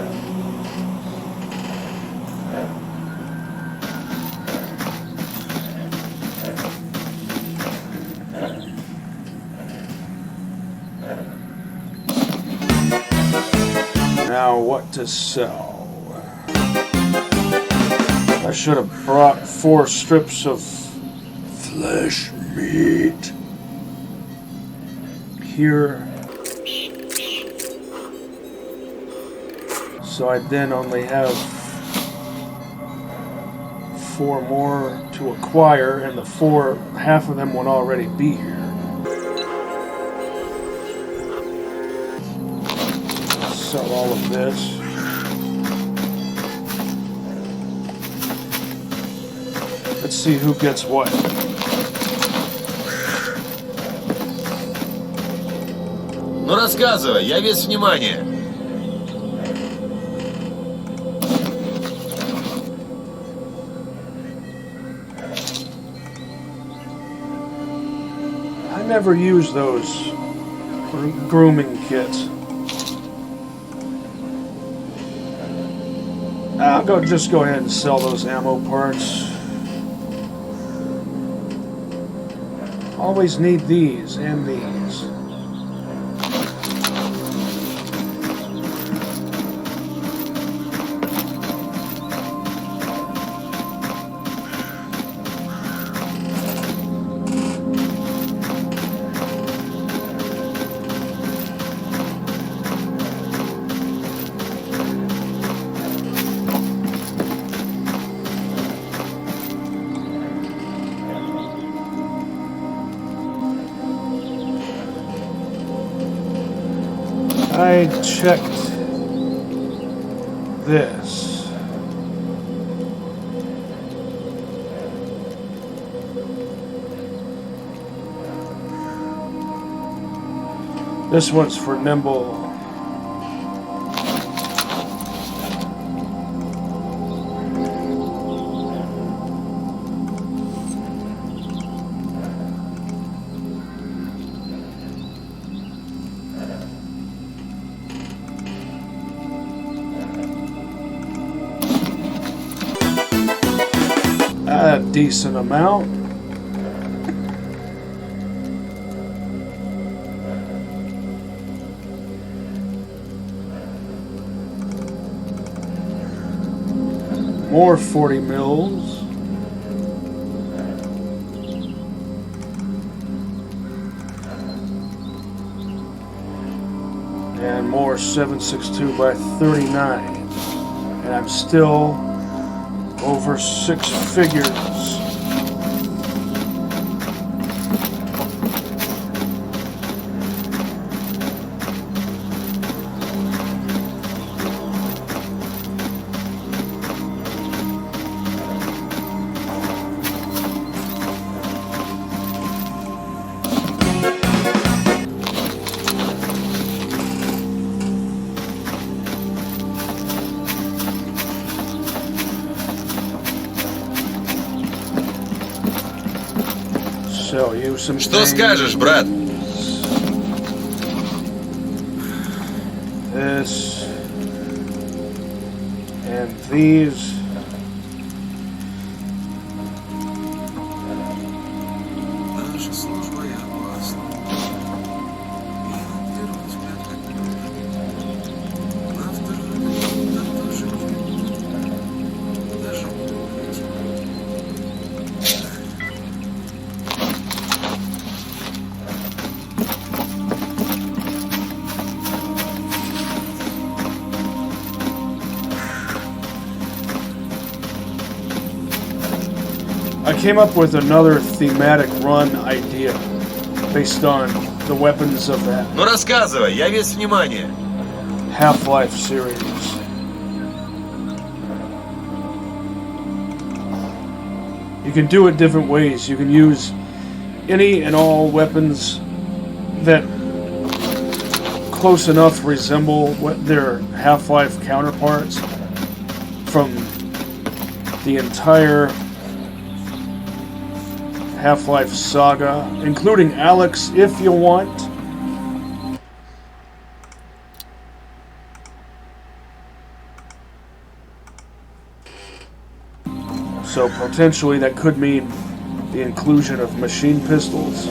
Now, what to sell? I should have brought 4 strips of flesh meat. Here. So I then only have 4 more to acquire, and the 4, half of them would already be here. Sell all of this. Let's see who gets what. Ну рассказывай, я весь внимание. I never use those grooming kits. I'll just go ahead and sell those ammo parts. Always need these and these. I checked this. This one's for nimble. A decent amount. More 40 mils. And more 7.62 by 39. And I'm still over 6 figures. Sell you some Что things. скажешь, брат? This and these. Наша служба и опасна. И первый взгляд как на второй взгляд тоже не даже не думайте. I came up with another thematic run idea based on the weapons of that Ну рассказывай, я весь внимание. Half-Life series. You can do it different ways. You can use any and all weapons that close enough resemble what their Half-Life counterparts from the entire Half-Life saga, including Alex if you want. So potentially that could mean the inclusion of machine pistols.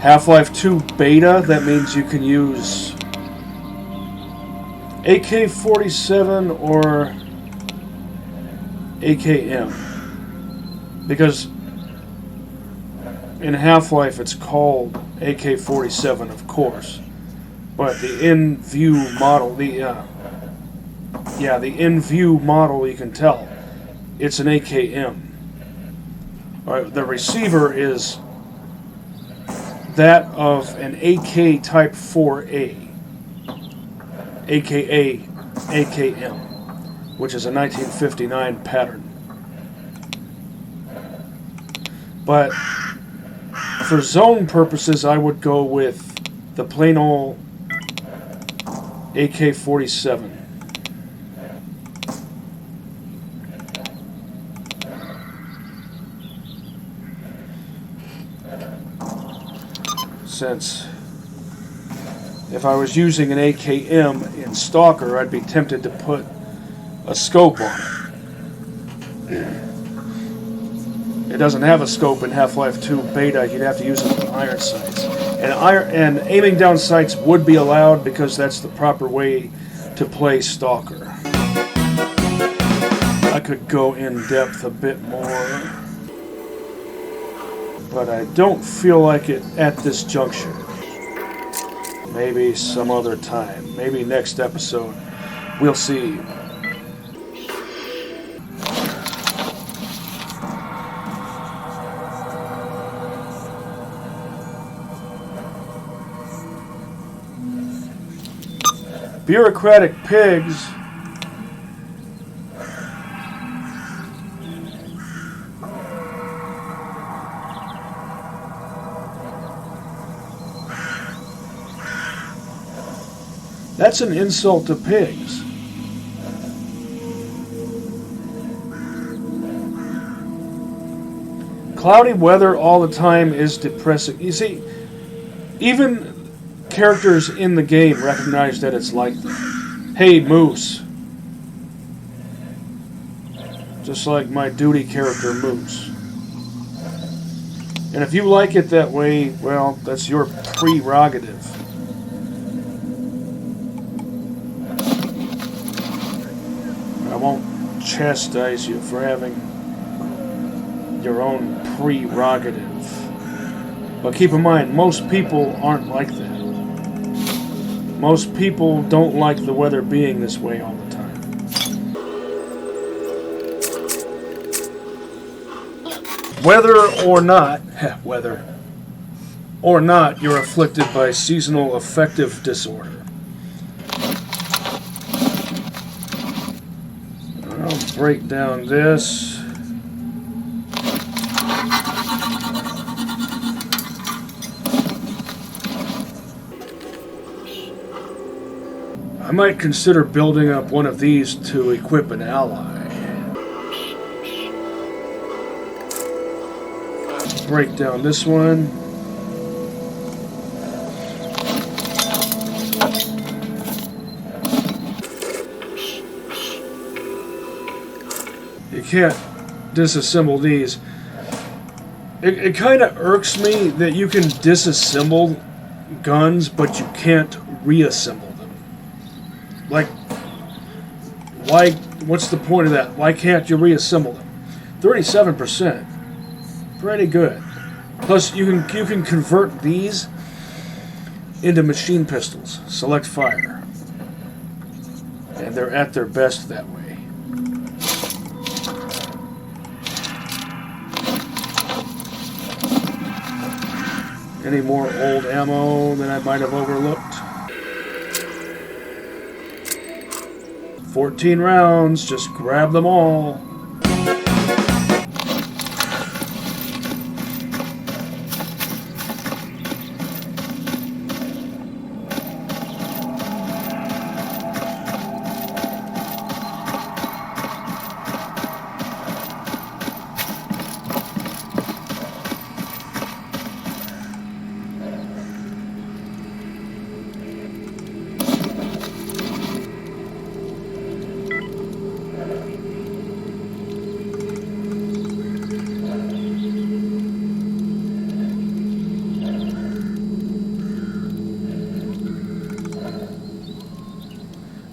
Half-Life 2 beta, that means you can use AK-47 or AKM. Because in Half-Life it's called AK-47, of course. But the in-view model, the in-view model, you can tell it's an AKM. Alright, the receiver is that of an AK Type 4A, aka AKM, which is a 1959 pattern. But for zone purposes, I would go with the plain old AK-47. Since if I was using an AKM in S.T.A.L.K.E.R, I'd be tempted to put a scope on it. It doesn't have a scope in Half-Life 2 beta. You'd have to use it with iron sights. And aiming down sights would be allowed because that's the proper way to play S.T.A.L.K.E.R. I could go in depth a bit more, but I don't feel like it at this juncture. Maybe some other time. Maybe next episode. We'll see. Bureaucratic pigs. That's an insult to pigs. Cloudy weather all the time is depressing. You see, even characters in the game recognize that it's like that. Hey, Moose. Just like my duty character, Moose. And if you like it that way, well, that's your prerogative. I won't chastise you for having your own prerogative. But keep in mind, most people aren't like that. Most people don't like the weather being this way all the time. Whether or not you're afflicted by seasonal affective disorder. I'll break down this. I might consider building up one of these to equip an ally. Break down this one. You can't disassemble these. It kind of irks me that you can disassemble guns, but you can't reassemble them. Like, why? What's the point of that? Why can't you reassemble them? 37%, pretty good. Plus, you can convert these into machine pistols. Select fire, and they're at their best that way. Any more old ammo that I might have overlooked? 14 rounds, just grab them all.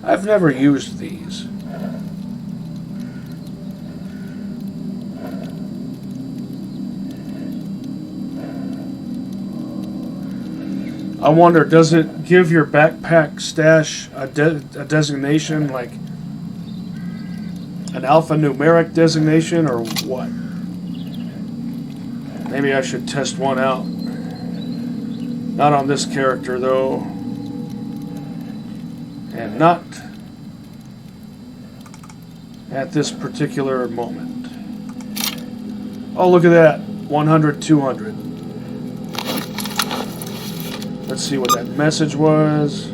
I've never used these. I wonder, does it give your backpack stash a designation, like an alphanumeric designation, or what? Maybe I should test one out. Not on this character, though. And not at this particular moment. Oh, look at that. 100, 200. Let's see what that message was.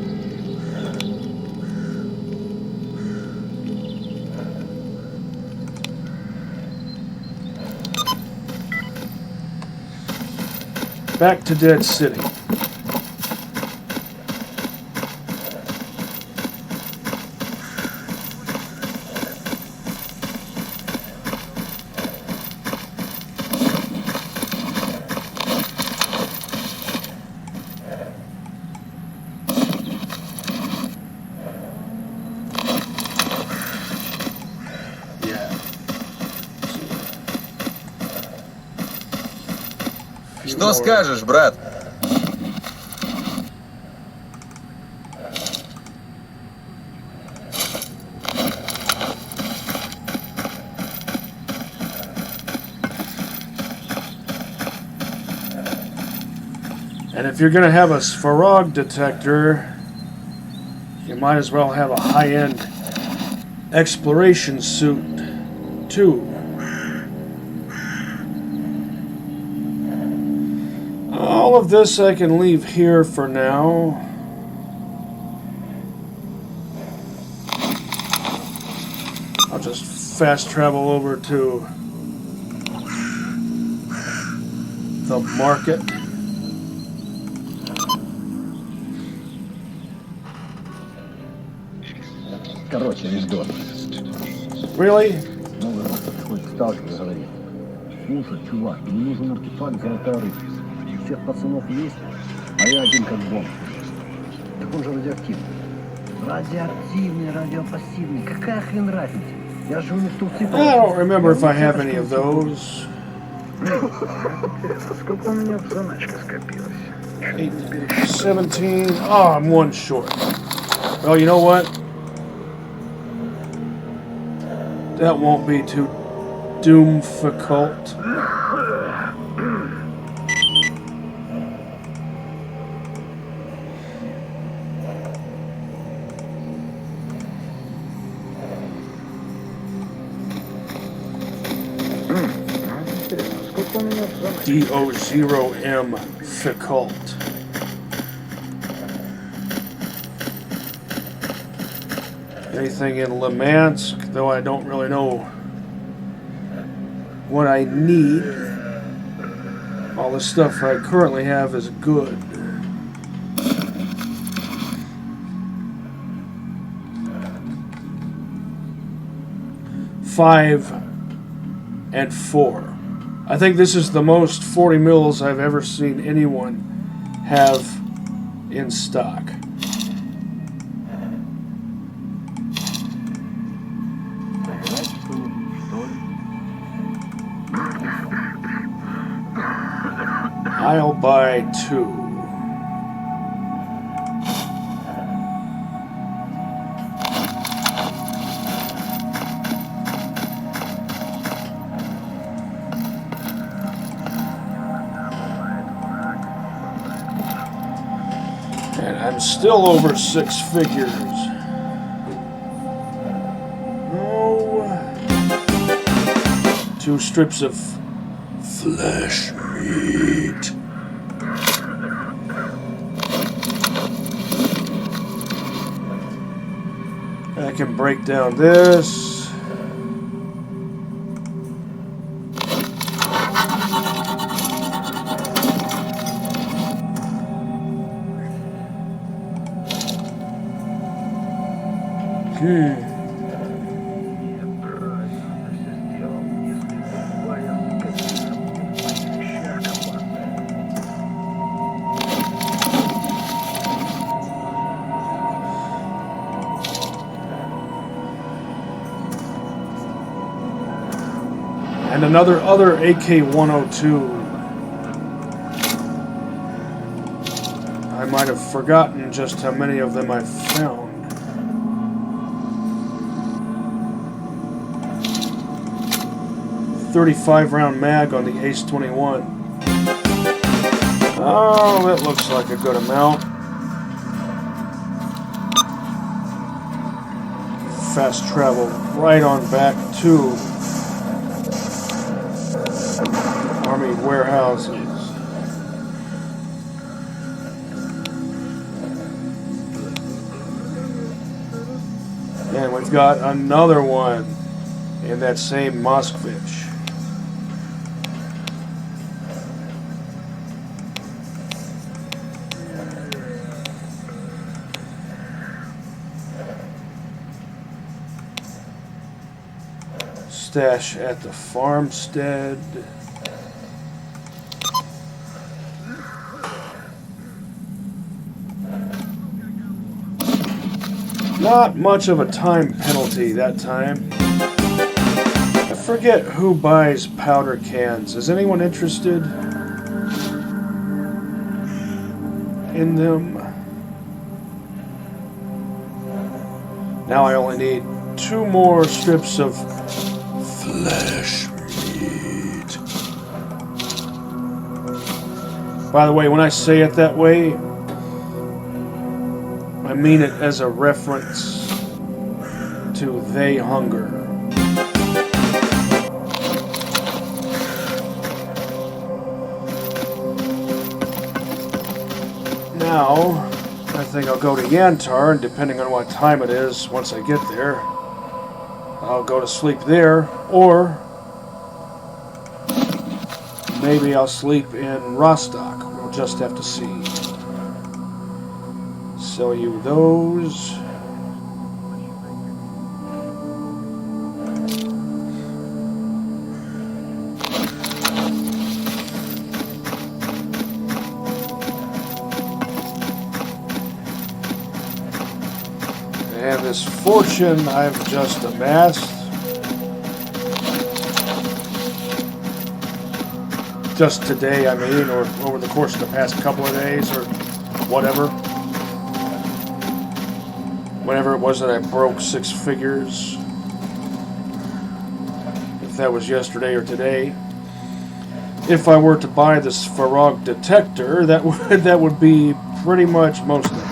Back to Dead City. Что скажешь, брат? And if you're going to have a S.T.A.L.K.E.R detector, you might as well have a high-end exploration suit, too. All of this I can leave here for now. I'll just fast travel over to the market. Короче, анекдот. Really? Новый раз подходит к сталкеру и говорит: слушай, чувак, мне нужен артефакт золотая рыбка. Всех пацанов есть, а я один как бомб. Так он же радиоактивный. Радиоактивный, радиопассивный. Какая хрен разница? Я же у них тут цифры. I don't remember if I have any of those. Сколько у меня в заначке скопилось? 17. Oh, I'm one short. Well, you know what? That won't be too difficult. D-O-0-M difficult. Anything in Lemansk, though I don't really know what I need. All the stuff I currently have is good. Five and 4. I think this is the most 40 mils I've ever seen anyone have in stock. I'll buy 2. And I'm still over 6 figures. No. 2 strips of flesh meat. I can break down this. And another AK-102. I might have forgotten just how many of them I've found. .35 round mag on the Ace-21. Oh, that looks like a good amount. Fast travel right on back to Army warehouses. And we've got another one in that same Moskvich. Stash at the farmstead. Not much of a time penalty that time. I forget who buys powder cans. Is anyone interested in them? Now I only need 2 more strips of flesh meat. By the way, when I say it that way, I mean it as a reference to They Hunger. Now, I think I'll go to Yantar, and depending on what time it is, once I get there, I'll go to sleep there, or maybe I'll sleep in Rostock. We'll just have to see. Sell you those. And this fortune I've just amassed, just today, I mean, or over the course of the past couple of days, or whatever. Whenever it was that I broke 6 figures, if that was yesterday or today. If I were to buy this S.T.A.L.K.E.R detector, that would be pretty much most of it.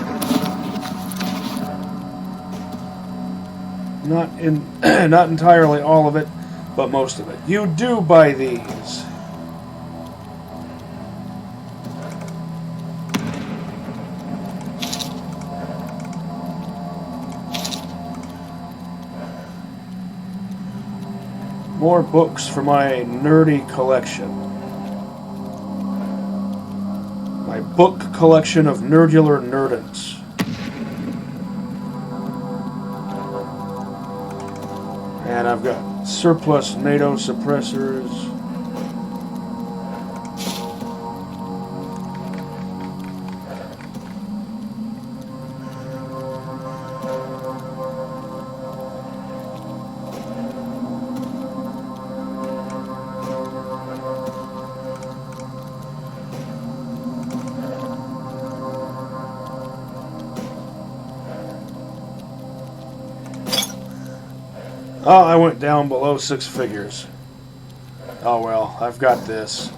Not entirely all of it, but most of it. You do buy these. More books for my nerdy collection. My book collection of nerdular nerdants. And I've got surplus NATO suppressors. Oh, I went down below 6 figures. Oh well, I've got this.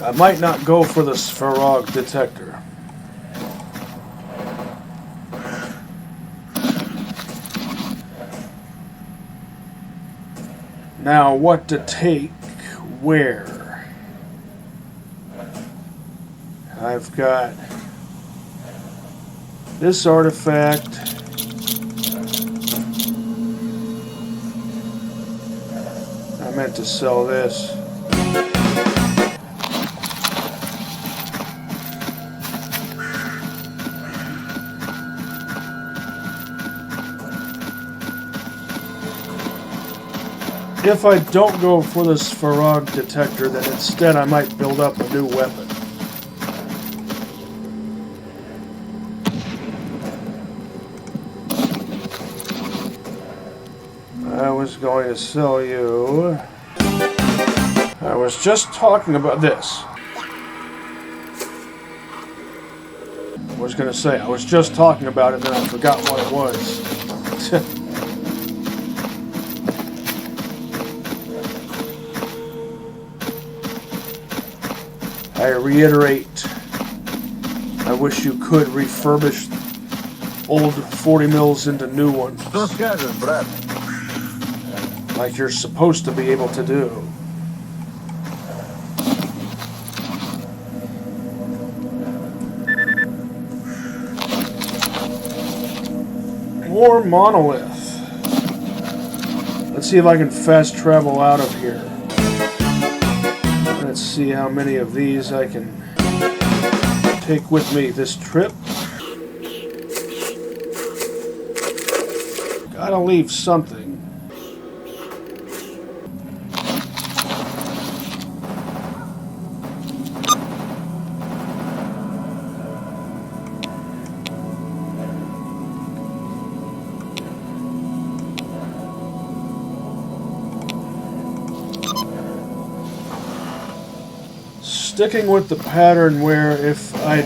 I might not go for the S.T.A.L.K.E.R detector. Now, what to take where? I've got this artifact. I meant to sell this. If I don't go for the S.T.A.L.K.E.R detector, then instead I might build up a new weapon. I was going to sell you... I was just talking about this. I was going to say, I was just talking about it, then I forgot what it was. I reiterate, I wish you could refurbish old 40 mils into new ones. Что скажешь, брат? Like you're supposed to be able to do. More monolith. Let's see if I can fast travel out of here. Let's see how many of these I can take with me this trip. Gotta leave something. Sticking with the pattern where if I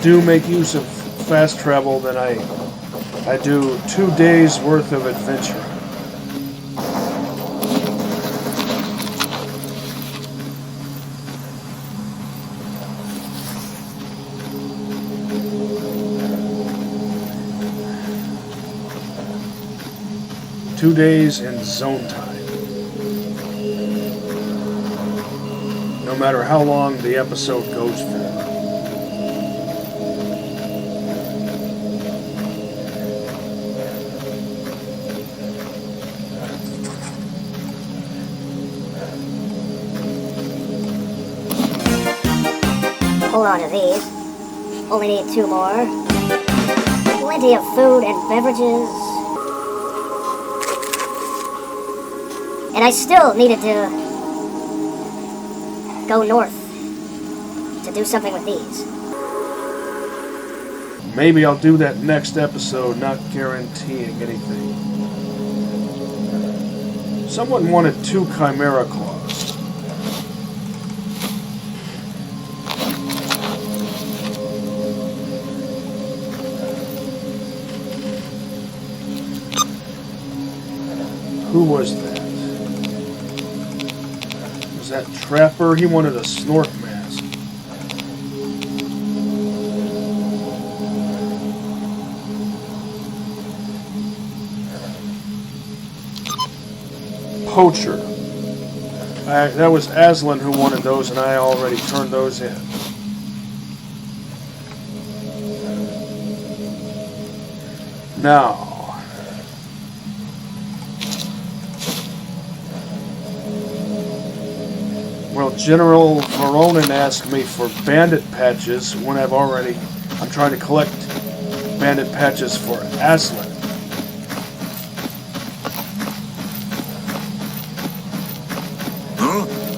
do make use of fast travel, then I do 2 days worth of adventure. Two days in zone time. No matter how long the episode goes for. Hold on to these. Only need 2 more. Plenty of food and beverages. And I still needed to go north to do something with these. Maybe I'll do that next episode, not guaranteeing anything. Someone wanted 2 Chimera Claws. Who was that? Was that Trapper? He wanted a snort mask. poacher. That was Aslan who wanted those, and I already turned those in. Now, well, General Veronin asked me for bandit patches when I'm trying to collect bandit patches for Aslan.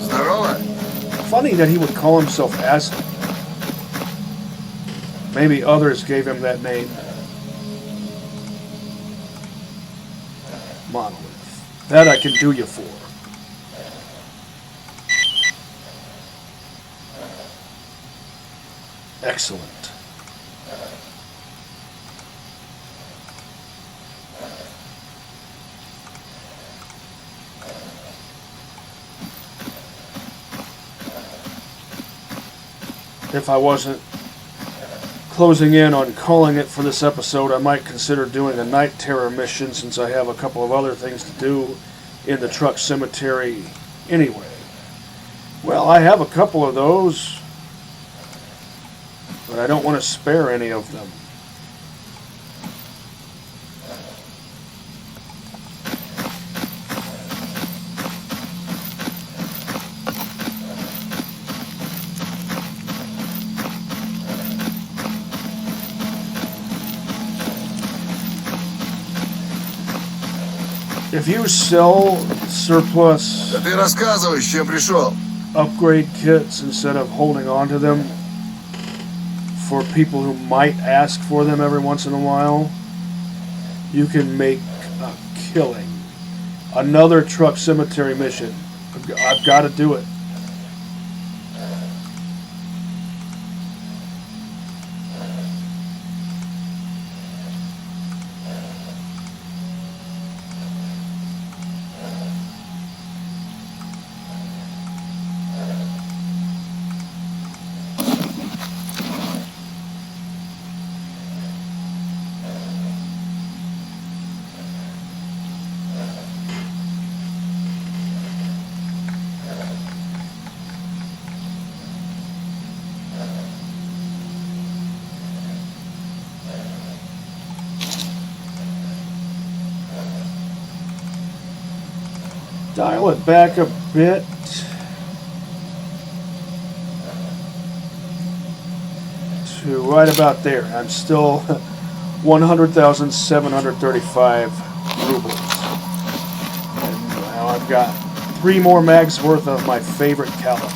Здорово. Funny that he would call himself Aslan. Maybe others gave him that name. Monolith. That I can do you for. Excellent. If I wasn't closing in on calling it for this episode, I might consider doing a night terror mission since I have a couple of other things to do in the truck cemetery anyway. Well, I have a couple of those, but I don't want to spare any of them. If you sell surplus Да ты рассказывай, с чем пришел. upgrade kits instead of holding on to them for people who might ask for them every once in a while, you can make a killing. Another truck cemetery mission. I've got to do it. Dial it back a bit. To right about there. I'm still 100,735 rubles. And now I've got 3 more mags worth of my favorite caliber.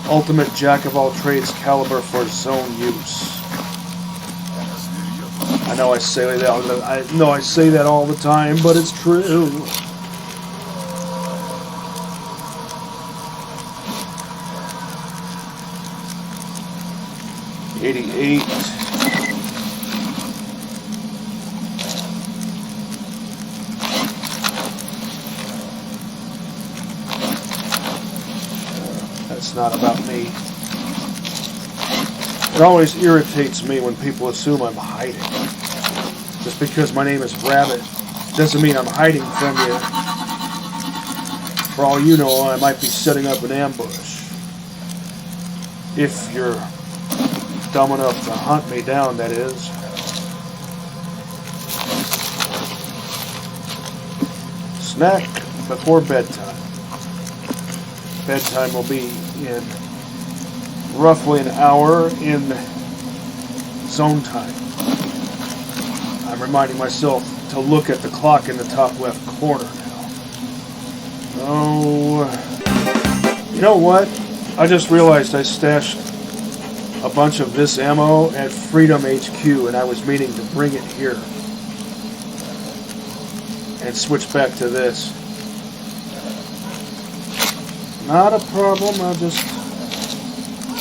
Ultimate Jack of all trades caliber for zone use. I know I say that all the time, but it's true. $88. That's not about me. It always irritates me when people assume I'm hiding. Just because my name is Rabbit doesn't mean I'm hiding from you. For all you know, I might be setting up an ambush. If you're dumb enough to hunt me down, that is. Snack before bedtime. Bedtime will be in roughly an hour in zone time. I'm reminding myself to look at the clock in the top left corner now. Oh, you know what? I just realized I stashed a bunch of this ammo at Freedom HQ, and I was meaning to bring it here and switch back to this. Not a problem, I'll just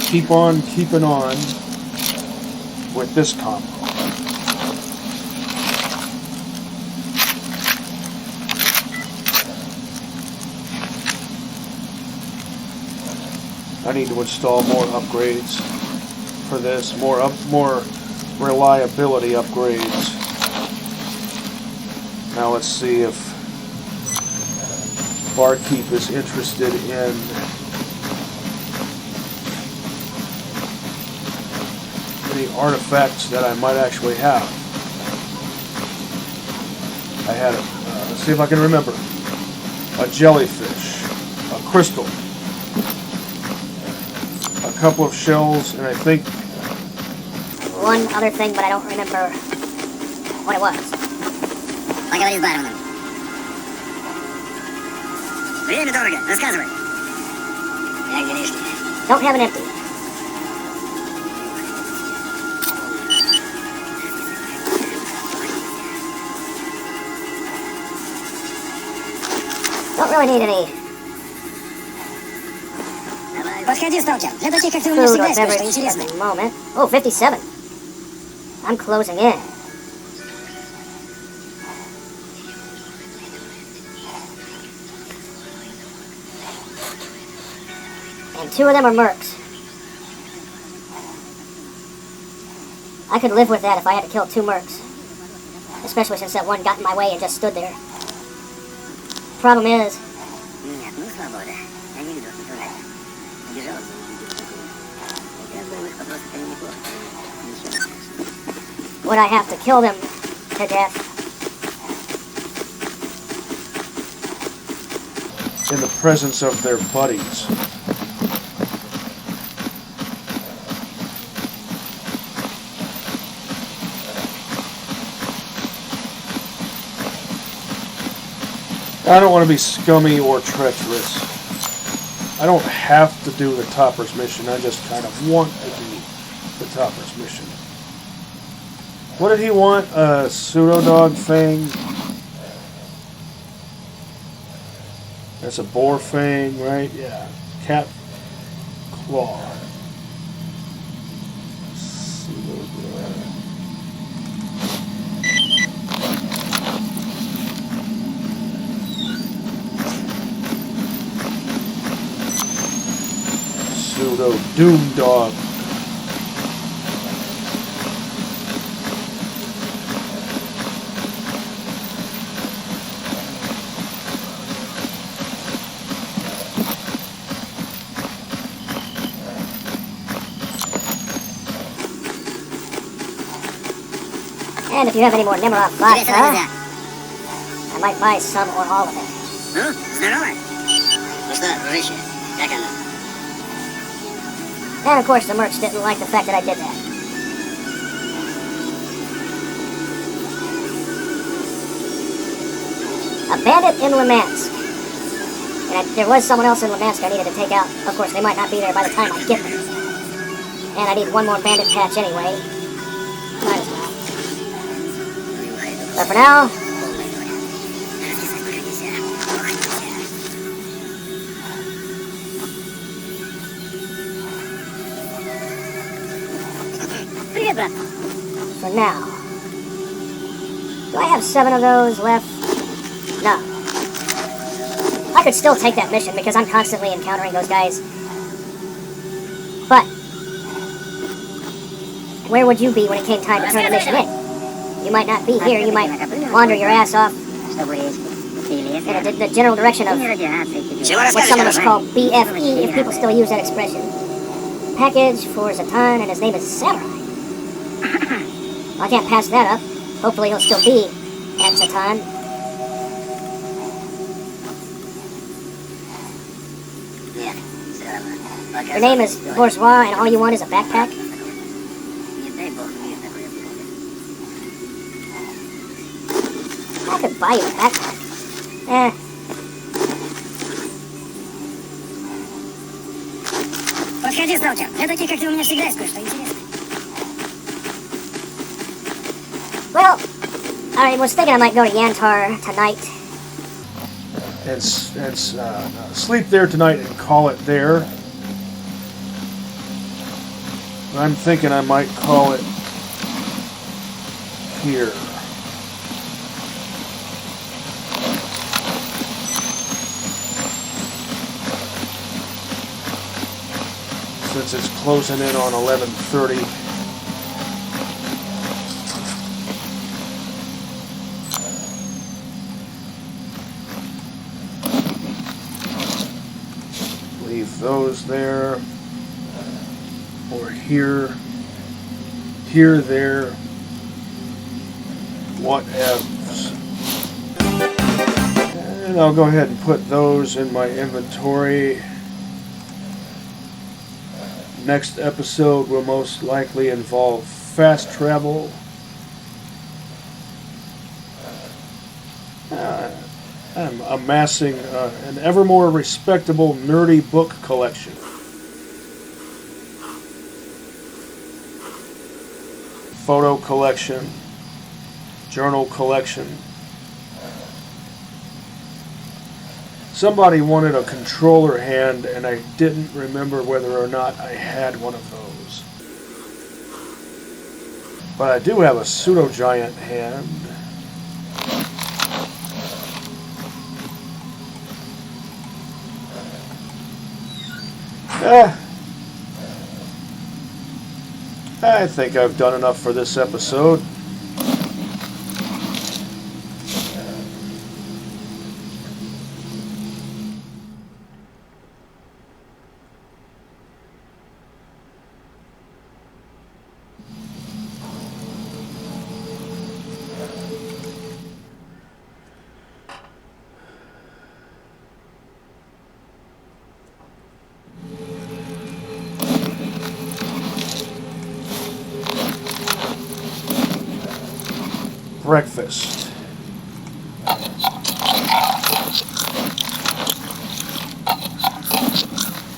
keep on keeping on with this combo. I need to install more upgrades for this, more reliability upgrades. Now let's see if Barkeep is interested in any artifacts that I might actually have. I had let's see if I can remember. A jellyfish, a crystal, a couple of shells, and I think One other thing, but I don't remember what it was. Поговори с барменом. Время дорого, рассказывай. Я где лишний. Don't have an empty. Don't really need any Подходи, сталкер. Для таких, как ты, у меня food всегда or есть кое-что beverage at интересное. the moment. Oh, 57. I'm closing in. And 2 of them are mercs. I could live with that if I had to kill 2 mercs. Especially since that one got in my way and just stood there. Problem is, Нет, ну свобода. Я не видел, натурально. Убежал. Я думаю, что просто это неплохо. Ничего страшного. would I have to kill them to death? in the presence of their buddies. I don't want to be scummy or treacherous. I don't have to do the Topper's mission. I just kind of want to do the Topper's mission. What did he want? A pseudo-dog thing? That's a boar fang, right? Yeah. Cat claw. Pseudo doom dog. And if you have any more Nemerov Тебе vodka, это нельзя. I might buy some or all of it. Ну, здорово. Ну что, дружище, как оно? And of course the mercs didn't like the fact that I did that. A bandit in Lemansk. And there was someone else in Lemansk I needed to take out. Of course, they might not be there by the time I get there. And I need one more bandit patch anyway. Might as well. But for now, Привет, брат. for now. Do I have 7 of those left? No. I could still take that mission because I'm constantly encountering those guys. But where would you be when it came time to turn the mission in? You might not be here. You might wander your ass off in the general direction of what some of us call BFE, if people still use that expression. Package for Zatan, and his name is Samurai. Well, I can't pass that up. Hopefully he'll still be at Zatan. Your name is Bourgeois, and all you want is a backpack? I could buy you a backpack. Подходи, сталкер. Для таких, как ты, у меня всегда есть кое-что интересное. Well, I was thinking I might go to Yantar tonight. And sleep there tonight and call it there. I'm thinking I might call it here. Since it's closing in on 11:30. those there, or here, here, there, whatevs. And I'll go ahead and put those in my inventory. Next episode will most likely involve fast travel. I'm amassing an ever more respectable nerdy book collection. Photo collection, journal collection. Somebody wanted a controller hand, and I didn't remember whether or not I had one of those. But I do have a pseudo-giant hand. I think I've done enough for this episode. Breakfast.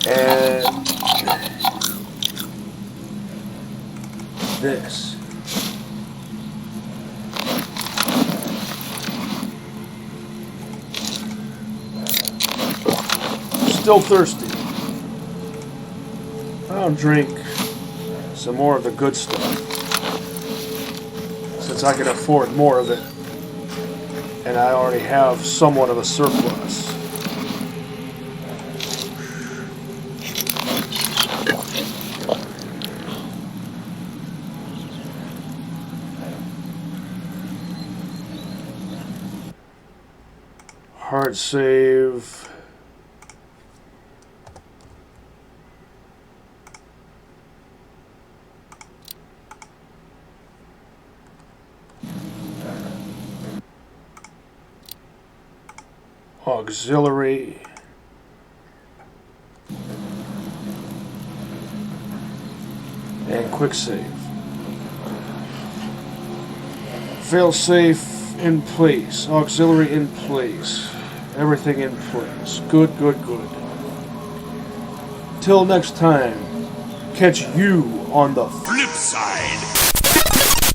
And this. Still thirsty. I'll drink some more of the good stuff, since I can afford more of it, and I already have somewhat of a surplus. Hard save. Auxiliary. And quick save. Fail safe in place. Auxiliary in place. Everything in place. Good, good, good. Till next time, catch you on the flip side.